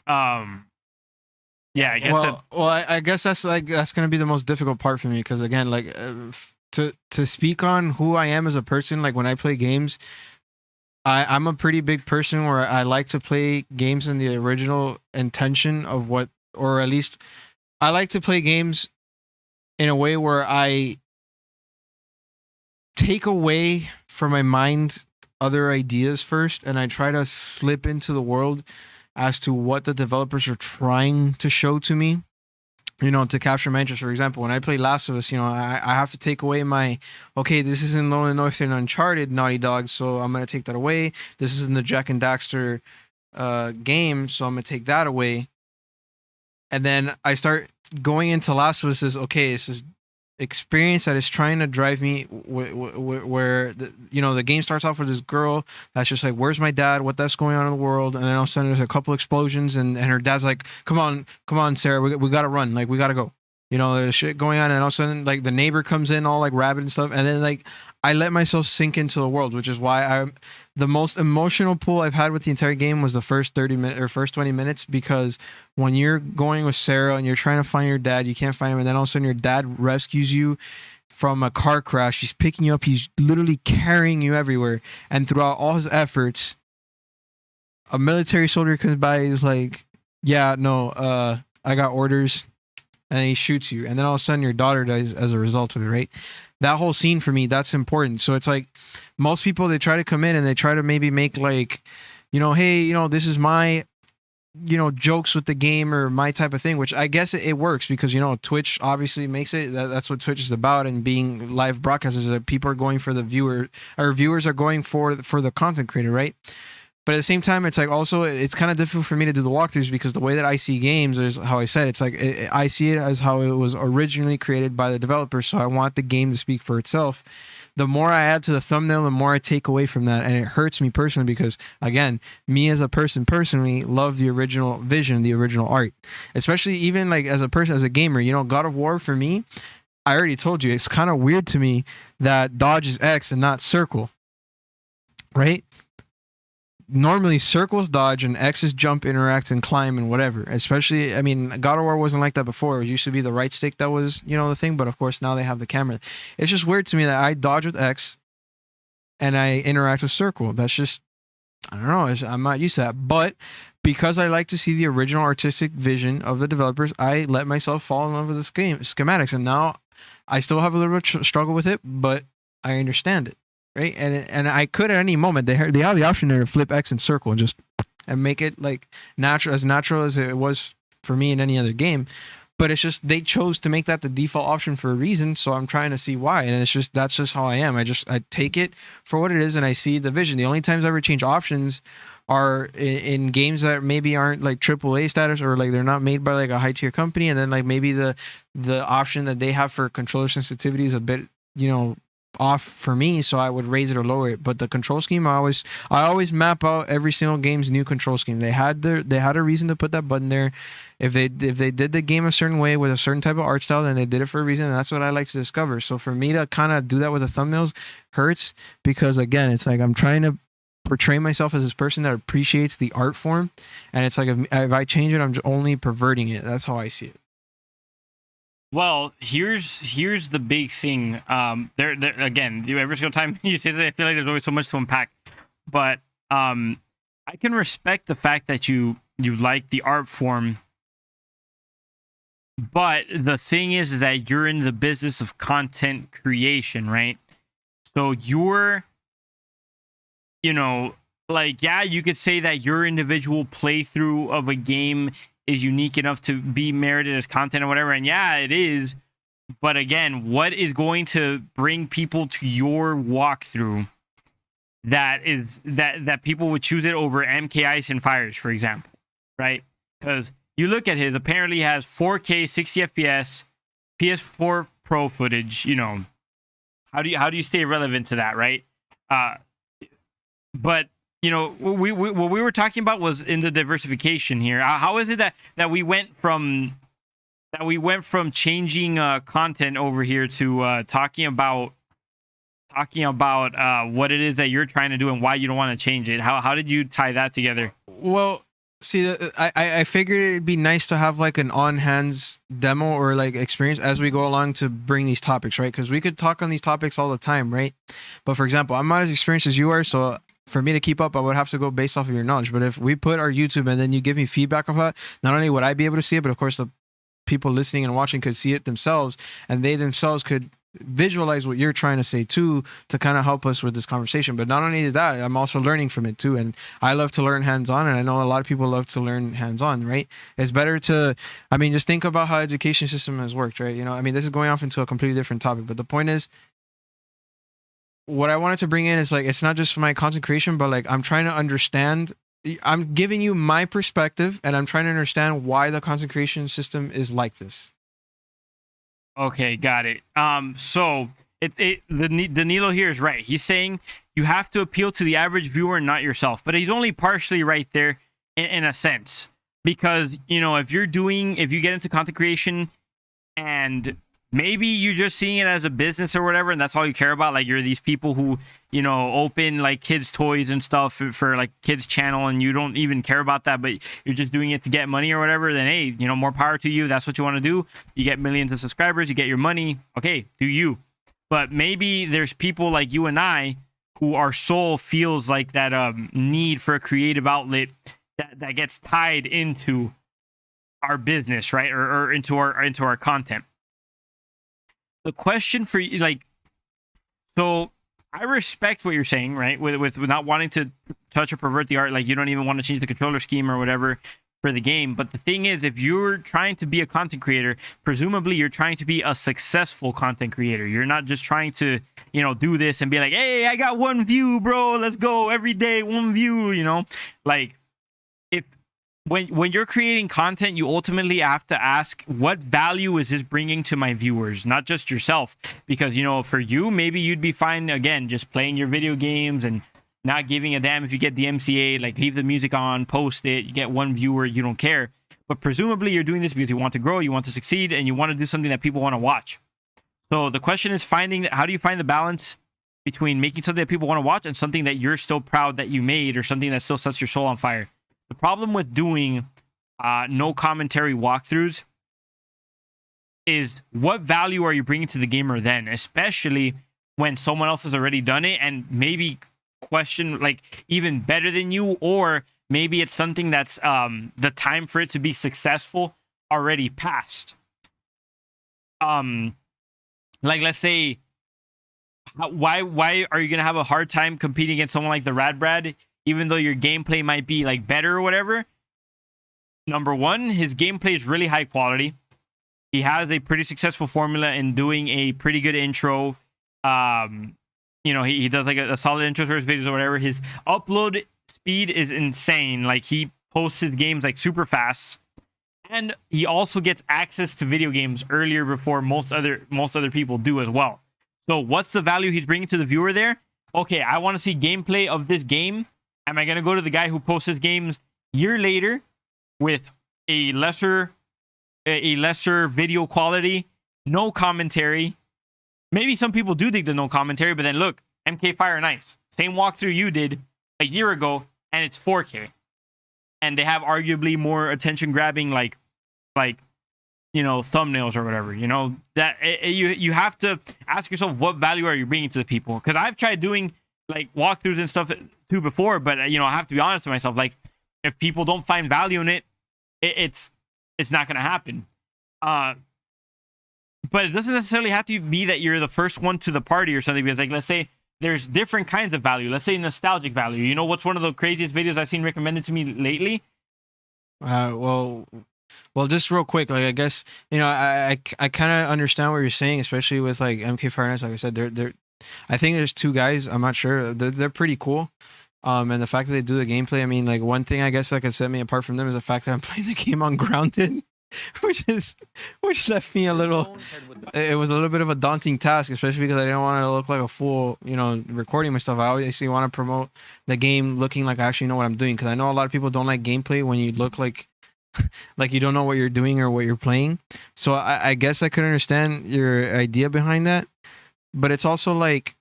Yeah, I guess. I guess that's going to be the most difficult part for me, because again, like to speak on who I am as a person, like when I play games, I'm a pretty big person where I like to play games in the original intention of what, or at least I like to play games in a way where I take away from my mind other ideas first, and I try to slip into the world as to what the developers are trying to show to me, to capture my interest. For example, when I play Last of Us, I have to take away my, okay, this isn't Lone and North and Uncharted, Naughty Dog, so I'm going to take that away. This isn't the Jack and Daxter game, so I'm going to take that away. And then I start going into Last of Us as, okay, this is experience that is trying to drive me where the game starts off with this girl that's just like, where's my dad, what that's going on in the world, and then all of a sudden there's a couple explosions, and her dad's like, come on Sarah, we gotta run, like we gotta go, there's shit going on, and all of a sudden like the neighbor comes in all like rabid and stuff, and then like I let myself sink into the world, which is why the most emotional pull I've had with the entire game was the first 30 minutes or first 20 minutes, because when you're going with Sarah and you're trying to find your dad, you can't find him, and then all of a sudden your dad rescues you from a car crash. He's picking you up. He's literally carrying you everywhere. And throughout all his efforts, a military soldier comes by. He's like, yeah, no, I got orders. And he shoots you. And then all of a sudden your daughter dies as a result of it, right? That whole scene for me, that's important. So it's like most people, they try to come in and they try to maybe make like, hey, this is my, jokes with the game or my type of thing, which I guess it works because, Twitch obviously makes it. That's what Twitch is about, and being live broadcasters is that people are going for the viewer, or viewers are going for the content creator, right? But at the same time, it's like also it's kind of difficult for me to do the walkthroughs because the way that I see games is how I said it's like I see it as how it was originally created by the developers. So I want the game to speak for itself. The more I add to the thumbnail, the more I take away from that, and it hurts me personally because again, me as a person personally love the original vision, the original art, especially even like as a person, as a gamer. God of War for me, I already told you, it's kind of weird to me that dodge is X and not circle, right? Normally circles dodge and X is jump, interact, and climb and whatever. Especially, I mean, God of War wasn't like that before. It used to be the right stick that was, the thing. But of course, now they have the camera. It's just weird to me that I dodge with X and I interact with circle. That's just, I don't know. I'm not used to that. But because I like to see the original artistic vision of the developers, I let myself fall in love with this game schematics, and now I still have a little bit of struggle with it, but I understand it, right? And I could at any moment they have the option there to flip X and circle and make it like natural as it was for me in any other game. But it's just they chose to make that the default option for a reason, so I'm trying to see why. And that's just how I am. I take it for what it is, and I see the vision. The only times I ever change options are in games that maybe aren't like AAA status, or like they're not made by like a high tier company, and then like maybe the option that they have for controller sensitivity is a bit, you know, off for me, so I would raise it or lower it. But the control scheme, I always map out every single game's new control scheme. They had a reason to put that button there. If they did the game a certain way with a certain type of art style, then they did it for a reason, and that's what I like to discover. So for me to kind of do that with the thumbnails hurts, because again, it's like I'm trying to portray myself as this person that appreciates the art form, and it's like if I change it, I'm only perverting it. That's how I see it. Well, here's the big thing. There again, every single time you say that, I feel like there's always so much to unpack. But I can respect the fact that you like the art form. But the thing is that you're in the business of content creation, right? So you're, you know, like, yeah, you could say that your individual playthrough of a game is unique enough to be merited as content or whatever. And yeah, it is. But again, what is going to bring people to your walkthrough that people would choose it over MK Ice and Fires, for example, right? Because you look at his, apparently has 4K 60 FPS, PS4 Pro footage. You know, how do you stay relevant to that, right? But you know, what we were talking about was in the diversification here. How is it that we went from changing content over here to talking about what it is that you're trying to do and why you don't want to change it? How did you tie that together? Well, see, I figured it'd be nice to have like an on-hands demo or like experience as we go along to bring these topics, right? Because we could talk on these topics all the time, right? But for example, I'm not as experienced as you are, so for me to keep up, I would have to go based off of your knowledge. But if we put our YouTube and then you give me feedback of that, not only would I be able to see it, but of course the people listening and watching could see it themselves, and they themselves could visualize what you're trying to say too, to kind of help us with this conversation. But not only is that, I'm also learning from it too, and I love to learn hands-on, and I know a lot of people love to learn hands-on, right? It's better to, I mean, just think about how education system has worked, right? You know, I mean, this is going off into a completely different topic, but the point is, what I wanted to bring in is like, it's not just for my content creation, but like I'm trying to understand, I'm giving you my perspective, and I'm trying to understand why the content creation system is like this. Okay, got it. So Danilo here is right. He's saying you have to appeal to the average viewer, not yourself. But he's only partially right there in a sense, because you know, if you get into content creation and maybe you're just seeing it as a business or whatever, and that's all you care about. Like, you're these people who, you know, open like kids' toys and stuff for like kids' channel, and you don't even care about that, but you're just doing it to get money or whatever. Then hey, you know, more power to you. That's what you want to do. You get millions of subscribers, you get your money. Okay, do you? But maybe there's people like you and I who our soul feels like that need for a creative outlet that gets tied into our business, right, or into our content. The question for you, like, so I respect what you're saying, right? With not wanting to touch or pervert the art, like you don't even want to change the controller scheme or whatever for the game. But the thing is, if you're trying to be a content creator, presumably you're trying to be a successful content creator. You're not just trying to, you know, do this and be like, hey, I got 1 view, bro. Let's go every day, 1 view, you know? Like, when you're creating content, you ultimately have to ask, what value is this bringing to my viewers, not just yourself? Because, you know, for you, maybe you'd be fine, again, just playing your video games and not giving a damn if you get DMCA, like leave the music on, post it, you get 1 viewer, you don't care. But presumably you're doing this because you want to grow, you want to succeed, and you want to do something that people want to watch. So the question is how do you find the balance between making something that people want to watch and something that you're still proud that you made, or something that still sets your soul on fire? The problem with doing no commentary walkthroughs is, what value are you bringing to the gamer then, especially when someone else has already done it and maybe question like even better than you, or maybe it's something that's the time for it to be successful already passed. Like, let's say, why are you gonna have a hard time competing against someone like the Rad Brad, even though your gameplay might be like better or whatever? Number one, his gameplay is really high quality. He has a pretty successful formula in doing a pretty good intro. He does like a solid intro for his videos or whatever. His upload speed is insane. Like, he posts his games like super fast. And he also gets access to video games earlier before most other people do as well. So what's the value he's bringing to the viewer there? Okay, I want to see gameplay of this game. Am I going to go to the guy who posts his games year later with a lesser video quality, no commentary? Maybe some people do dig the no commentary, but then look, MK Fire and Ice, same walkthrough you did a year ago, and it's 4K. And they have arguably more attention grabbing like thumbnails or whatever. That you have to ask yourself, what value are you bringing to the people? Because I've tried doing like walkthroughs and stuff too before, but I have to be honest with myself. Like, if people don't find value in it, it's not gonna happen. But it doesn't necessarily have to be that you're the first one to the party or something, because like, let's say there's different kinds of value. Let's say nostalgic value. What's one of the craziest videos I've seen recommended to me lately? Well, just real quick, like, I guess, I kind of understand what you're saying, especially with like MK Fire Nights. Like I said, they're I think there's two guys. I'm not sure. They're pretty cool. And the fact that they do the gameplay, I mean, like, one thing I guess that could set me apart from them is the fact that I'm playing the game on grounded. which left me a little, it was a little bit of a daunting task, especially because I didn't want to look like a fool, recording my stuff. I obviously want to promote the game looking like I actually know what I'm doing, because I know a lot of people don't like gameplay when you look like you don't know what you're doing or what you're playing. So I guess I could understand your idea behind that, but it's also like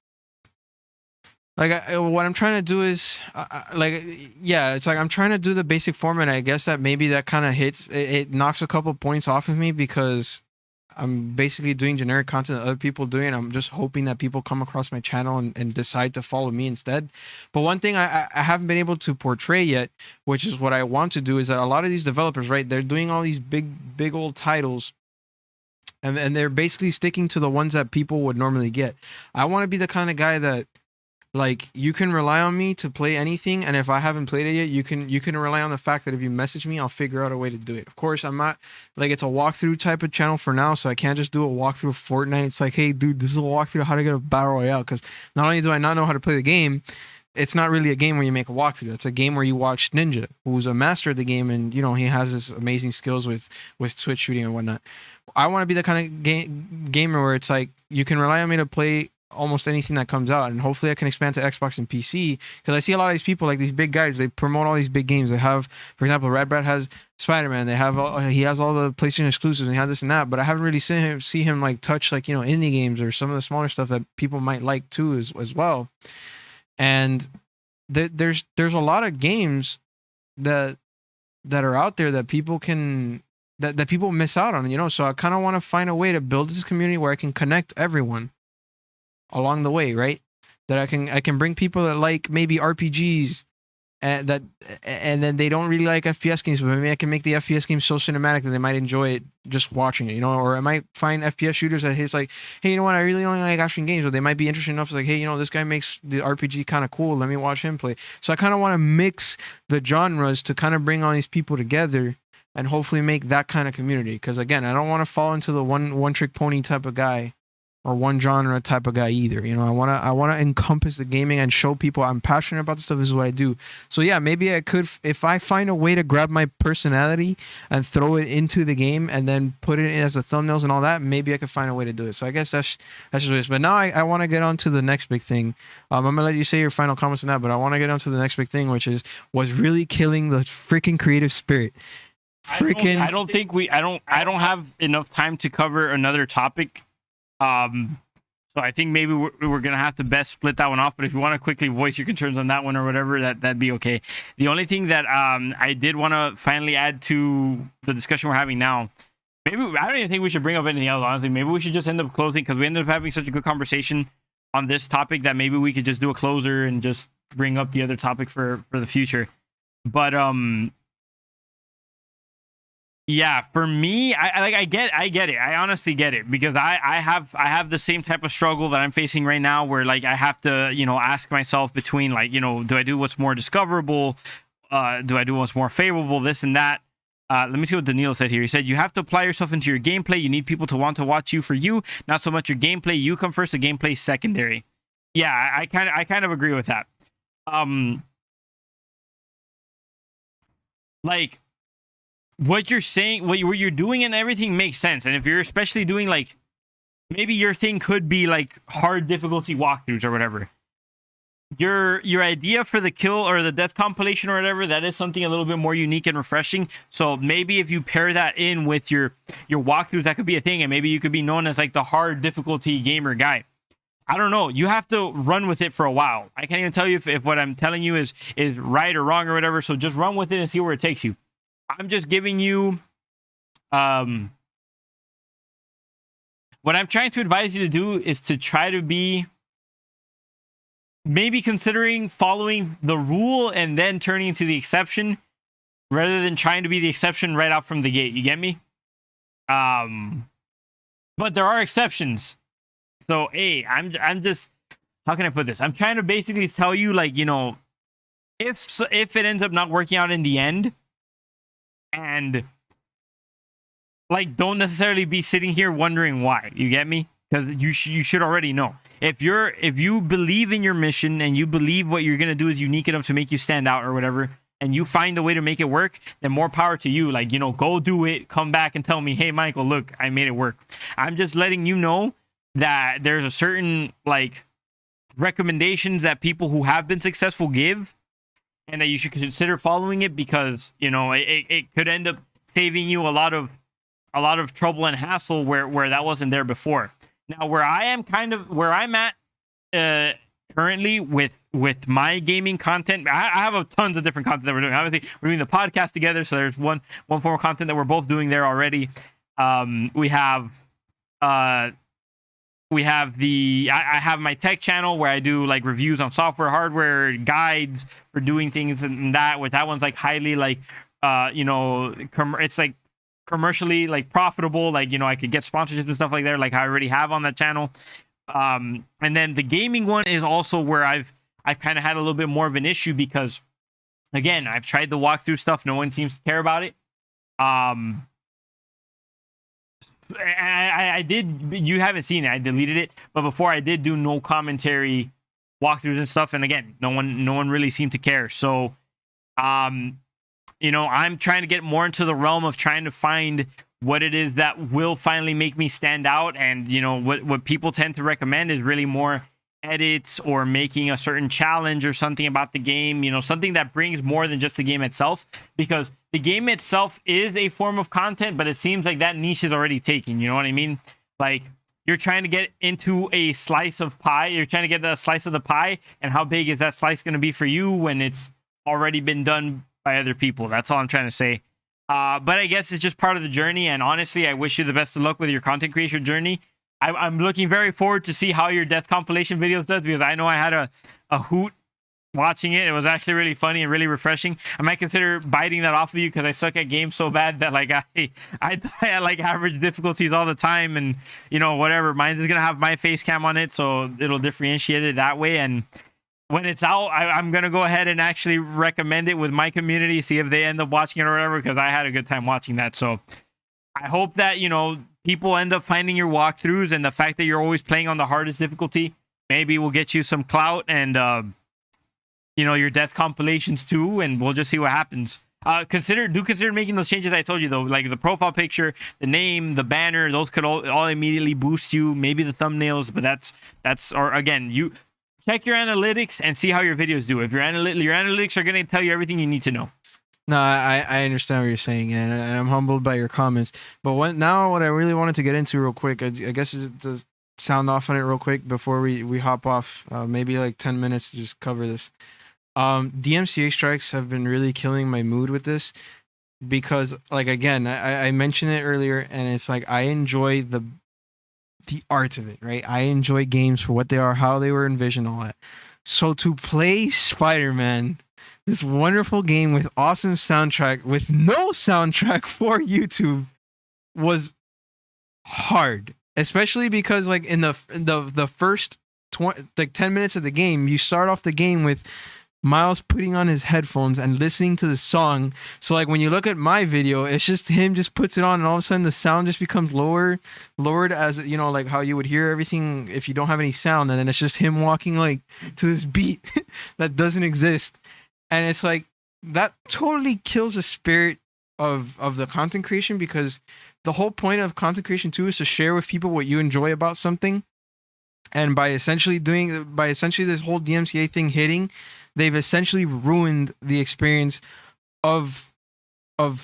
what I'm trying to do is it's like I'm trying to do the basic format. I guess that maybe that kind of hits it knocks a couple points off of me, because I'm basically doing generic content that other people doing, and I'm just hoping that people come across my channel and decide to follow me instead. But one thing I haven't been able to portray yet, which is what I want to do, is that a lot of these developers, right, they're doing all these big old titles, and they're basically sticking to the ones that people would normally get. I want to be the kind of guy that, like, you can rely on me to play anything, and if I haven't played it yet, you can rely on the fact that if you message me, I'll figure out a way to do it. Of course, I'm not like, it's a walkthrough type of channel for now, so I can't just do a walkthrough of Fortnite. It's like, hey dude, this is a walkthrough of how to get a battle royale, because not only do I not know how to play the game, it's not really a game where you make a walkthrough. It's a game where you watch Ninja, who's a master of the game, and he has this amazing skills with Twitch shooting and whatnot. I want to be the kind of gamer where it's like, you can rely on me to play almost anything that comes out, and hopefully I can expand to Xbox and PC, because I see a lot of these people, like these big guys, they promote all these big games. They have, for example, Red Brad has Spider-Man, he has all the PlayStation exclusives, and he has this and that, but I haven't really see him like touch like indie games or some of the smaller stuff that people might like too as well. And there's a lot of games that are out there that people can that people miss out on, so I kind of want to find a way to build this community where I can connect everyone along the way, right? That I can bring people that like maybe RPGs and then they don't really like FPS games, but maybe I can make the FPS game so cinematic that they might enjoy it just watching it, or I might find FPS shooters that it's like, hey, you know what, I really only like action games, but they might be interested enough to like, hey, this guy makes the RPG kind of cool, let me watch him play. So I kind of want to mix the genres to kind of bring all these people together and hopefully make that kind of community, because again, I don't want to fall into the one trick pony type of guy, or one genre type of guy either. I want to encompass the gaming and show people I'm passionate about this stuff. This is what I do. So yeah, maybe I could, if I find a way to grab my personality and throw it into the game and then put it in as a thumbnails and all that, maybe I could find a way to do it. So I guess that's just what it is. But now I want to get on to the next big thing. I'm gonna let you say your final comments on that, but I want to get on to the next big thing, which is what's really killing the freaking creative spirit. I don't have enough time to cover another topic. So I think maybe we're gonna have to best split that one off. But if you want to quickly voice your concerns on that one or whatever, that'd be okay. The only thing that I did want to finally add to the discussion we're having now, maybe I don't even think we should bring up anything else. Honestly, maybe we should just end up closing, because we ended up having such a good conversation on this topic that maybe we could just do a closer and just bring up the other topic for the future. But yeah, for me, I get it. I honestly get it, because I have the same type of struggle that I'm facing right now, where like I have to, you know, ask myself between, like, you know, do I do what's more discoverable, do I do what's more favorable, this and that. Let me see what Danilo said here. He said, you have to apply yourself into your gameplay. You need people to want to watch you for you, not so much your gameplay. You come first, the gameplay secondary. Yeah, I kind of agree with that. Like, what you're saying, what you're doing and everything makes sense. And if you're especially doing, like, maybe your thing could be like hard difficulty walkthroughs or whatever, your idea for the kill or the death compilation or whatever, that is something a little bit more unique and refreshing. So maybe if you pair that in with your walkthroughs, that could be a thing, and maybe you could be known as like the hard difficulty gamer guy. I don't know. You have to run with it for a while. I can't even tell you if what I'm telling you is right or wrong or whatever. So just run with it and see where it takes you. I'm just giving you what I'm trying to advise you to do is to try to be maybe considering following the rule and then turning to the exception, rather than trying to be the exception right out from the gate. You get me? But there are exceptions. So, hey, I'm just, how can I put this? I'm trying to basically tell you, like, you know, if it ends up not working out in the end, and like, don't necessarily be sitting here wondering why. You get me? Because you should already know. If you believe in your mission and you believe what you're gonna do is unique enough to make you stand out or whatever, and you find a way to make it work, then more power to you. Like, you know, go do it. Come back and tell me, hey, Michael, look, I made it work. I'm just letting you know that there's a certain, like, recommendations that people who have been successful give, and that you should consider following it, because, you know, it could end up saving you a lot of trouble and hassle where that wasn't there before. Now, where I'm at currently with my gaming content, I have a tons of different content that we're doing. Obviously, we're doing the podcast together, so there's one form of content that we're both doing there already. We have I have my tech channel where I do like reviews on software, hardware, guides for doing things, and that one's like highly like it's like commercially like profitable, like, you know, I could get sponsorships and stuff like that, like I already have on that channel. And then the gaming one is also where I've kind of had a little bit more of an issue, because again, I've tried the walkthrough stuff, no one seems to care about it. I did, you haven't seen it, I deleted it, but before I did do no commentary walkthroughs and stuff, and again, no one really seemed to care. So you know, I'm trying to get more into the realm of trying to find what it is that will finally make me stand out. And, you know, what people tend to recommend is really more edits or making a certain challenge or something about the game, you know, something that brings more than just the game itself, because the game itself is a form of content, but it seems like that niche is already taken. You know what I mean? Like, you're trying to get into a slice of pie. You're trying to get a slice of the pie. And how big is that slice going to be for you when it's already been done by other people? That's all I'm trying to say. But I guess it's just part of the journey. And honestly, I wish you the best of luck with your content creation journey. I'm looking very forward to see how your death compilation videos does, because I know I had a hoot watching it. It was actually really funny and really refreshing. I might consider biting that off of you, because I suck at games so bad that like I die at like average difficulties all the time, and, you know, whatever. Mine's is gonna have my face cam on it, so it'll differentiate it that way. And when it's out, I'm going to go ahead and actually recommend it with my community, see if they end up watching it or whatever, because I had a good time watching that. So I hope that, you know, people end up finding your walkthroughs, and the fact that you're always playing on the hardest difficulty maybe will get you some clout and, you know, your death compilations too, and we'll just see what happens. Consider making those changes I told you, though, like the profile picture, the name, the banner. Those could all immediately boost you. Maybe the thumbnails, but that's or again, you check your analytics and see how your videos do. If your analytics are going to tell you everything you need to know. No, I understand what you're saying, and I'm humbled by your comments. But what I really wanted to get into real quick, I guess just sound off on it real quick before we hop off. Maybe like 10 minutes to just cover this. DMCA strikes have been really killing my mood with this, because, like, again, I mentioned it earlier, and it's like I enjoy the art of it, right? I enjoy games for what they are, how they were envisioned, all that. So to play Spider-Man this wonderful game with awesome soundtrack with no soundtrack for YouTube was hard, especially because like in the first 10 minutes of the game, you start off the game with Miles putting on his headphones and listening to the song. So like when you look at my video, it's just him just puts it on and all of a sudden the sound just becomes lowered as, you know, like how you would hear everything if you don't have any sound, and then it's just him walking like to this beat that doesn't exist. And it's like that totally kills the spirit of the content creation, because the whole point of content creation too is to share with people what you enjoy about something. And by essentially this whole DMCA thing hitting, they've essentially ruined the experience of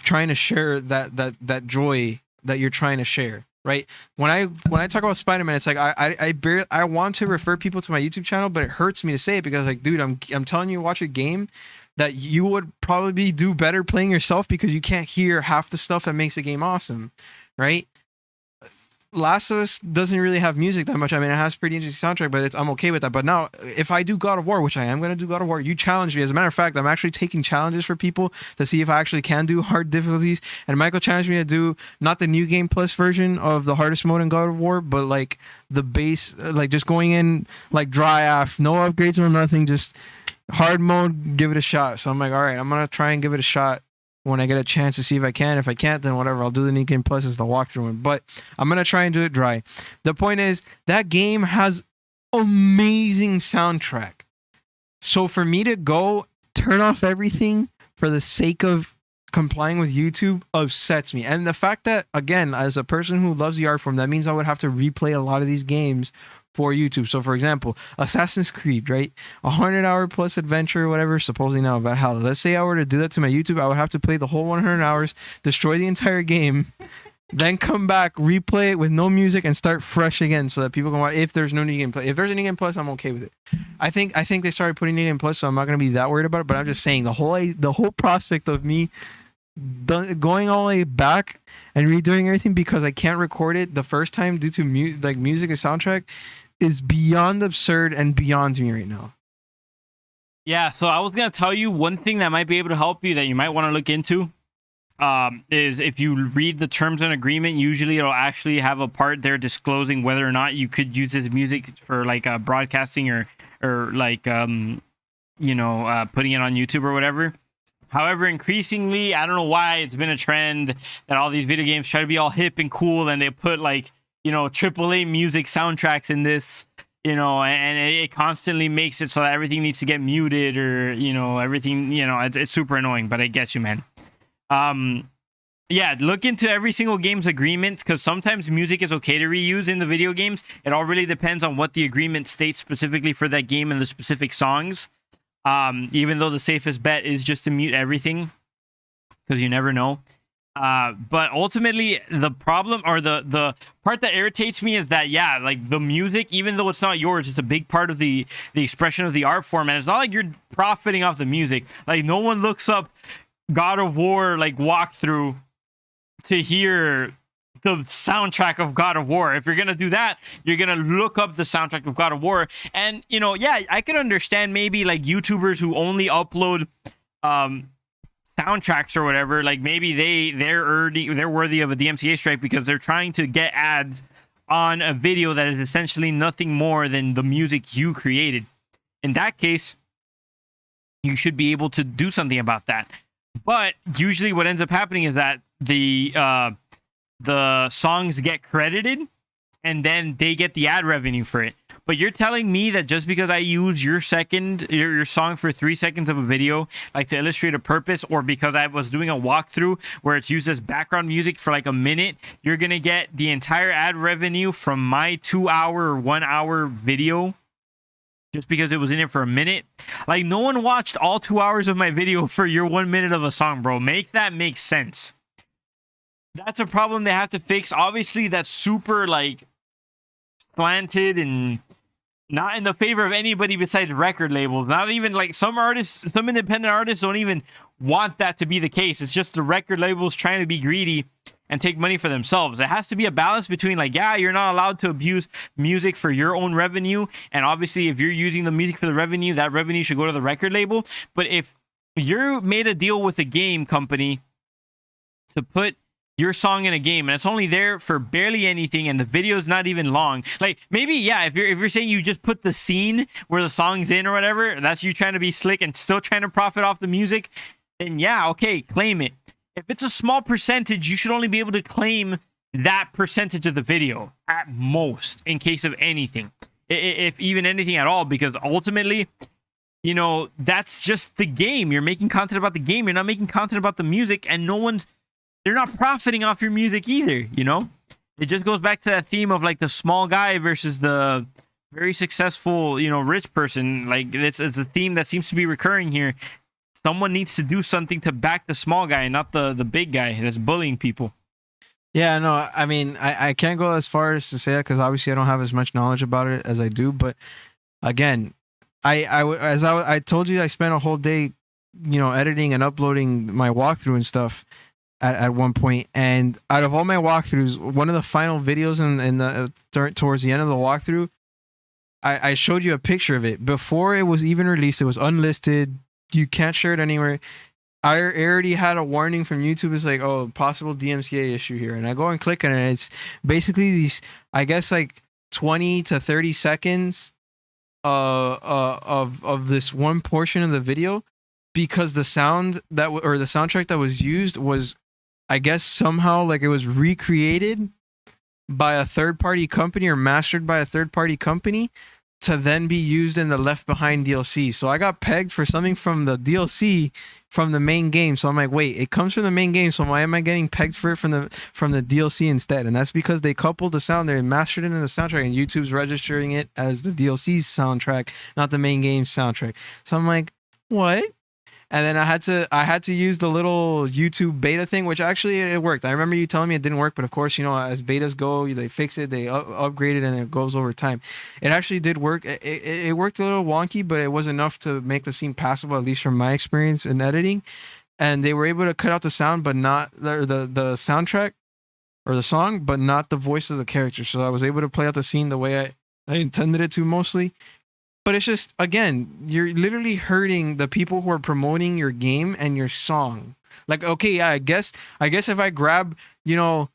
trying to share that joy that you're trying to share, right? When I talk about Spider-Man, it's like I want to refer people to my YouTube channel, but it hurts me to say it because like, dude, I'm telling you to watch a game that you would probably do better playing yourself because you can't hear half the stuff that makes a game awesome, right? Last of Us doesn't really have music that much. I mean, it has pretty interesting soundtrack, but I'm okay with that. But now, if I do God of War, which I am going to do God of War, you challenge me. As a matter of fact, I'm actually taking challenges for people to see if I actually can do hard difficulties. And Michael challenged me to do not the new Game Plus version of the hardest mode in God of War, but like the base, like just going in like dry AF, no upgrades or nothing, just hard mode, give it a shot. So I'm like, all right, I'm going to try and give it a shot when I get a chance to see if I can. If I can't, then whatever, I'll do the new Game Plus as the walkthrough one. But I'm going to try and do it dry. The point is, that game has amazing soundtrack. So for me to go turn off everything for the sake of complying with YouTube upsets me. And the fact that, again, as a person who loves the art form, that means I would have to replay a lot of these games for YouTube. So for example, Assassin's Creed, right? 100-hour plus adventure or whatever, supposedly now Valhalla. Let's say I were to do that to my YouTube, I would have to play the whole 100 hours, destroy the entire game, then come back, replay it with no music, and start fresh again so that people can watch. If there's no new game plus, if there's a new game plus, I'm okay with it. I think they started putting new game plus, so I'm not gonna be that worried about it. But I'm just saying the whole prospect of me going all the way back and redoing everything because I can't record it the first time due to music and soundtrack is beyond absurd and beyond me right now. Yeah, so I was gonna tell you one thing that might be able to help you that you might want to look into. Is if you read the terms and agreement, usually it'll actually have a part there disclosing whether or not you could use this music for like broadcasting or like putting it on YouTube or whatever. However, increasingly, I don't know why it's been a trend that all these video games try to be all hip and cool, and they put like AAA music soundtracks in this, and it constantly makes it so that everything needs to get muted or everything. It's super annoying, but I get you, man. Yeah, look into every single game's agreements, because sometimes music is okay to reuse in the video games. It all really depends on what the agreement states specifically for that game and the specific songs. Even though the safest bet is just to mute everything, because you never know. But ultimately, the problem or the part that irritates me is that, like the music, even though it's not yours, it's a big part of the expression of the art form. And it's not like you're profiting off the music. Like no one looks up God of War like walkthrough to hear the soundtrack of God of War. If you're gonna do that, you're gonna look up the soundtrack of God of War. And I can understand maybe like YouTubers who only upload soundtracks or whatever, like maybe they're worthy of a DMCA strike because they're trying to get ads on a video that is essentially nothing more than the music you created. In that case, you should be able to do something about that. But usually what ends up happening is that the songs get credited and then they get the ad revenue for it. But you're telling me that just because I use your song for 3 seconds of a video, like to illustrate a purpose, or because I was doing a walkthrough where it's used as background music for like a minute, you're going to get the entire ad revenue from my 2-hour or 1-hour video just because it was in it for a minute? Like no one watched all 2 hours of my video for your 1 minute of a song, bro. Make that make sense. That's a problem they have to fix. Obviously, that's super like slanted and not in the favor of anybody besides record labels. Not even like some independent artists don't even want that to be the case. It's just the record labels trying to be greedy and take money for themselves. It has to be a balance between like, you're not allowed to abuse music for your own revenue. And obviously, if you're using the music for the revenue, that revenue should go to the record label. But if you made a deal with a game company to put your song in a game, and it's only there for barely anything, and the video's not even long. Like, maybe, yeah, if you're saying you just put the scene where the song's in or whatever, that's you trying to be slick and still trying to profit off the music, then yeah, okay, claim it. If it's a small percentage, you should only be able to claim that percentage of the video at most, in case of anything, if even anything at all, because ultimately, you know, that's just the game. You're making content about the game. You're not making content about the music, and they're not profiting off your music either, you know? It just goes back to that theme of like the small guy versus the very successful, you know, rich person. Like, it's a theme that seems to be recurring here. Someone needs to do something to back the small guy, not the big guy that's bullying people. Yeah, no, I mean, I can't go as far as to say that because obviously I don't have as much knowledge about it as I do. But again, I told you, I spent a whole day, you know, editing and uploading my walkthrough and stuff at one point. And out of all my walkthroughs, one of the final videos towards the end of the walkthrough, I showed you a picture of it before it was even released. It was unlisted. You can't share it anywhere. I already had a warning from YouTube. It's like, oh, possible DMCA issue here. And I go and click on it. It's basically these, I guess, like 20 to 30 seconds of this one portion of the video, because the sound or the soundtrack that was used was, I guess, somehow like it was recreated by a third-party company or mastered by a third-party company to then be used in the Left Behind DLC. So I got pegged for something from the DLC from the main game. So I'm like, wait, it comes from the main game, so why am I getting pegged for it from the DLC instead? And that's because they coupled the sound there and mastered it in the soundtrack, and YouTube's registering it as the DLC's soundtrack, not the main game soundtrack. So I'm like, what? And then I had to use the little YouTube beta thing, which actually it worked. I remember you telling me it didn't work, but of course, you know, as betas go, they fix it, they upgrade it, and it goes over time. It actually did work. It worked a little wonky, but it was enough to make the scene passable, at least from my experience in editing. And they were able to cut out the sound, but not the soundtrack or the song, but not the voice of the character. So I was able to play out the scene the way I intended it to mostly. But it's just, again, you're literally hurting the people who are promoting your game and your song. Like, okay, yeah, I guess if I grab, you know,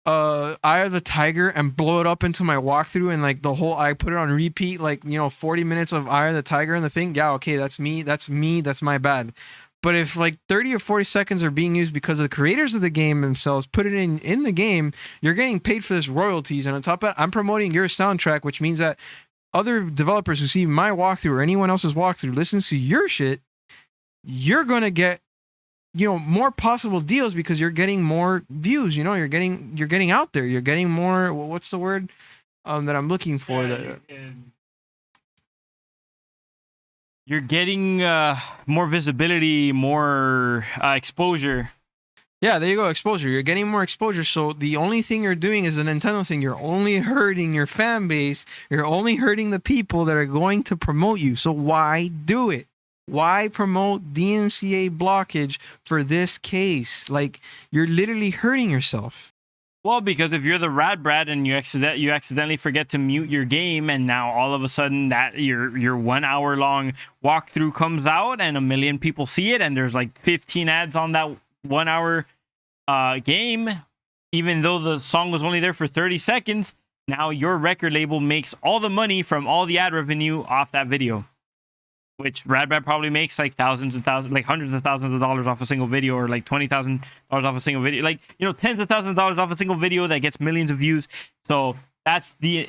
Eye of the Tiger and blow it up into my walkthrough and like I put it on repeat, like, you know, 40 minutes of Eye of the Tiger and the thing, yeah, okay, that's my bad. But if like 30 or 40 seconds are being used because of the creators of the game themselves, put it in the game, you're getting paid for this royalties. And on top of that, I'm promoting your soundtrack, which means that other developers who see my walkthrough or anyone else's walkthrough listens to your shit, you're going to get, you know, more possible deals because you're getting more views, you know, you're getting out there, you're getting more, what's the word that I'm looking for? You're getting more visibility, more exposure. Yeah, there you go, exposure. You're getting more exposure. So the only thing you're doing is the Nintendo thing. You're only hurting your fan base. You're only hurting the people that are going to promote you. So why do it? Why promote DMCA blockage for this case? Like, you're literally hurting yourself. Well, because if you're the rad brat and you accidentally forget to mute your game, and now all of a sudden that your 1 hour long walkthrough comes out and 1 million people see it, and there's like 15 ads on that 1 hour game, even though the song was only there for 30 seconds, now your record label makes all the money from all the ad revenue off that video, which Radbrad probably makes like thousands and thousands, like hundreds of thousands of dollars off a single video, or like $20,000 off a single video, like, you know, tens of thousands of dollars off a single video that gets millions of views. So that's the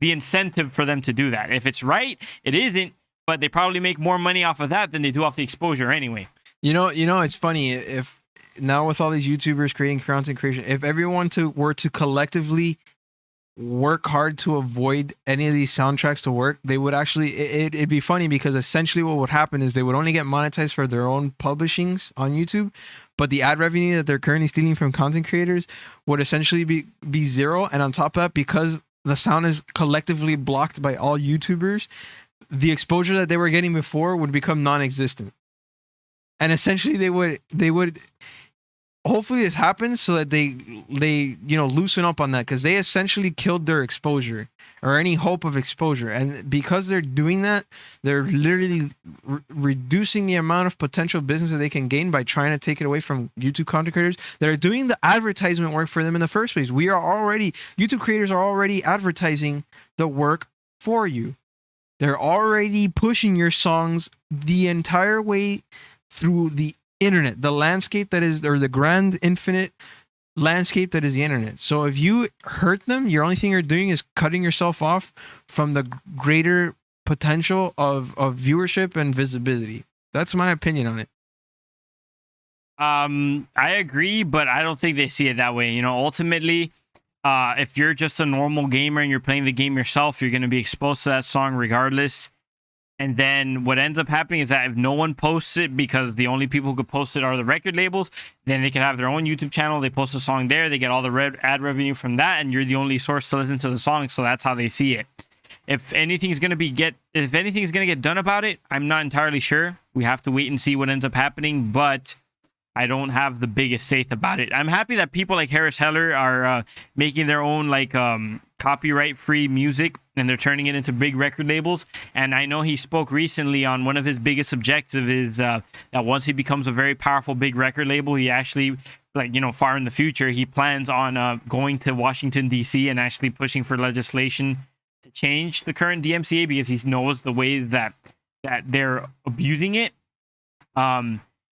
incentive for them to do that. If it's right, it isn't, but they probably make more money off of that than they do off the exposure anyway. You know, it's funny, if now with all these YouTubers creating content creation, if everyone were to collectively work hard to avoid any of these soundtracks to work, they would actually, it'd be funny, because essentially what would happen is they would only get monetized for their own publishings on YouTube, but the ad revenue that they're currently stealing from content creators would essentially be zero. And on top of that, because the sound is collectively blocked by all YouTubers, the exposure that they were getting before would become non-existent. And essentially they would hopefully this happens so that they you know, loosen up on that, because they essentially killed their exposure. or any hope of exposure. And because they're doing that, they're literally reducing the amount of potential business that they can gain by trying to take it away from YouTube content creators that are doing the advertisement work for them in the first place. YouTube creators are already advertising the work for you. They're already pushing your songs the entire way through the internet, the landscape that is, or the grand infinite landscape that is the internet. So if you hurt them, your only thing you're doing is cutting yourself off from the greater potential of viewership and visibility. That's my opinion on it. I agree, but I don't think they see it that way. You know, ultimately, if you're just a normal gamer and you're playing the game yourself, you're going to be exposed to that song regardless. And then what ends up happening is that if no one posts it, because the only people who could post it are the record labels, then they can have their own YouTube channel. They post a song there. They get all the ad revenue from that, and you're the only source to listen to the song. So that's how they see it. If anything's gonna get done about it, I'm not entirely sure. We have to wait and see what ends up happening. But I don't have the biggest faith about it. I'm happy that people like Harris Heller are making their own copyright-free music, and they're turning it into big record labels. And I know he spoke recently on one of his biggest objectives is that once he becomes a very powerful big record label, he actually, far in the future, he plans on going to Washington, D.C. and actually pushing for legislation to change the current DMCA because he knows the ways that they're abusing it.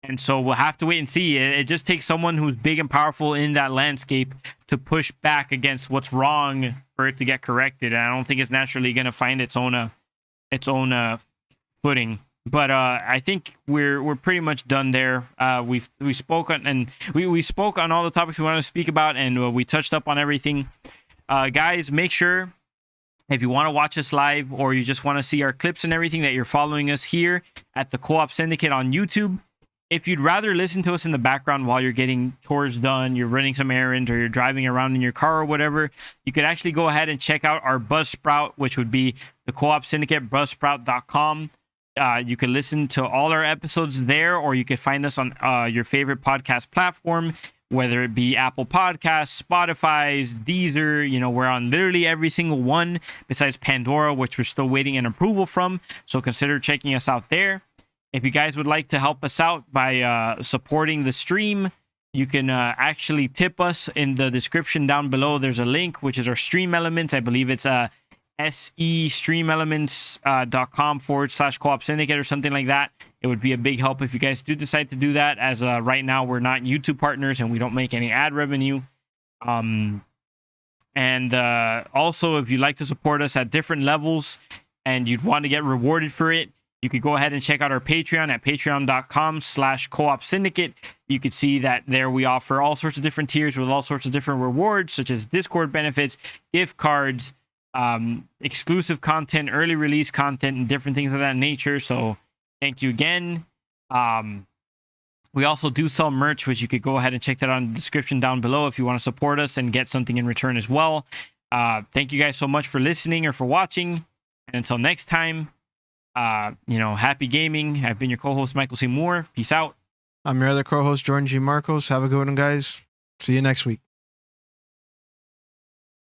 And so we'll have to wait and see. It just takes someone who's big and powerful in that landscape to push back against what's wrong for it to get corrected. And I don't think it's naturally going to find its own footing. But I think we're pretty much done there. We spoke on we spoke on all the topics we wanted to speak about, and we touched up on everything. Guys, make sure if you want to watch us live or you just want to see our clips and everything that you're following us here at the Co-Op Syndicate on YouTube. If you'd rather listen to us in the background while you're getting chores done, you're running some errands, or you're driving around in your car or whatever, you could actually go ahead and check out our Buzzsprout, which would be the Co-Op Syndicate, buzzsprout.com. You can listen to all our episodes there, or you could find us on your favorite podcast platform, whether it be Apple Podcasts, Spotify's, Deezer. We're on literally every single one besides Pandora, which we're still waiting an approval from. So consider checking us out there. If you guys would like to help us out by supporting the stream, you can actually tip us in the description down below. There's a link, which is our stream elements. I believe it's SEStreamelements.com/Co-op Syndicate or something like that. It would be a big help if you guys do decide to do that, as right now we're not YouTube partners and we don't make any ad revenue. And also, if you'd like to support us at different levels and you'd want to get rewarded for it, you could go ahead and check out our Patreon at patreon.com/Co-op Syndicate. You could see that there we offer all sorts of different tiers with all sorts of different rewards, such as Discord benefits, gift cards, exclusive content, early release content, and different things of that nature. So thank you again. We also do sell merch, which you could go ahead and check that out in the description down below if you want to support us and get something in return as well. Thank you guys so much for listening or for watching. And until next time, happy gaming. I've been your co-host, Michael C. Moore. Peace out. I'm your other co-host, Jordan G. Marcos. Have a good one, guys. See you next week.